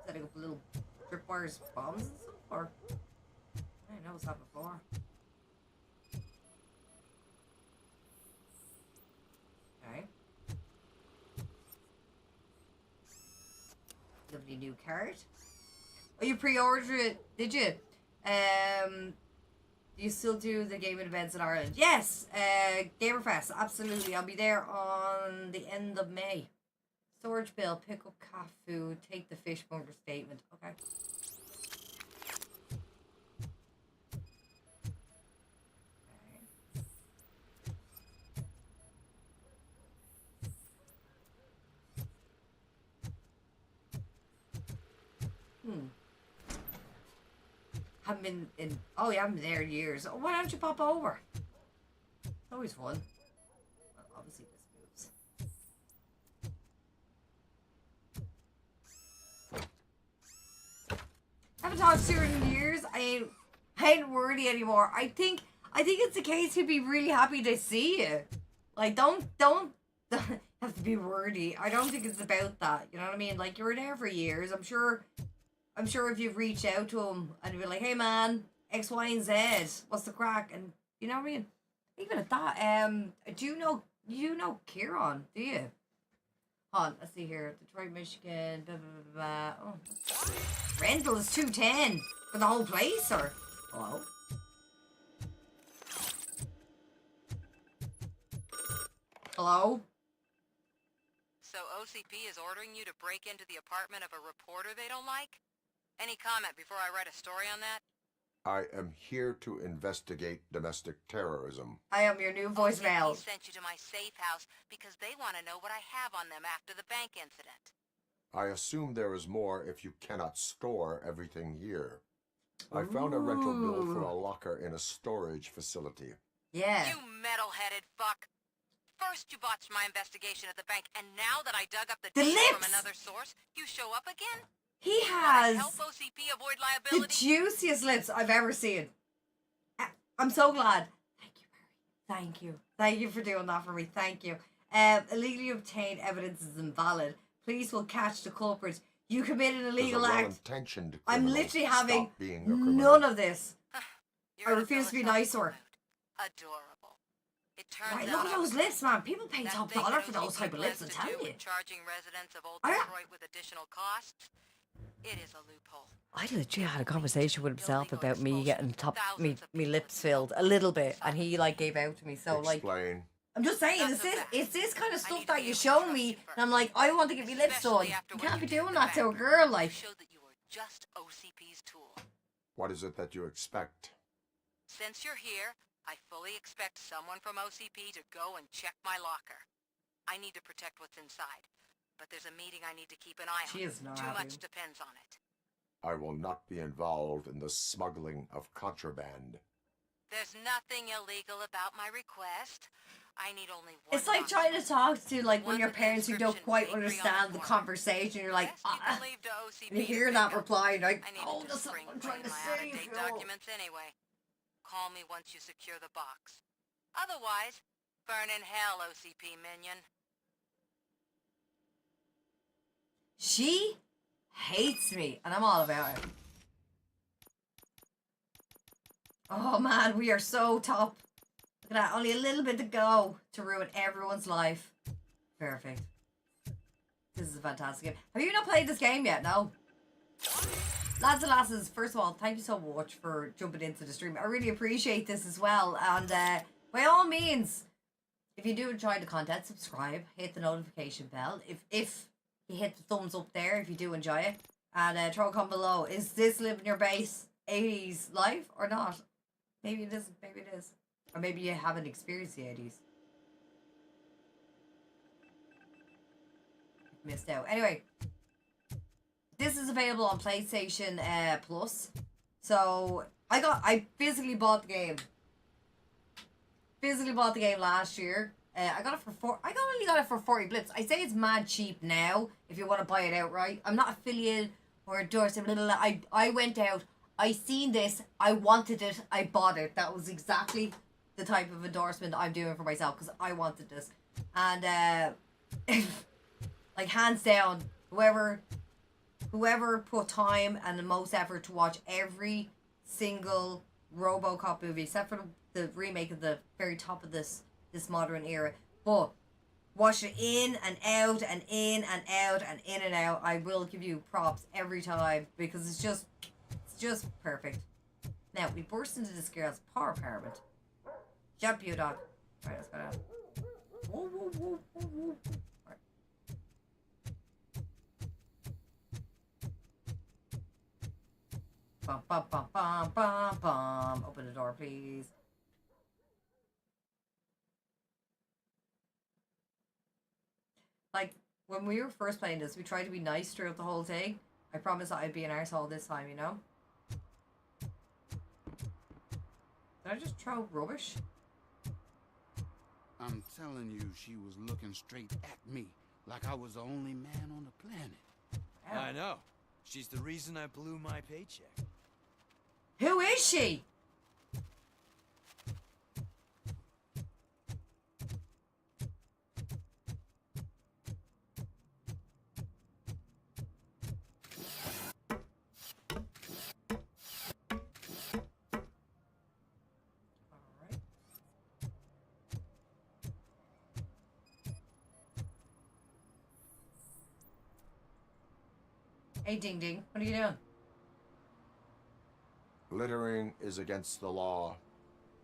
setting up little tripwires bombs and stuff, or? I didn't know what's happened before. Okay. Lovely new card. Oh, you pre-ordered it, did you? You still do the gaming events in Ireland? Yes! Gamerfest, absolutely. I'll be there on the end of May. Storage bill, pick up cat food, take the fishmonger statement. Okay. Haven't been in. Oh, you haven't been there in years. Oh, why don't you pop over? It's always fun. Well, obviously, this moves. Haven't talked to her in years. I ain't worried anymore. I think it's the case he'd be really happy to see you. Like, don't have to be wordy. I don't think it's about that. You know what I mean? Like, you were there for years. I'm sure if you've reached out to him and you'd be like, hey man, X, Y, and Z, what's the crack? And you know what I mean? Even at that, do you know Kieran? Do you? Hold on, let's see here. Detroit, Michigan, blah blah blah blah. Oh. Rental is $210 for the whole place, or hello? Hello? So OCP is ordering you to break into the apartment of a reporter they don't like? Any comment before I write a story on that? I am here to investigate domestic terrorism. I am your new voicemail. OCP sent you to my safe house because they want to know what I have on them after the bank incident. I assume there is more if you cannot store everything here. I found a rental bill for a locker in a storage facility. Yeah. You metal-headed fuck. First you botched my investigation at the bank, and now that I dug up the data from another source, you show up again? He has help OCP avoid the liability? juiciest lips I've ever seen. I'm so glad. Thank you, Mary. Thank you. Thank you for doing that for me. Thank you. Illegally obtained evidence is invalid. Police will catch the culprit. You committed an illegal act. I'm literally having none of this. I refuse to be nice to her. Adorable. It turns Right, out look at those lips, man. People pay top dollar for those type of lips, I'm telling you. Charging residents of Old Detroit with additional costs. It is a loophole. I legit had a conversation with himself about me getting me lips filled a little bit, and he like gave out to me. So like, I'm just saying, it's this kind of stuff that you show me, and I'm like, I want to get me lips done. You can't be doing that to a girl, like. Showed that you were just OCP's tool. What is it that you expect? Since you're here, I fully expect someone from OCP to go and check my locker. I need to protect what's inside, but there's a meeting I need to keep an eye on. She is not Too happy. much depends on it. I will not be involved in the smuggling of contraband. There's nothing illegal about my request. I need only one. It's like trying to talk to like one of your parents who don't quite understand the conversation. You're like, and you hear that reply, and you're like, oh, that's what I'm trying to say. Out-of-date documents anyway. Call me once you secure the box. Otherwise, burn in hell, OCP minion. She hates me, and I'm all about it. Oh man, we are so top. Look at that, only a little bit to go to ruin everyone's life. Perfect. This is a fantastic game. Have you not played this game yet? No? Lads and lasses, first of all, thank you so much for jumping into the stream. I really appreciate this as well. And by all means, if you do enjoy the content, subscribe, hit the notification bell. If you hit the thumbs up there, if you do enjoy it. And throw a comment below. Is this living your base 80s life or not? Maybe it isn't, maybe it is. Or maybe you haven't experienced the 80s. Missed out. Anyway. This is available on PlayStation Plus. So I physically bought the game. Physically bought the game last year. I got it for I only got it for 40 blips. I say it's mad cheap now if you want to buy it outright. I'm not affiliated or endorsed. I went out. I seen this. I wanted it. I bought it. That was exactly the type of endorsement I'm doing for myself because I wanted this. And like hands down, whoever put time and the most effort to watch every single Robocop movie, except for the remake of the very top of this modern era, but watch it in and out and in and out and in and out. I will give you props every time because it's just perfect. Now we burst into this girl's power apartment. Jump, you dog. Right, let's go down. Whoa, whoa, whoa, whoa, whoa. Bum, bum, bum, bum, bum, bum. Open the door, please. Like, when we were first playing this, we tried to be nice throughout the whole thing. I promised that I'd be an arsehole this time, you know? Did I just throw rubbish? I'm telling you, she was looking straight at me, like I was the only man on the planet. I know. She's the reason I blew my paycheck. Who is she? Hey, Ding Ding, what are you doing? Littering is against the law.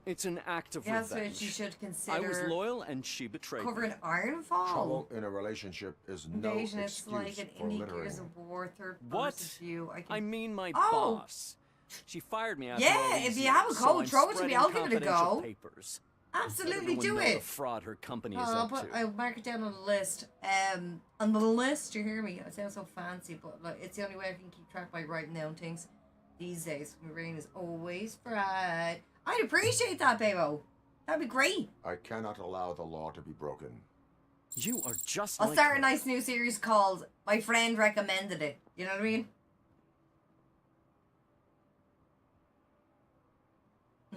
It's an act of Yes, revenge. but you should consider. I was loyal and she betrayed Covering me. Ironfall. Trouble in a relationship is no Invasion is excuse like an for indie littering. Gears of War third What? person view. I mean my Oh! boss. She fired me after Yeah, all if these you have a years, code, so I'm throw it to me. spreading I'll give it a confidential go. Papers. Absolutely Let everyone do know it. The fraud her company is I'll up to. I'll mark it down on the list. On the list, you hear me? I sound so fancy, but like it's the only way I can keep track by writing down things these days. My brain is always fried. I'd appreciate that, Babo. That'd be great. I cannot allow the law to be broken. You are just I'll like start her. a nice new series called My Friend Recommended It. You know what I mean?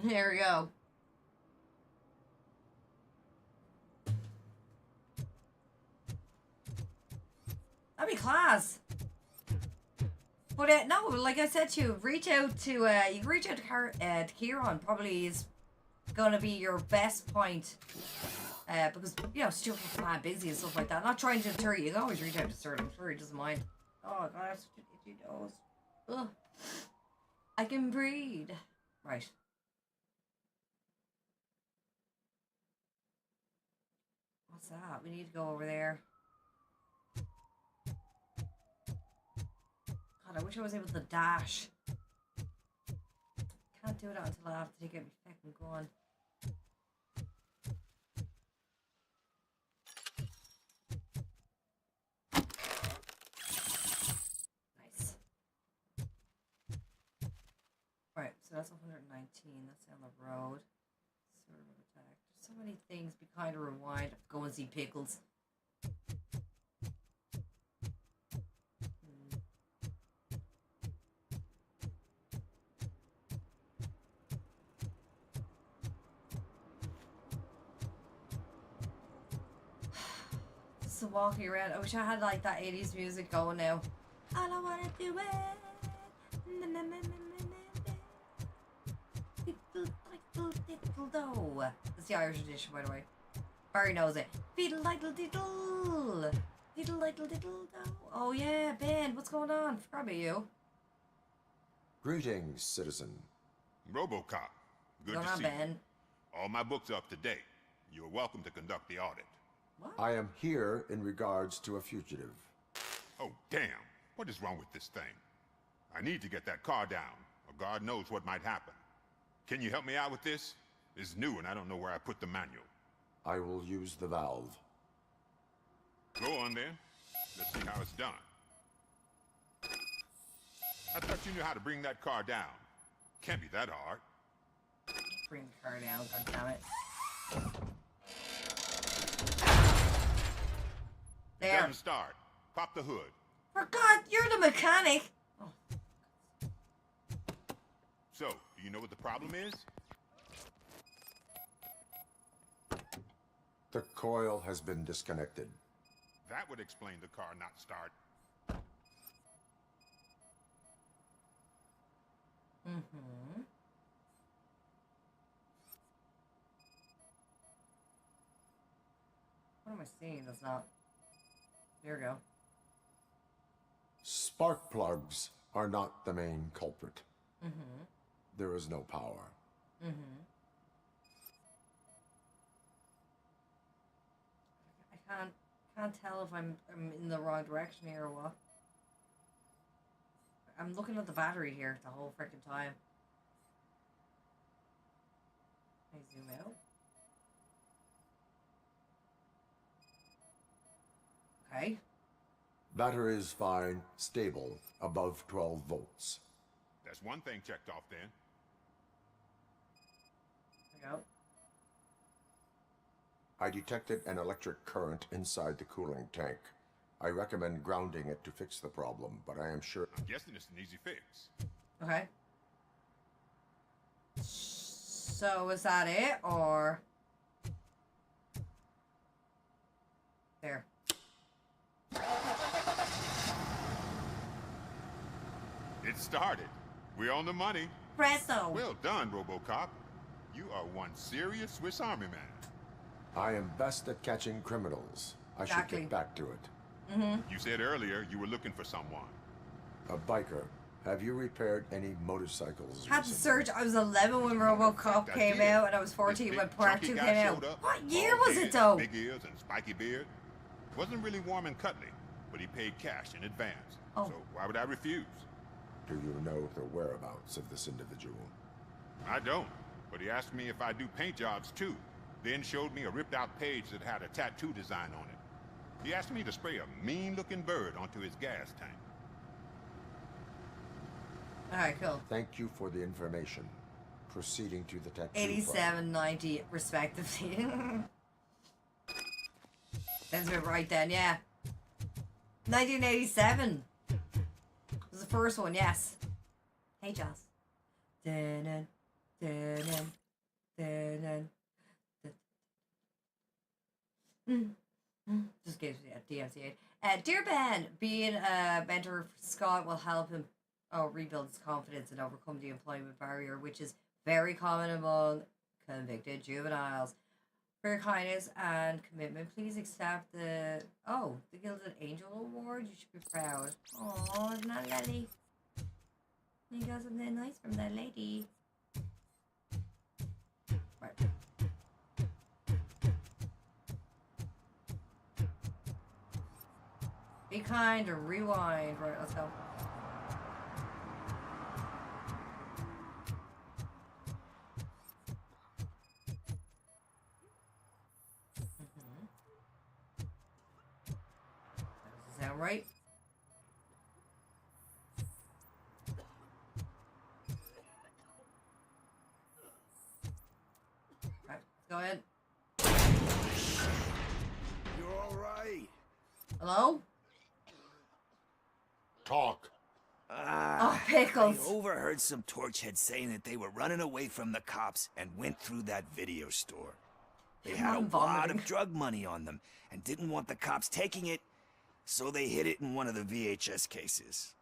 There we go. That'd be class. But no, like I said to you, reach out to you can reach out to Kieran. Probably is gonna be your best point. Because you know Stuart gets mad busy and stuff like that. Not trying to deter you. You can always reach out to Stuart. I'm sure he doesn't mind. Oh god, I have such an itchy nose. Ugh. I can breathe. Right. What's that? We need to go over there. God, I wish I was able to dash. Can't do that until I have to take out my fucking gun. Nice. Right, so that's 119. That's down the road. Sort of attack. There's so many things. Be kind of rewind. Go and see Pickles. Just walking around. I wish I had like that 80s music going now. I don't wanna do it. That's the Irish edition, by the way. Barry knows it. Fiddle diddle diddle. Diddle diddle diddle do. Oh yeah, Ben, what's going on? Forgot about you. Greetings, citizen. Robocop. Good Going to on, see Ben? you. All my books are up to date. You're welcome to conduct the audit. I am here in regards to a fugitive. Oh, damn. What is wrong with this thing? I need to get that car down, or God knows what might happen. Can you help me out with this? It's new and I don't know where I put the manual. I will use the valve. Go on then. Let's see how it's done. I thought you knew how to bring that car down. Can't be that hard. Bring the car down, goddammit. There. Doesn't start. Pop the hood. For God, you're the mechanic. So, do you know what the problem is? The coil has been disconnected. That would explain the car not start. Mm-hmm. What am I seeing that's not... There we go. Spark plugs are not the main culprit. Mm-hmm. There is no power. Mm-hmm. I can't tell if I'm in the wrong direction here or what. I'm looking at the battery here the whole freaking time. Can I zoom out? Okay. Battery is fine, stable, above 12 volts. That's one thing checked off then. There we go. I detected an electric current inside the cooling tank. I recommend grounding it to fix the problem, but I am sure... I'm guessing it's an easy fix. Okay. So is that it, or... There. It started. We're on the money. Presto. Well done, Robocop. You are one serious Swiss Army man. I am best at catching criminals. I should get back to it. You said earlier you were looking for someone. A biker. Have you repaired any motorcycles Had to recently? search. I was 11 when Robocop came out, and I was 14 when Part 2 came out. What year was it, though? Big ears and spiky beard. Wasn't really warm and cuddly, but he paid cash in advance. Oh. So why would I refuse? Do you know the whereabouts of this individual? I don't, but he asked me if I do paint jobs too. Then showed me a ripped out page that had a tattoo design on it. He asked me to spray a mean looking bird onto his gas tank. Alright, cool. Thank you for the information. Proceeding to the tattoo 87, 90, respectively. Sounds about right then, yeah. 1987 was the first one, yes. Hey, Joss. Dun-dun, dun-dun, dun-dun, dun. Just gives me a DMCA. Dear Ben, being a mentor for Scott will help him rebuild his confidence and overcome the employment barrier, which is very common among convicted juveniles. For your kindness and commitment, please accept the Gilded Angel Award. You should be proud. Oh, isn't that lovely? You got something nice from that lady. Right. Be kind or rewind. Right, let's go. Does that sound right? Right, go ahead. You're all right. Hello? Talk. Oh, pickles. I overheard some torchheads saying that they were running away from the cops and went through that video store. They had a lot of drug money on them and didn't want the cops taking it, so they hid it in one of the VHS cases.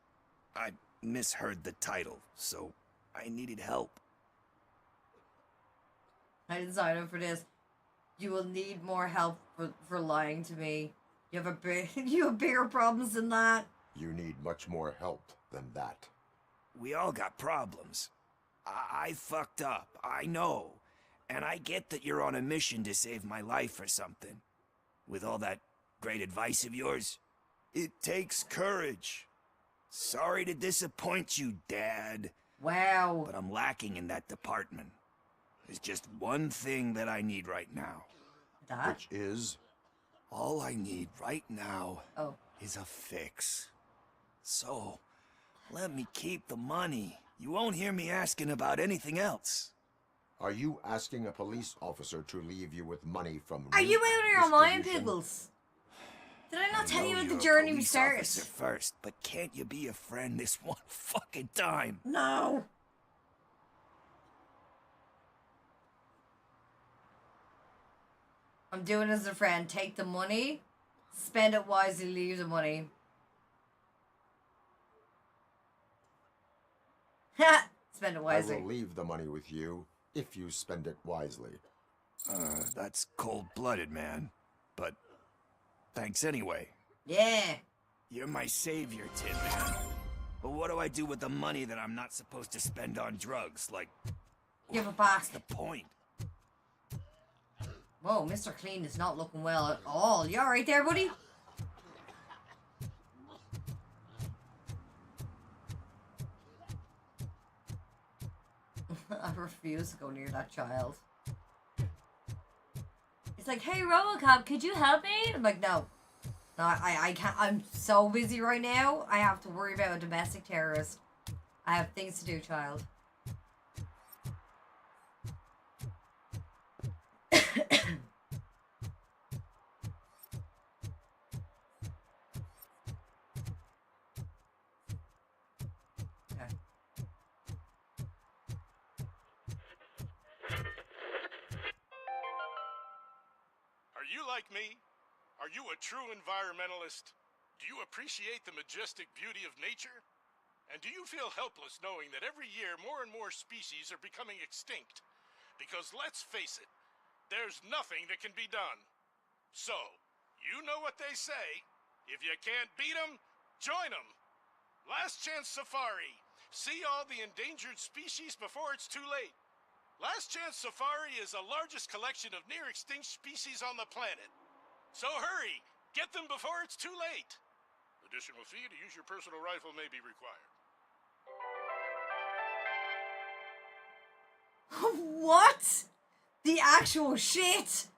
I misheard the title, so I needed help. I didn't sign up for this. You will need more help for lying to me. You have bigger problems than that. You need much more help than that. We all got problems. I fucked up, I know. And I get that you're on a mission to save my life or something. With all that great advice of yours, it takes courage. Sorry to disappoint you, Dad. Wow. But I'm lacking in that department. There's just one thing that I need right now. That? Which is? All I need right now is a fix. So, let me keep the money. You won't hear me asking about anything else. Are you asking a police officer to leave you with money from... Are you out of your mind, Pickles? Did I not tell you at the journey we started? First, but can't you be a friend this one fucking time? No. I'm doing as a friend. Take the money, spend it wisely, leave the money. Ha! Spend it wisely. I will leave the money with you if you spend it wisely. That's cold-blooded, man. But thanks anyway. Yeah. You're my savior, Tin Man. But what do I do with the money that I'm not supposed to spend on drugs? Like, give it back. What's the point? Whoa, Mr. Clean is not looking well at all. You alright there, buddy? I refuse to go near that child. It's like, hey, Robocop, could you help me? I'm like, no. No, I can't. I'm so busy right now. I have to worry about a domestic terrorist. I have things to do, child. like me? Are you a true environmentalist? Do you appreciate the majestic beauty of nature? And do you feel helpless knowing that every year more and more species are becoming extinct? Because let's face it, there's nothing that can be done. So, you know what they say. If you can't beat 'em, join 'em. Last Chance Safari. See all the endangered species before it's too late. Last Chance Safari is the largest collection of near-extinct species on the planet. So hurry, get them before it's too late. Additional fee to use your personal rifle may be required. What? The actual shit?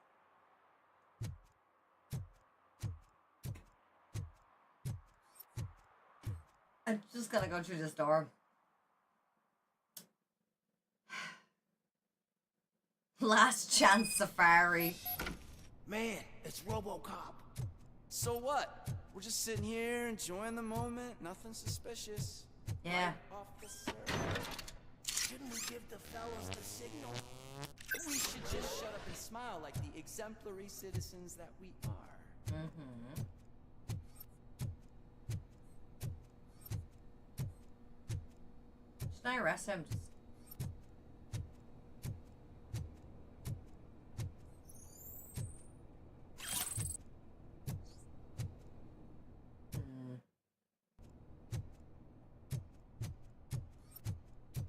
I'm just gonna go through this door. Last Chance Safari. Man, it's Robocop. So what? We're just sitting here enjoying the moment. Nothing suspicious. Yeah. Officer. Shouldn't we give the fellas the signal? We should just shut up and smile like the exemplary citizens that we are. Mm-hmm. Should I arrest him?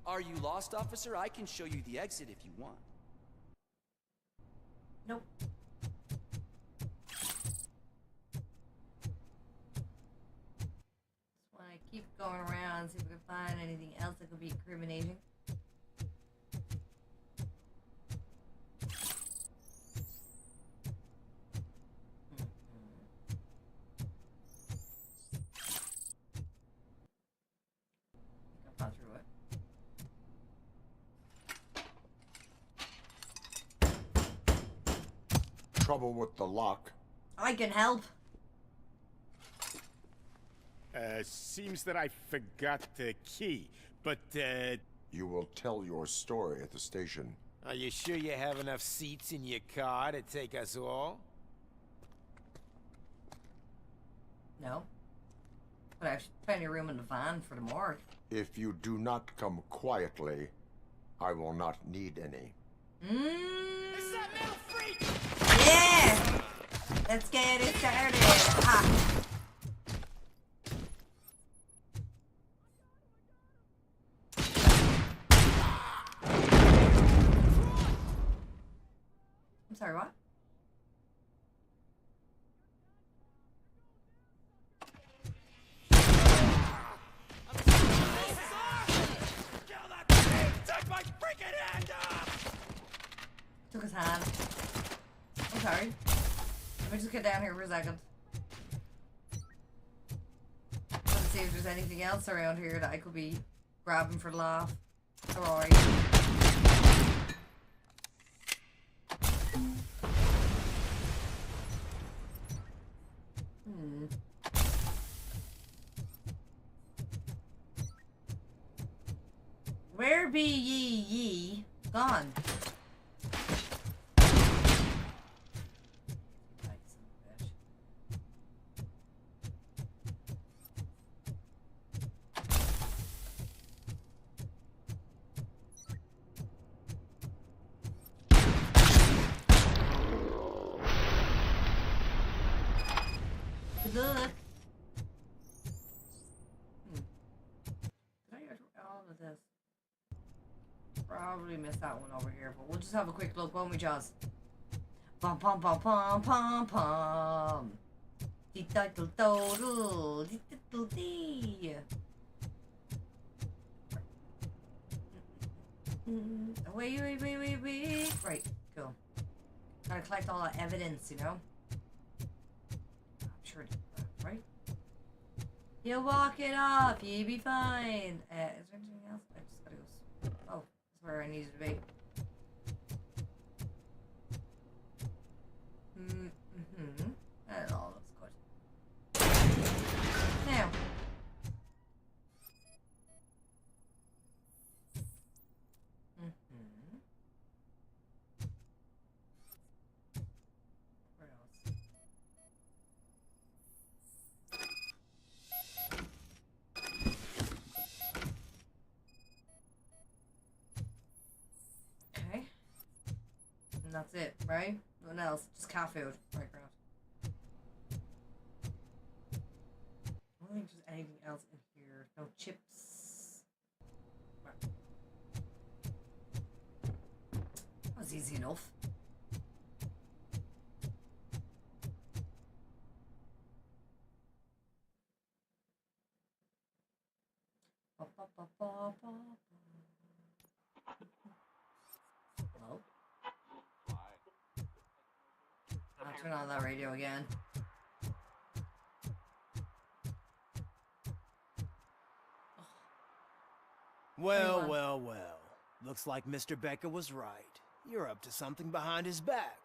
Are you lost, officer? I can show you the exit if you want. Nope. Just want to keep going around, see if we can find anything else that could be incriminating. Not through it. Trouble with the lock. I can help. Seems that I forgot the key, but, You will tell your story at the station. Are you sure you have enough seats in your car to take us all? No. But I have plenty of room in the van for the morgue. If you do not come quietly, I will not need any. It's that metal freak! Yeah! Let's get it started. Ah. I'm sorry, what? Take my freaking hand off! Took his hand. I'm sorry. Let me just get down here for a second. Let's see if there's anything else around here that I could be grabbing for the laugh. Alright. Where be ye? Gone. Good luck. Did I go through all of this? Probably missed that one over here, but we'll just have a quick look, won't we, Jaws? Pom pom pom pom pom pom. Dee diddle doodle, dee diddle dee. Wait. Right, cool. Gotta collect all that evidence, you know? I'm sure it did that, right? You walk it off, you be fine. Is there anything else? I just gotta go. Oh, that's where I needed to be. That all looks good. Now. Where else? And that's it, right? Nothing else. Just cat food. Right, ground. I don't think there's anything else in here. No chips. Right. That was easy enough. Hello? I'll turn on that radio again. Well, well, well. Looks like Mr. Becker was right. You're up to something behind his back.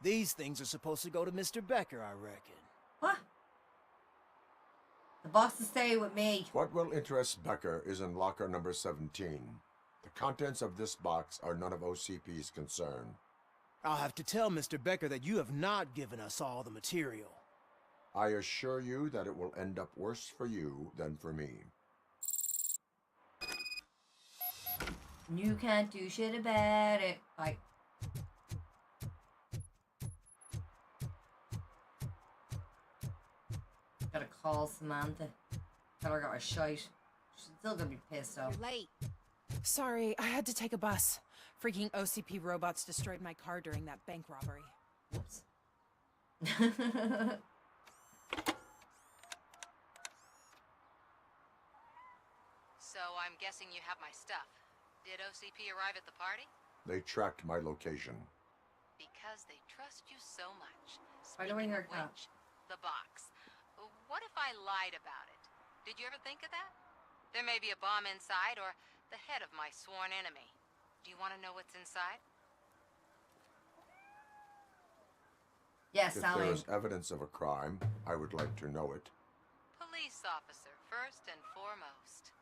These things are supposed to go to Mr. Becker, I reckon. What? The boxes stay with me. What will interest Becker is in locker number 17. The contents of this box are none of OCP's concern. I'll have to tell Mr. Becker that you have not given us all the material. I assure you that it will end up worse for you than for me. You can't do shit about it. Bye. Gotta call Samantha. Tell her I got a shite. She's still gonna be pissed off. You're late. Sorry, I had to take a bus. Freaking OCP robots destroyed my car during that bank robbery. Whoops. So I'm guessing you have my stuff. Did OCP arrive at the party? They tracked my location. Because they trust you so much. Why do I Speaking hear of that? which, the box. What if I lied about it? Did you ever think of that? There may be a bomb inside or the head of my sworn enemy. Do you want to know what's inside? Yes, If Sally. there is evidence of a crime, I would like to know it. Police officer, first and foremost.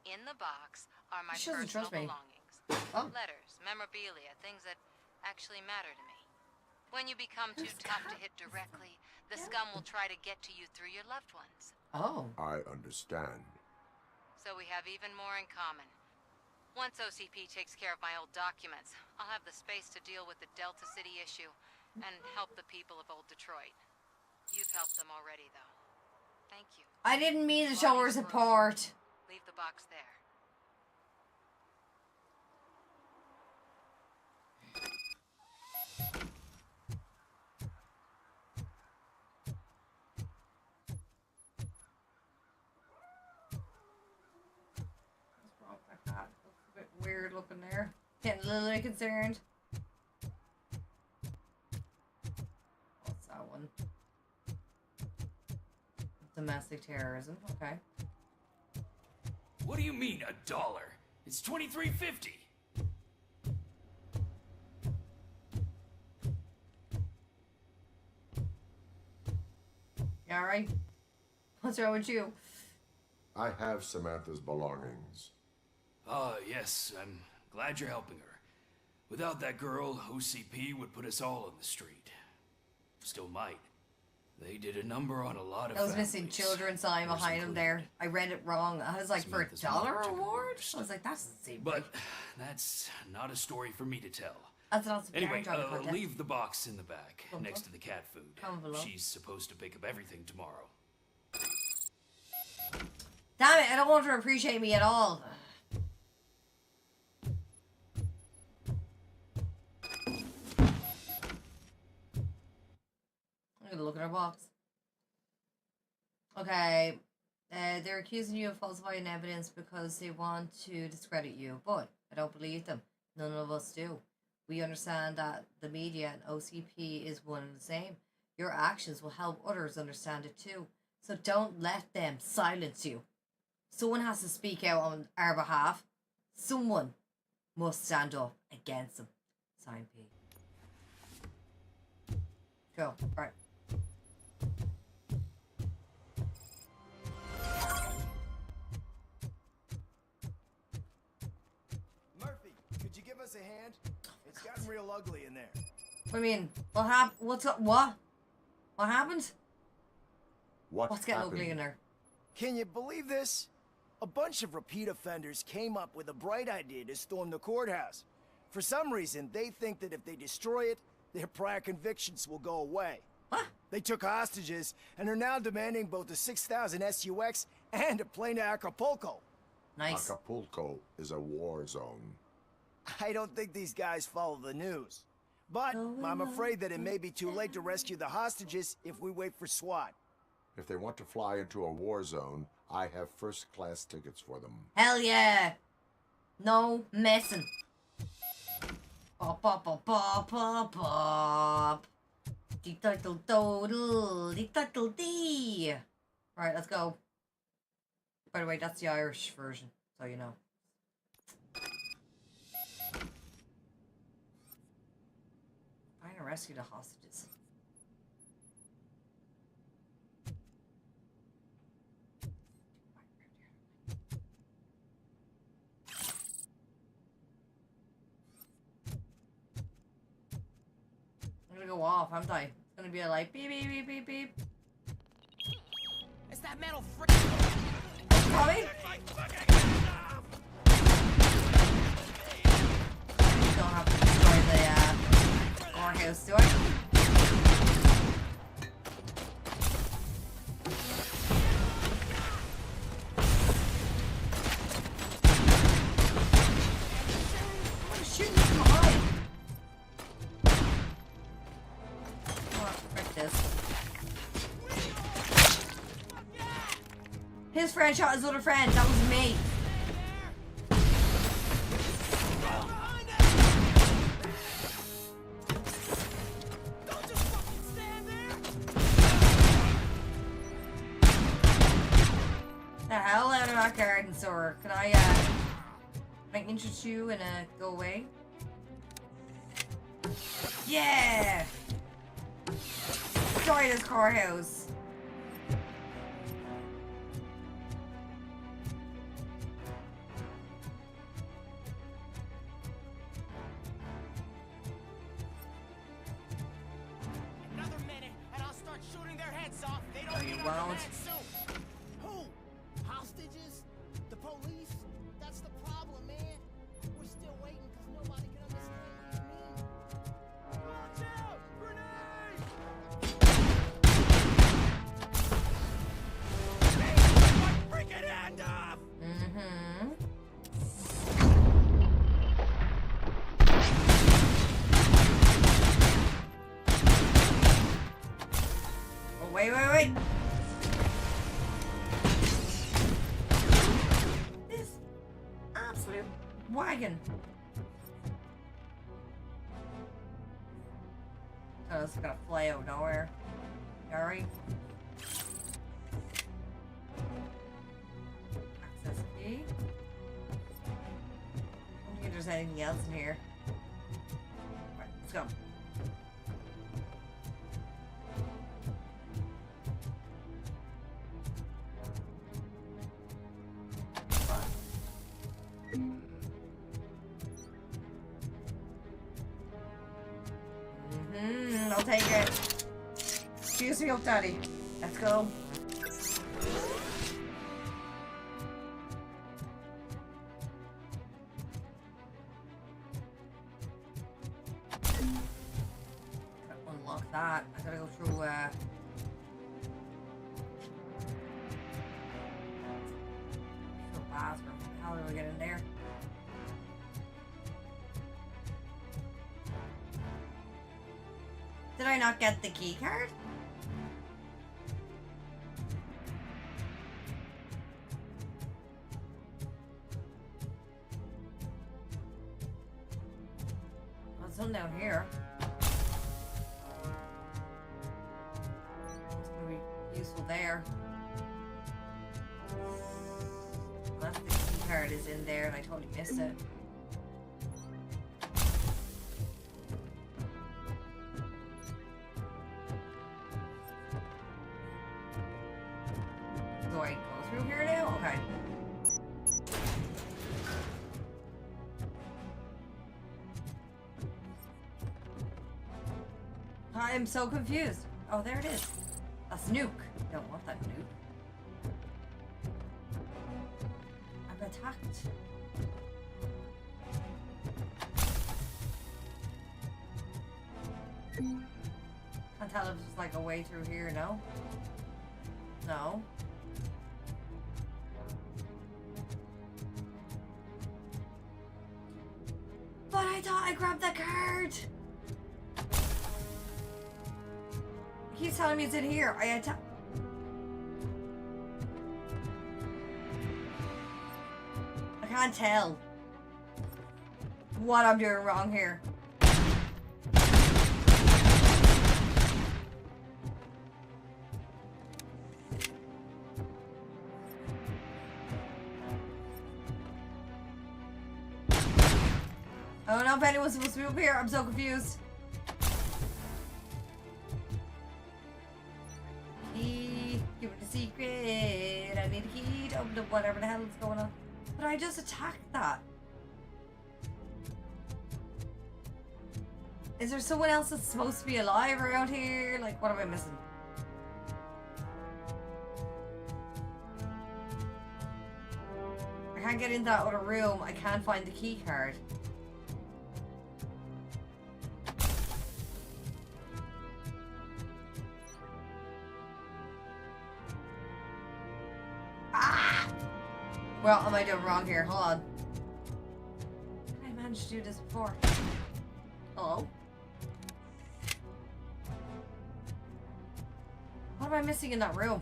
In the box are my She doesn't personal trust me. belongings. Oh. Letters, memorabilia, things that actually matter to me. When you become too tough to hit directly, the scum will try to get to you through your loved ones. Oh. I understand. So we have even more in common. Once OCP takes care of my old documents, I'll have the space to deal with the Delta City issue and help the people of old Detroit. You've helped them already, though. Thank you. I didn't mean to show her support. Leave the box there. What's wrong with my cat? Looks a bit weird looking there. Getting a little concerned. What's that one? Domestic terrorism. Okay. What do you mean, $1? It's $23.50. You alright? What's wrong with you? I have Samantha's belongings. Yes, I'm glad you're helping her. Without that girl, OCP would put us all on the street. Still might. They did a number on a lot of Those missing families. children sign behind him there. I read it wrong. I was like, for $1 reward? I was like, that's the But that's not a story for me to tell. That's not some Anyway, guaranteed contest. leave the box in the back, Come next on. to the cat food. Come below. She's supposed to pick up everything tomorrow. Damn it, I don't want her to appreciate me at all. I'm gonna look at our box. Okay. They're accusing you of falsifying evidence because they want to discredit you, but I don't believe them. None of us do. We understand that the media and OCP is one and the same. Your actions will help others understand it too. So don't let them silence you. Someone has to speak out on our behalf. Someone must stand up against them. Sign P. Cool. Right. Murphy, could you give us a hand? It's gotten real ugly in there. What do you mean? What happened? What's up? What? What happened? What's getting ugly in there? Can you believe this? A bunch of repeat offenders came up with a bright idea to storm the courthouse. For some reason, they think that if they destroy it, their prior convictions will go away. They took hostages and are now demanding both a 6,000 SUX and a plane to Acapulco. Nice. Acapulco is a war zone. I don't think these guys follow the news. But I'm afraid that it may be too late to rescue the hostages if we wait for SWAT. If they want to fly into a war zone, I have first-class tickets for them. Hell yeah. No messing. Pop, pop, pop, pop, pop, pop. Dee-da-doo-doo-doo-dee-da-doo-dee. Right, let's go. By the way, that's the Irish version, so you know. Trying to rescue the hostages. I'm gonna go off, haven't I? It's gonna be a like beep beep beep beep beep. It's that metal freaking coming. Don't have to destroy the courthouse, do I? What is shooting from behind? Oh, frick this. His friend shot his other friend. That was me. The hell out of that garden, sir. Can I interest you and go away? Yeah. Destroy this courthouse. Won't. Who? Hostages? The police? That's the problem, man. We're still waiting because nobody can understand what you mean. Watch out! Grenade! Hey, my freaking hand off! Oh, wait. Wagon. Oh, it's gonna fly out nowhere. Alright. Access key. I don't think there's anything else in here. Right, let's go. I'll take it. Excuse me up, Daddy. Let's go. Unlock that. I gotta go through, the bathroom. How do I get in there? Did I not get the key card? Well, it's something down here. It's gonna be useful there. Unless the key card is in there and I totally missed it. Do I go through here now? Okay. I'm so confused. Oh, there it is. That's nuke. Don't want that nuke. I'm attacked. Can't tell if there's like a way through here, no? No. But I thought I grabbed the card! He's telling me it's in here. I can't tell what I'm doing wrong here. I don't know if anyone's supposed to be up here. I'm so confused. Key. Give me the secret. I need a key to open up whatever the hell is going on. But I just attacked that. Is there someone else that's supposed to be alive around here? Like, what am I missing? I can't get in that other room. I can't find the key card. What am I doing wrong here? Hold on. Did I manage to do this before? Hello? What am I missing in that room?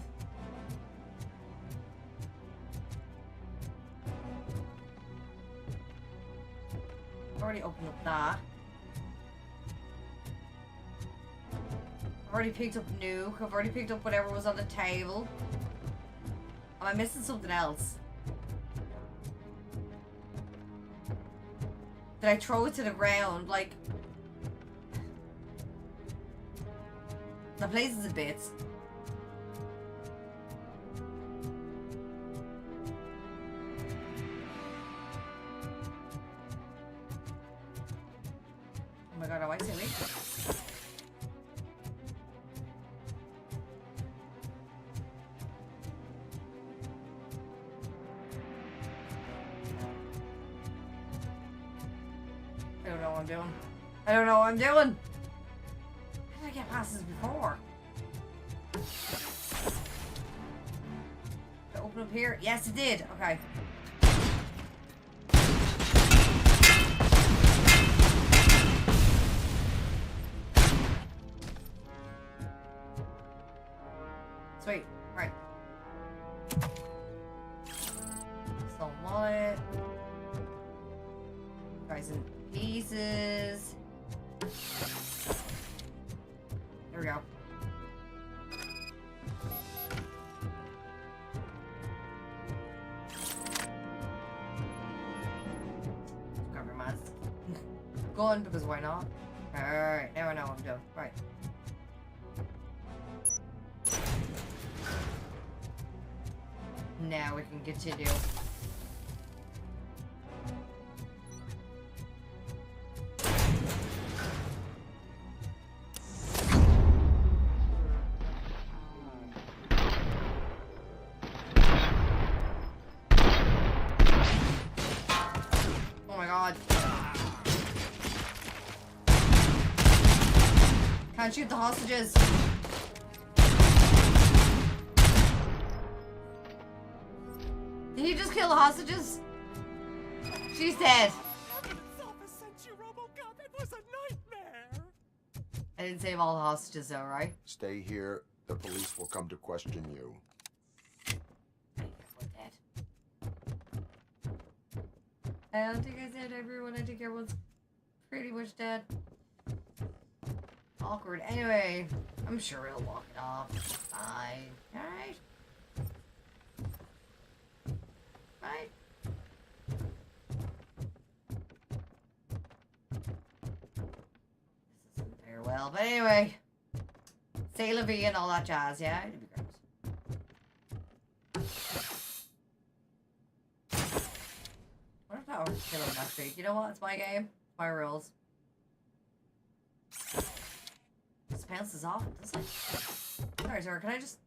I've already opened up that. I've already picked up Nuke. I've already picked up whatever was on the table. Am I missing something else? Did I throw it to the ground? Like, the place is a bit. Oh my god, am I silly? I don't know what I'm doing. I don't know what I'm doing. How did I get past this before? Did I open up here? Yes, it did. Okay. Sweet. Right. Still wallet. Guys in pieces. There we go. Grab your mask. Gun, because why not? Alright, now I know what I'm doing. Right. Now we can continue. Oh my god. Can't shoot the hostages. Did he just kill the hostages? She's dead. Sent you, Robocop. It was a nightmare. I didn't save all the hostages though, right? Stay here. The police will come to question you. We're dead. I don't think I said everyone. I think everyone's pretty much dead. Awkward. Anyway, I'm sure he'll walk it off. Fine. Alright. Right. This isn't very well, but anyway. Say la vie and all that jazz, yeah? It'd be great. What if that was killing that streak? You know what? It's my game. It's my rules. This bounces off, doesn't it? Sorry, sir. Can I just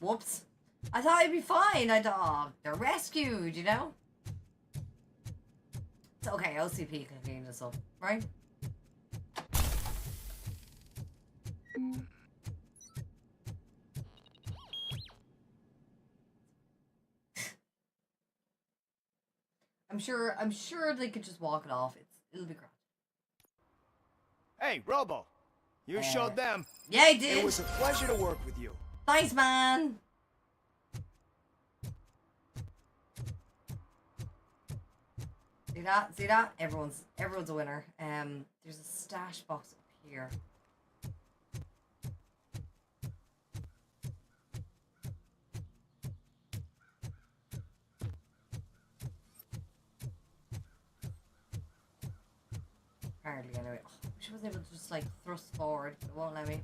Whoops. I thought I'd be fine. I thought, oh, they're rescued, you know? It's okay, OCP can clean this up, right? I'm sure they could just walk it off. It'll be great. Hey, Robo. You showed them. Yeah, I did. It was a pleasure to work with you. Thanks, man. See that? See that? Everyone's a winner. There's a stash box up here. Apparently, anyway. Oh, I wish I was able to just like thrust forward, but it won't let me.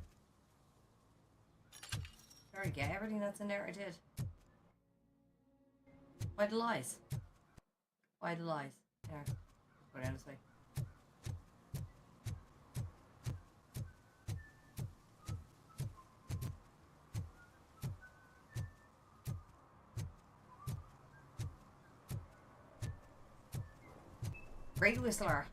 Did I get everything that's in there? I did. Why the lies? Why the lies? There. Go down this way. Great whistler.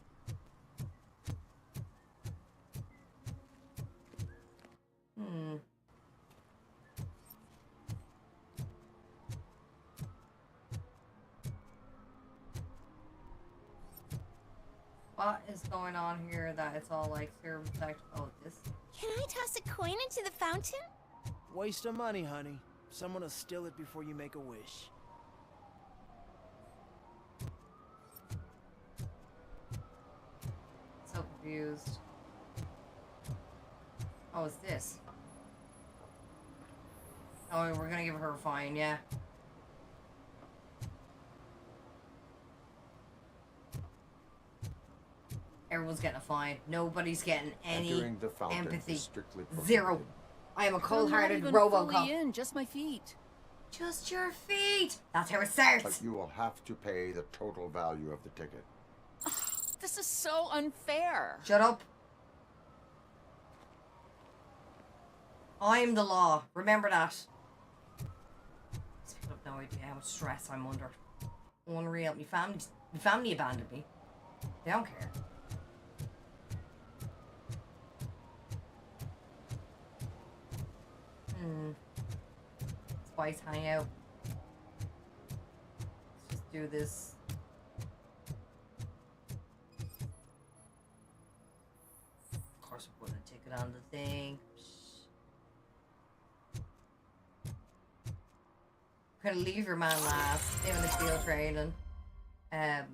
What is going on here that it's all like serve protect? Oh, this. Can I toss a coin into the fountain? Waste of money, honey. Someone will steal it before you make a wish. So confused. Oh, it's this. Oh, we're gonna give her a fine, yeah. Everyone's getting a fine. Nobody's getting any Entering the fountain empathy. is strictly prohibited. Zero. I am a cold-hearted I'm not even Robocop. fully in, just my feet. Just your feet. That's how it starts. But you will have to pay the total value of the ticket. This is so unfair. Shut up. I'm the law. Remember that. These people have no idea how much stress I'm under. Unreal. My family abandoned me. They don't care. Spice hangout. Let's just do this. Of course, we're putting a ticket on the thing. We're gonna leave your man last. Him in the steel training. I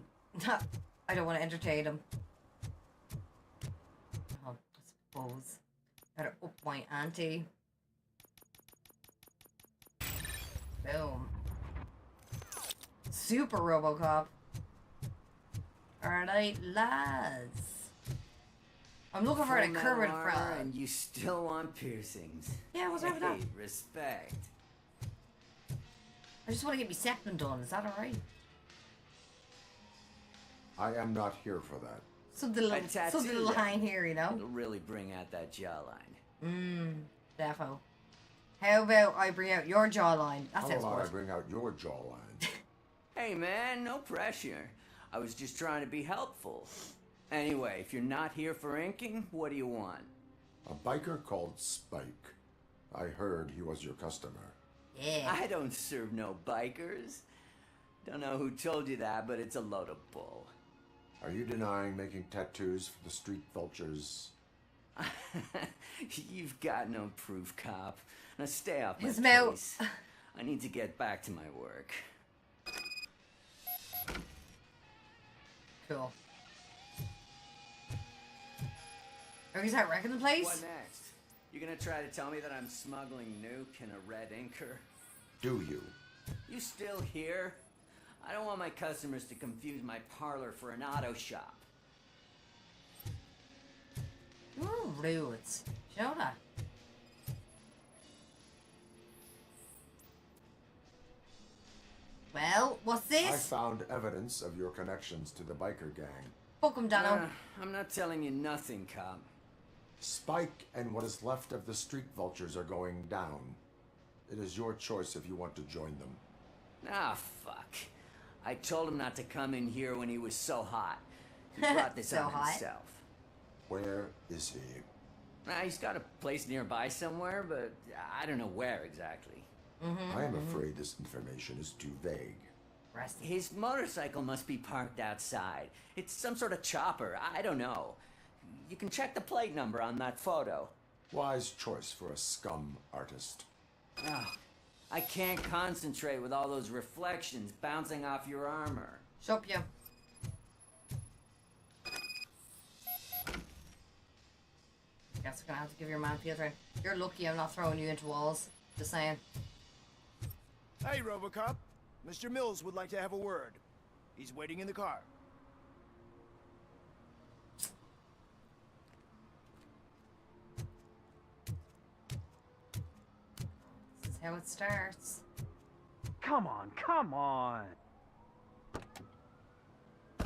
don't want to entertain him. Oh, I suppose. Better up my ante. Boom. Super Robocop. Alright, lads. I'm looking for the Kermit frog. And you still want piercings. Yeah, what's wrong with that? Hey, respect. I just want to get me septum done. Is that alright? I am not here for that. Something little line here, you know? It'll really bring out that jawline. Defo. How about I bring out your jawline? That How sounds about I good. bring out your jawline? Hey man, no pressure. I was just trying to be helpful. Anyway, if you're not here for inking, what do you want? A biker called Spike. I heard he was your customer. Yeah. I don't serve no bikers. Don't know who told you that, but it's a load of bull. Are you denying making tattoos for the street vultures? You've got no proof, cop. Now stay off my His mouth. case. I need to get back to my work. Cool. Are we start wrecking the place? What next? You gonna try to tell me that I'm smuggling nuke in a red inker? Do you? You still here? I don't want my customers to confuse my parlor for an auto shop. Ooh, rude. Show that. Well, what's this? I found evidence of your connections to the biker gang. Fuck him, Dano. I'm not telling you nothing, cop. Spike and what is left of the street vultures are going down. It is your choice if you want to join them. Ah, fuck. I told him not to come in here when he was so hot. He brought this So on hot. himself. Where is he? He's got a place nearby somewhere, but I don't know where exactly. I am afraid this information is too vague. His motorcycle must be parked outside. It's some sort of chopper. I don't know. You can check the plate number on that photo. Wise choice for a scum artist. Oh, I can't concentrate with all those reflections bouncing off your armor. Shop you. Guess we're gonna have to give your man field training. You're lucky I'm not throwing you into walls. Just saying. Hey, Robocop. Mr. Mills would like to have a word. He's waiting in the car. This is how it starts. Come on, come on.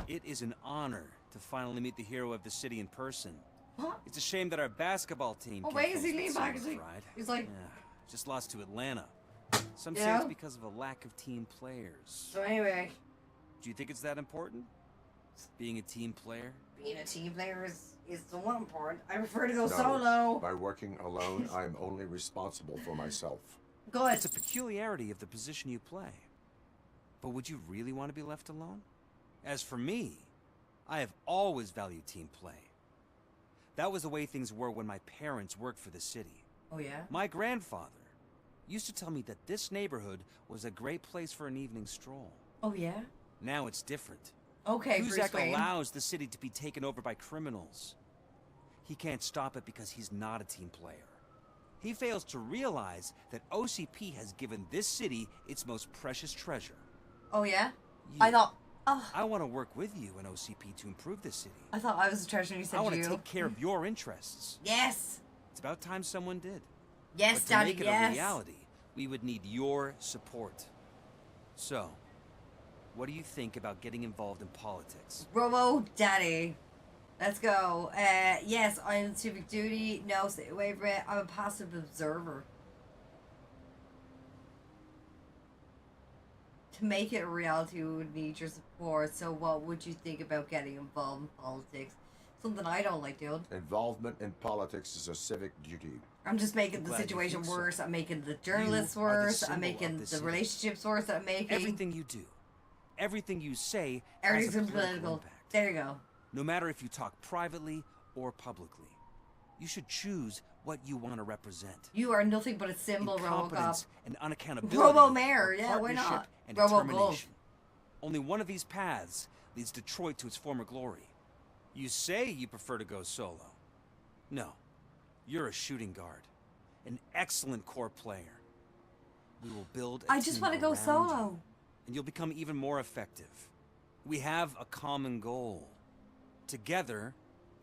It is an honor to finally meet the hero of the city in person. What? It's a shame that our basketball team Oh, can't wait, is close he with lean so back? much pride. He's like... Yeah, just lost to Atlanta. Some say Yeah? it's because of a lack of team players. So anyway, Do you think it's that important? Being a team player? being a team player is somewhat important. I prefer to go No, solo. By working alone, I am only responsible for myself. Good. It's a peculiarity of the position you play. But would you really want to be left alone? As for me, I have always valued team play. That was the way things were when my parents worked for the city. Oh yeah? My grandfather used to tell me that this neighborhood was a great place for an evening stroll. Oh yeah? Now it's different. Okay, Bruce Cusack Wayne. allows the city to be taken over by criminals. He can't stop it because he's not a team player. He fails to realize that OCP has given this city its most precious treasure. Oh yeah? You. I thought... Oh, I want to work with you in OCP to improve this city. I thought I was a treasure and you said I want you. to take care of your interests. Yes! It's about time someone did. Yes, but to Daddy, make it yes. a reality, we would need your support. So, what do you think about getting involved in politics? Robo Daddy. Let's go. Yes, I'm on civic duty. No, stay away from it. I'm a passive observer. To make it a reality, we would need your support. So what would you think about getting involved in politics? Something I don't like doing. Involvement in politics is a civic duty. I'm just making I'm the glad you situation think so. worse. I'm making the journalists You are the worse. I'm symbol making of the city. relationships worse. I'm making... Everything you do, everything you say, Everything's has a political political. impact. There you go. No matter if you talk privately or publicly, you should choose what you want to represent. You are nothing but a symbol, Robocop. Incompetence and unaccountability. Robo Mayor, are yeah, why not? partnership and Robo Golf. determination. Only one of these paths leads Detroit to its former glory. You say you prefer to go solo. No, you're a shooting guard, an excellent core player. We will build a I just team want to go around solo. you, and you'll become even more effective. We have a common goal. Together,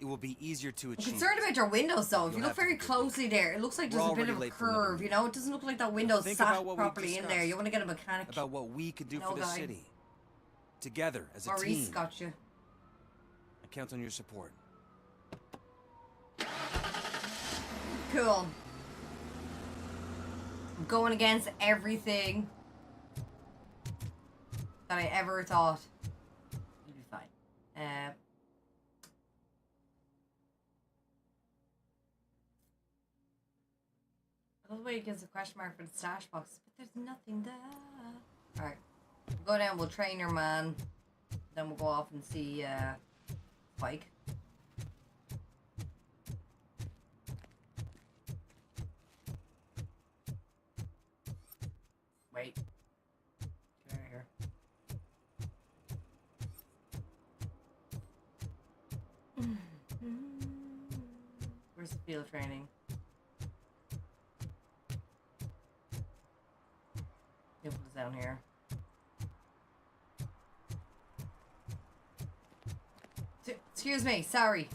it will be easier to I'm achieve. concerned about your windows though. If you You'll look have to very be good. closely there, it looks like We're there's a bit already of a late for another curve, you know? It doesn't look like that window's Think sat about what we properly in there. discussed. You want to get a mechanic. About what we could do No for the guy. city. Together, as a Maurice team. got you. I count on your support. Cool. I'm going against everything that I ever thought. You'd be fine. I love the way it gives a question mark for the stash box, but there's nothing there. Alright. We'll go down, we'll train your man. Then we'll go off and see Spike. Wait. Get out of here. Where's the field training? It was down here. Excuse me, sorry.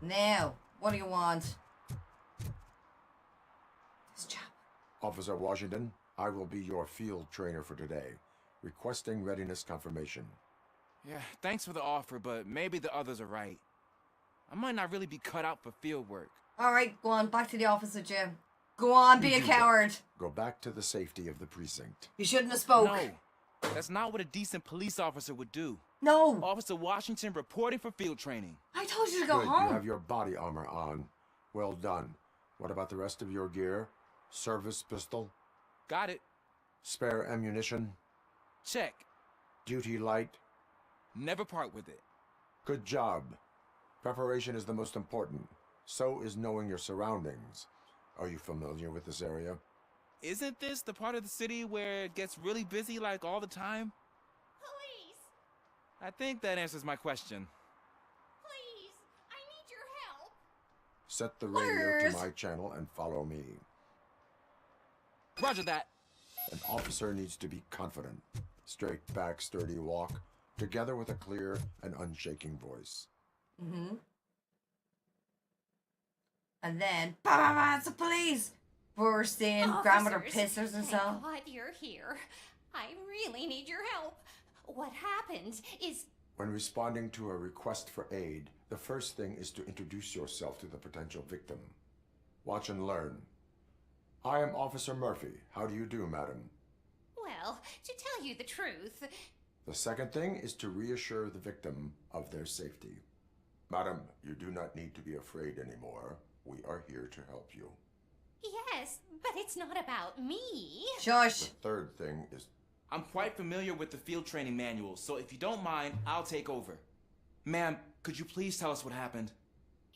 Now, what do you want? This job. Officer Washington, I will be your field trainer for today. Requesting readiness confirmation. Yeah, thanks for the offer, but maybe the others are right. I might not really be cut out for field work. Alright, go on, back to the office with you. Go on, be a coward. Go back to the safety of the precinct. You shouldn't have spoke. No, that's not what a decent police officer would do. No. Officer Washington reporting for field training. I told you to go Good, home. you have your body armor on. Well done. What about the rest of your gear? Service pistol? Got it. Spare ammunition? Check. Duty light? Never part with it. Good job. Preparation is the most important. So is knowing your surroundings. Are you familiar with this area? Isn't this the part of the city where it gets really busy like all the time? Police! I think that answers my question. Please! I need your help! Set the radio to my channel and follow me. Roger that. An officer needs to be confident. Straight back, sturdy walk, together with a clear and unshaking voice. Mm-hmm. And then, bah, bah, bah, it's the police! Burst in, grandmother pisses and stuff. Thank God you're here. I really need your help. What happened is... When responding to a request for aid, the first thing is to introduce yourself to the potential victim. Watch and learn. I am Officer Murphy. How do you do, madam? Well, to tell you the truth... The second thing is to reassure the victim of their safety. Madam, you do not need to be afraid anymore. We are here to help you. Yes, but it's not about me. Shush. The third thing is... I'm quite familiar with the field training manual, so if you don't mind, I'll take over. Ma'am, could you please tell us what happened?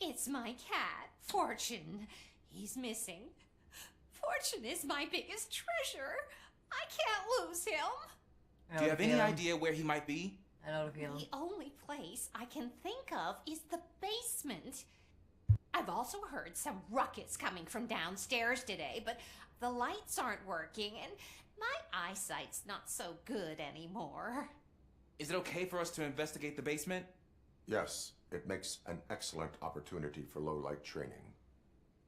It's my cat, Fortune. He's missing. Fortune is my biggest treasure. I can't lose him. Do you have any idea where he might be? I know the feeling. The only place I can think of is the basement. I've also heard some ruckus coming from downstairs today, but the lights aren't working and my eyesight's not so good anymore. Is it okay for us to investigate the basement? Yes, it makes an excellent opportunity for low-light training.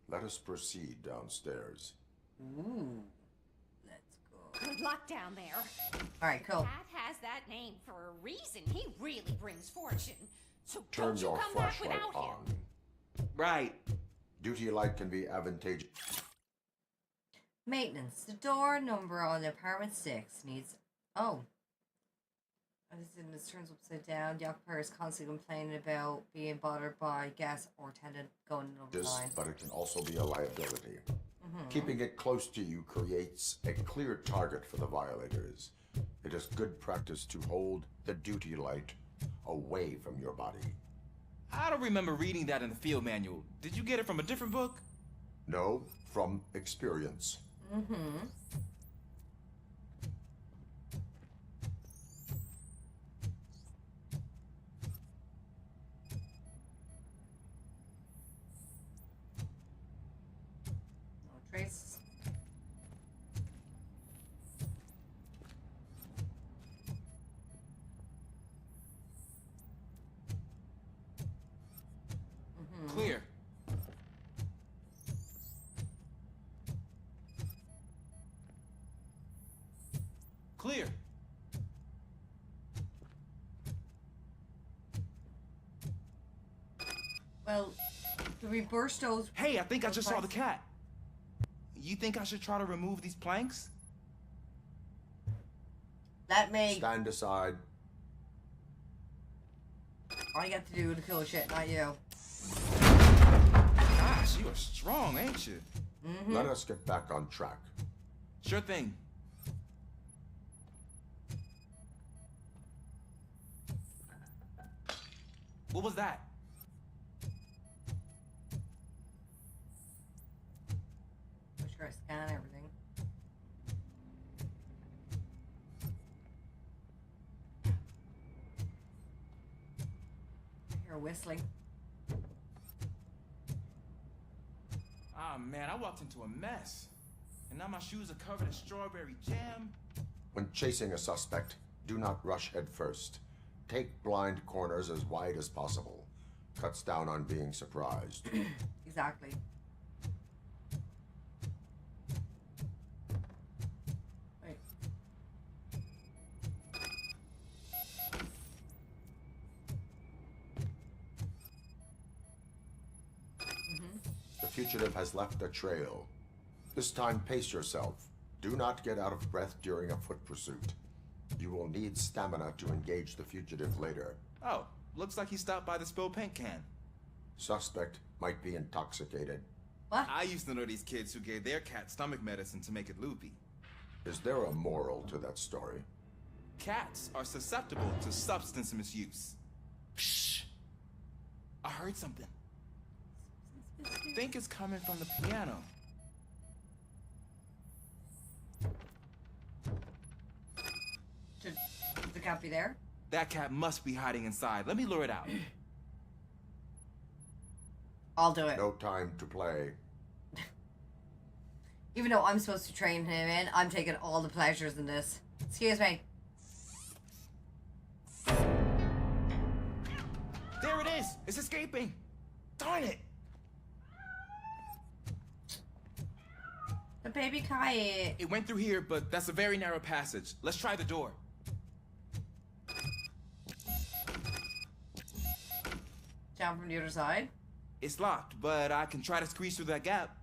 Let us proceed downstairs. Ooh. Let's go. Good luck down there. Alright, cool. Cat has that name for a reason. He really brings fortune. So Turn don't you your come back flashlight without him. on. Right. Duty light can be advantageous. Maintenance. The door number on the apartment 6 needs... Oh. This turns upside down. The occupier is constantly complaining about being bothered by guests or tenant going over the line. But it can also be a liability. Keeping it close to you creates a clear target for the violators. It is good practice to hold the duty light away from your body. I don't remember reading that in the field manual. Did you get it from a different book? No, from experience. Mm-hmm. No trace. Clear. Clear. Well, do we burst those? Hey, I think I just saw the planks? cat. You think I should try to remove these planks? Let me. Stand aside. I get to do the cool shit, not you. Gosh, you are strong, ain't you? Let us get back on track. Sure thing. What was that? I'm sure I scan everything. I hear whistling. Ah, man, I walked into a mess. And now my shoes are covered in strawberry jam. When chasing a suspect, do not rush head first. Take blind corners as wide as possible. Cuts down on being surprised. Exactly. Wait. fugitive has left a trail. This time, pace yourself. Do not get out of breath during a foot pursuit. You will need stamina to engage the fugitive later. Oh, looks like he stopped by the spilled paint can. Suspect might be intoxicated. What? I used to know these kids who gave their cat stomach medicine to make it loopy. Is there a moral to that story? Cats are susceptible to substance misuse. Shh! I heard something. I think it's coming from the piano. Should the cat be there? That cat must be hiding inside. Let me lure it out. I'll do it. No time to play. Even though I'm supposed to train him in, I'm taking all the pleasures in this. Excuse me. There it is! It's escaping! Darn it! The baby kite. It went through here, but that's a very narrow passage. Let's try the door. Down from the other side. It's locked, but I can try to squeeze through that gap.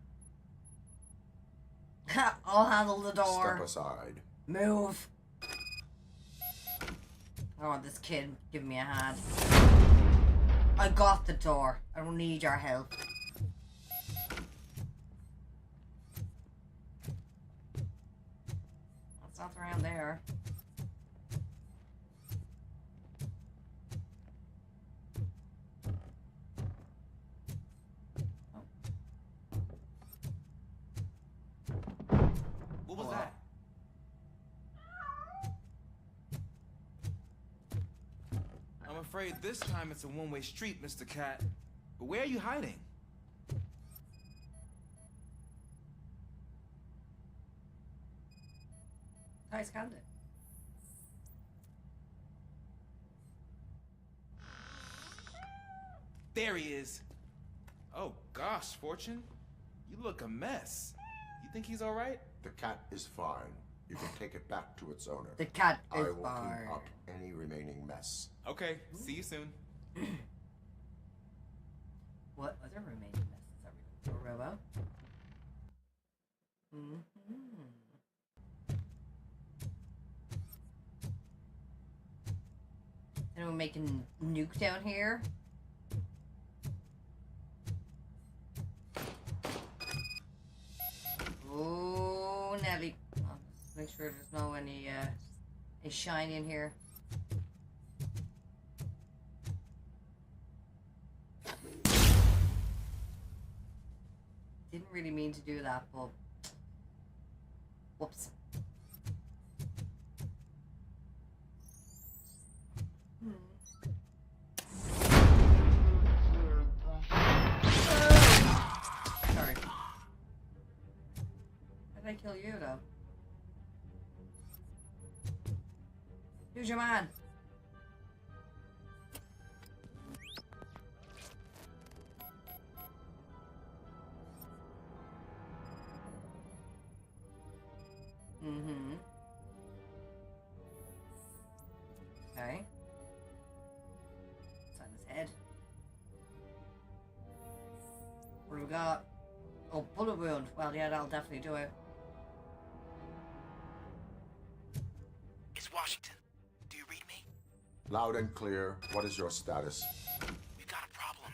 I'll handle the door. Step aside. Move. I want this kid giving me a hand. I got the door. I don't need your help. It's not around there. What was that? I'm afraid this time it's a one-way street, Mr. Cat. But where are you hiding? I scanned it. There he is. Oh gosh, Fortune. You look a mess. You think he's all right? The cat is fine. You can take it back to its owner. The cat I is will fine. clean up any remaining mess. Okay, see you soon. What other remaining messes are we looking for, Robo? Anyone making nuke down here? Oh, Nelly. I'll just make sure there's no any shine in here. Didn't really mean to do that, but whoops. Sorry. How did I kill you, though? Who's your man? Okay. It's on his head. What do we got? Oh, bullet wound. Well, yeah, that'll definitely do it. It's Washington. Do you read me? Loud and clear. What is your status? We've got a problem.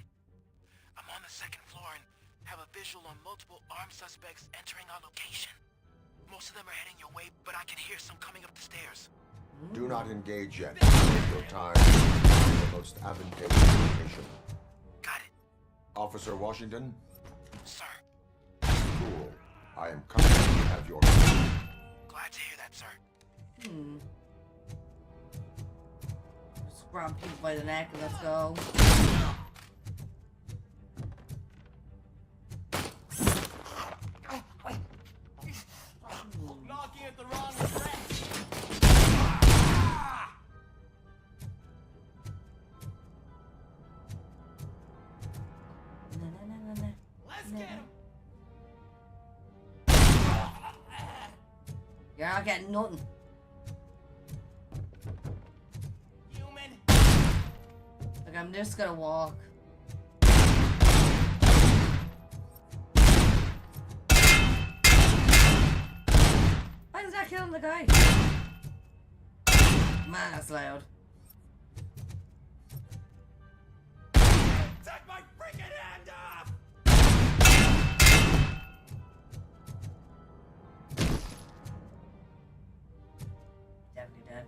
I'm on the second floor and have a visual on multiple armed suspects entering our location. Most of them are heading your way, but I can hear some coming up the stairs. Do not engage yet. Take your time. The most advantageous location. Got it. Officer Washington? Sir. Cool. I am coming to have your help. Glad to hear that, sir. Just grab people by the neck and let's go. Knocking at the wrong address. Let's get him. You're not getting nothing. Human. Like, I'm just gonna walk. killing the guy. Man, that's loud. Take my freaking hand off! Definitely dead.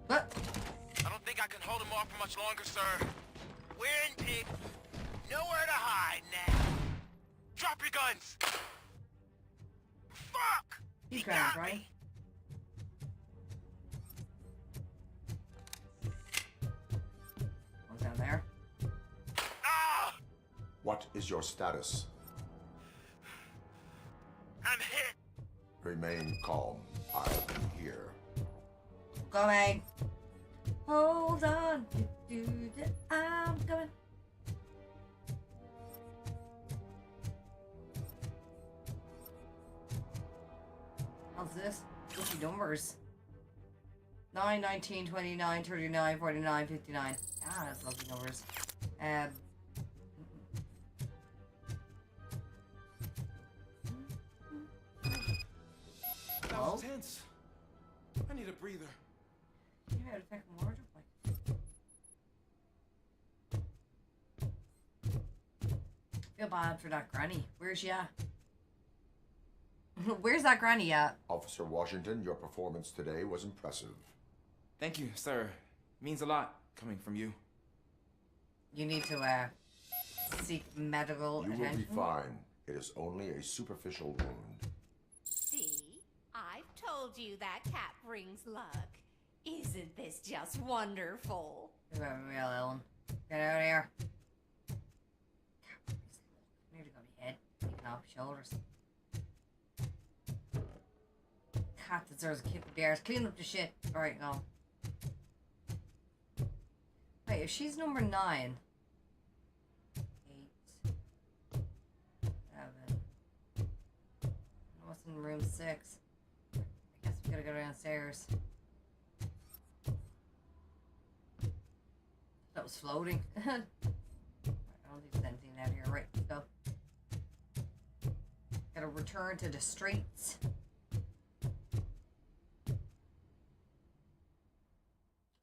What? I don't think I can hold him off for much longer, sir. We're in big. Nowhere to hide now. Drop your guns! Fuck! He grabbed, right? One's down there. Ah! What is your status? I'm hit. Remain calm. I am here. Coming. Hold on. I'm coming. How's this? Lucky numbers. 9, 19, 29, 39, 49, 59. Ah, that's lucky numbers. That was tense. I need a breather. You had a fucking wardrobe like. Feel bad for that granny. Where's she at? Where's that granny at? Officer Washington, your performance today was impressive. Thank you, sir. Means a lot coming from you. You need to seek medical You attention. will be fine. It is only a superficial wound. See? I've told you that cat brings luck. Isn't this just wonderful? You're having real, Ellen. Get out of here. Nearly got my head taken off my shoulders. Cat deserves a kick in the arse. Clean up the shit. Alright, go. Wait, if she's number 9. 8. 7. What's in room 6? I guess we gotta go downstairs. That was floating. I don't think there's anything down here. Right, let's go. Gotta return to the streets.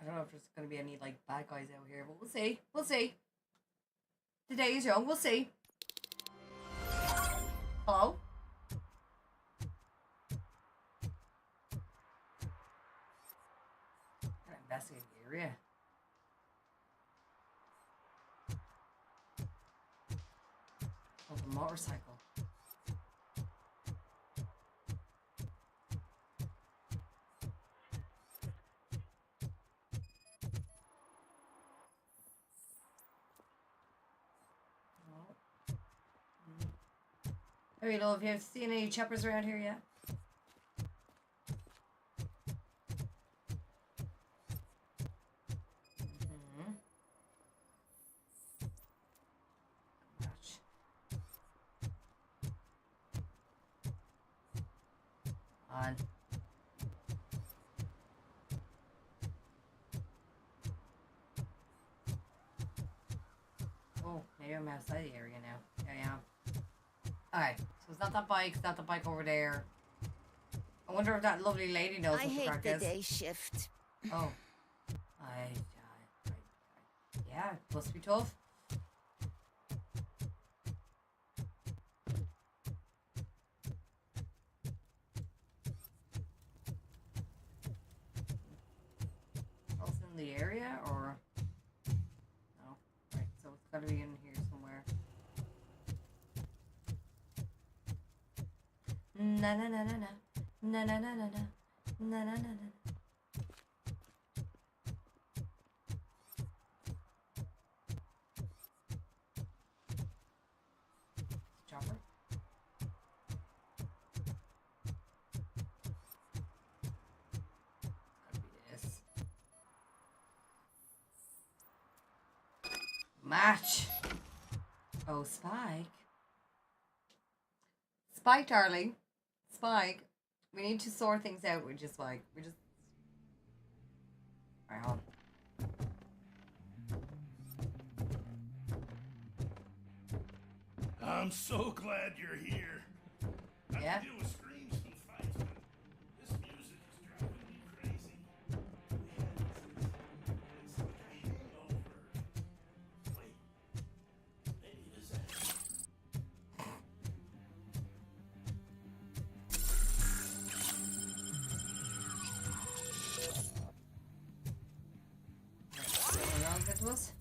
I don't know if there's gonna be any like bad guys out here, but we'll see. We'll see. The day is young. We'll see. Hello? Gotta investigate the area. Oh, the motorcycle. Hey, love, have you seen any choppers around here yet? On. Oh, maybe I'm outside the area now. Yeah, yeah. Alright, so it's not that bike, it's not the bike over there. I wonder if that lovely lady knows what the crack is. day shift. Oh. Yeah, it must be tough. Else in the area, or? No. Right, so it's gotta be in here somewhere. Na na na na na. Na na na na na. Na na na na. Chopper. Gotta be this. Match. Oh, Spike. Spike, darling. Spike. We need to sort things out with just Spike. We just. Alright, hold on. I'm so glad you're here. I Yeah. can deal with screams and fights, but this music is driving me crazy. It's like a hangover. Wait, maybe it is that. It was.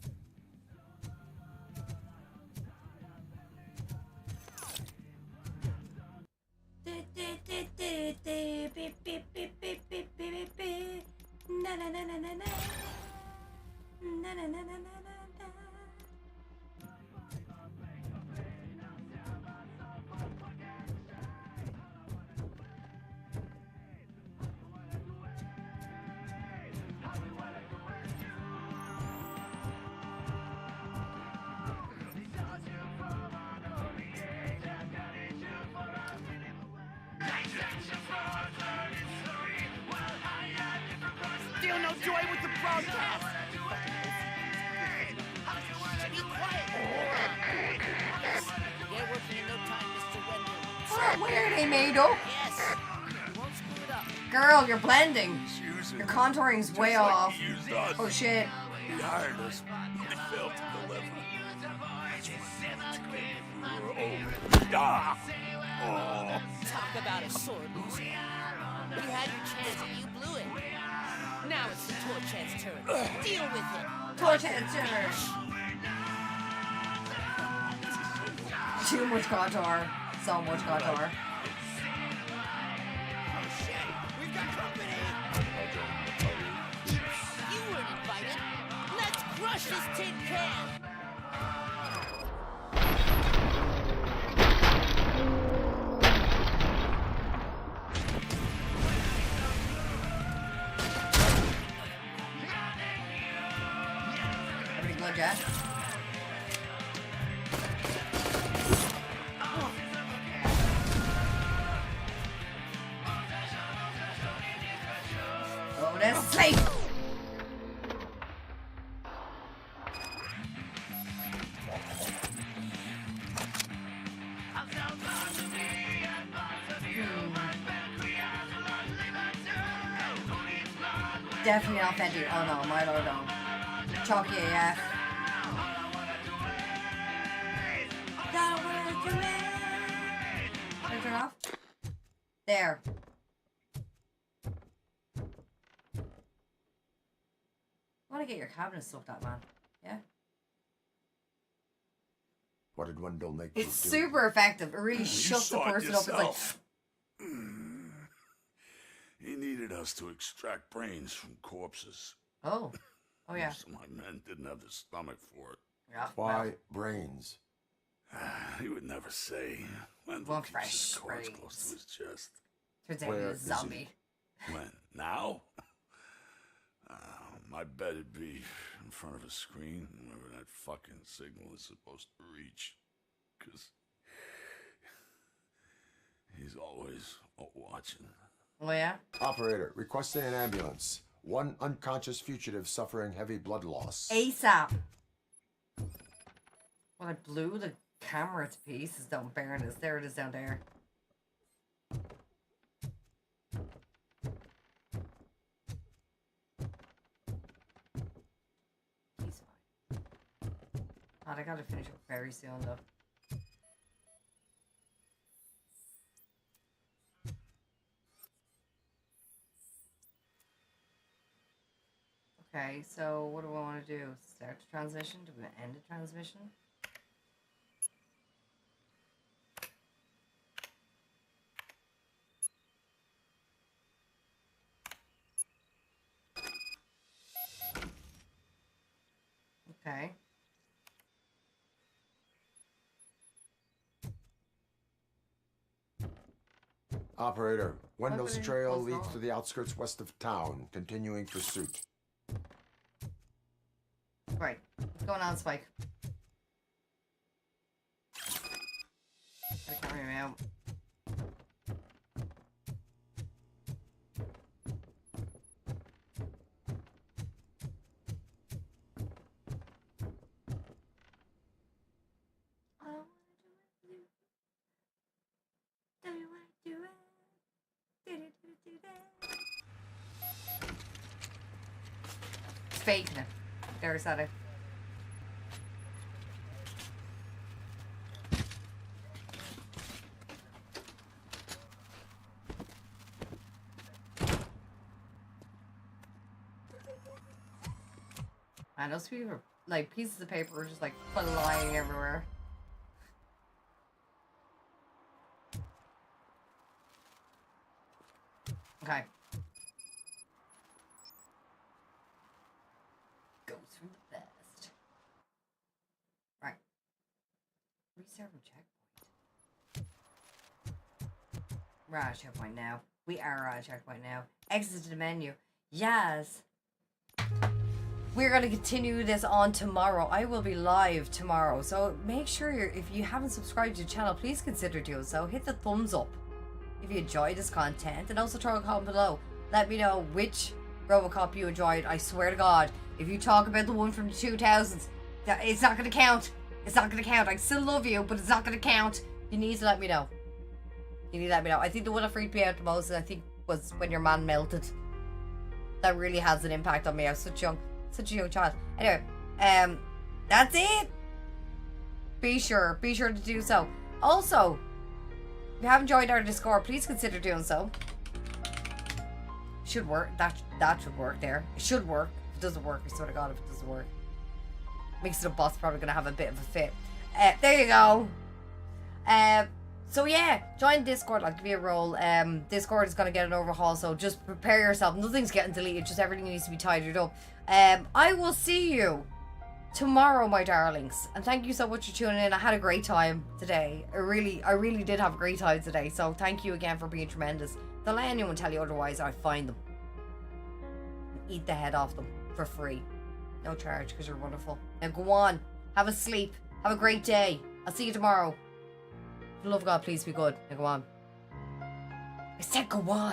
Na na na na na na. Na na na na na na. Feel no joy with the broadcast. Be quiet, you moron. Get working in no time, Mr. Wendell. What that weird they made up? Yes. You won't screw it up. Girl, you're blending. Your contouring's way Just like off. he used us. Oh shit. He hired us. We failed to deliver. That's why we were old. Ah! Oh. Talk about a sore loser. You had your chance and you blew it. Now it's the Torchhead's turn. Deal with it. Torchhead's turn. Too much contour. So much contour. We've got company. You weren't invited. Let's crush this tin can. Pretty good, yeah. Oh, that's safe. Definitely not Fenty. Oh no, my lord, no. Chalky AF. Don't wanna do it. Can I turn off? There. I want to get your cabinets looked at, man. Yeah? What did Wendell make It's you do? super effective. It really shuts the saw it person up. It's like, yourself. He needed us to extract brains from corpses. oh. Oh, yeah. Most of my men didn't have the stomach for it. Yeah. Why brains? He would never say. Wendell Want keeps fresh his cards brains. close to his chest. Turns out Where he's a is he? zombie. When? Now? My bet it'd be in front of a screen whenever that fucking signal is supposed to reach. 'Cause he's always watching. Oh, yeah? Operator, requesting an ambulance. One unconscious fugitive suffering heavy blood loss. ASAP. Well, I blew the camera to pieces down fairness. There it is down there. He's fine. God, I gotta finish up very soon though. Okay, so what do I want to do? Start the transmission? Do we end the transmission? Okay. Operator, Wendell's Operator, trail what's leads wrong? to the outskirts west of town, continuing pursuit. Right. What's going on, Spike? Gotta carry him out. faking it. There, I said it. Man, those people are, like, pieces of paper are just like flying everywhere. Okay. Goes for the best. Right. Reserve checkpoint. We're at a checkpoint now. We are at a checkpoint now. Exit to the menu. Yes. We're going to continue this on tomorrow. I will be live tomorrow. So make sure if you haven't subscribed to the channel, please consider doing so. Hit the thumbs up if you enjoy this content. And also throw a comment below. Let me know which Robocop you enjoyed. I swear to God, if you talk about the one from the 2000s, it's not going to count. It's not going to count. I still love you, but it's not going to count. You need to let me know. You need to let me know. I think the one that freaked me out the most, I think, was when your man melted. That really has an impact on me. I was such a young child. Anyway, that's it. Be sure to do so. Also, if you haven't joined our Discord, please consider doing so. Should work. That should work there. It should work. If it doesn't work, I swear to God, if it doesn't work. Mix It Up Boss probably gonna have a bit of a fit. There you go. So yeah, join Discord. I'll give you a roll. Discord is gonna get an overhaul, so just prepare yourself. Nothing's getting deleted, just everything needs to be tidied up. I will see you tomorrow, my darlings. And thank you so much for tuning in. I had a great time today. I really did have a great time today. So thank you again for being tremendous. Don't let anyone tell you otherwise. I find them. Eat the head off them for free. No charge, because you're wonderful. Now go on. Have a sleep. Have a great day. I'll see you tomorrow. For the love of God, please be good. Now go on. I said go on.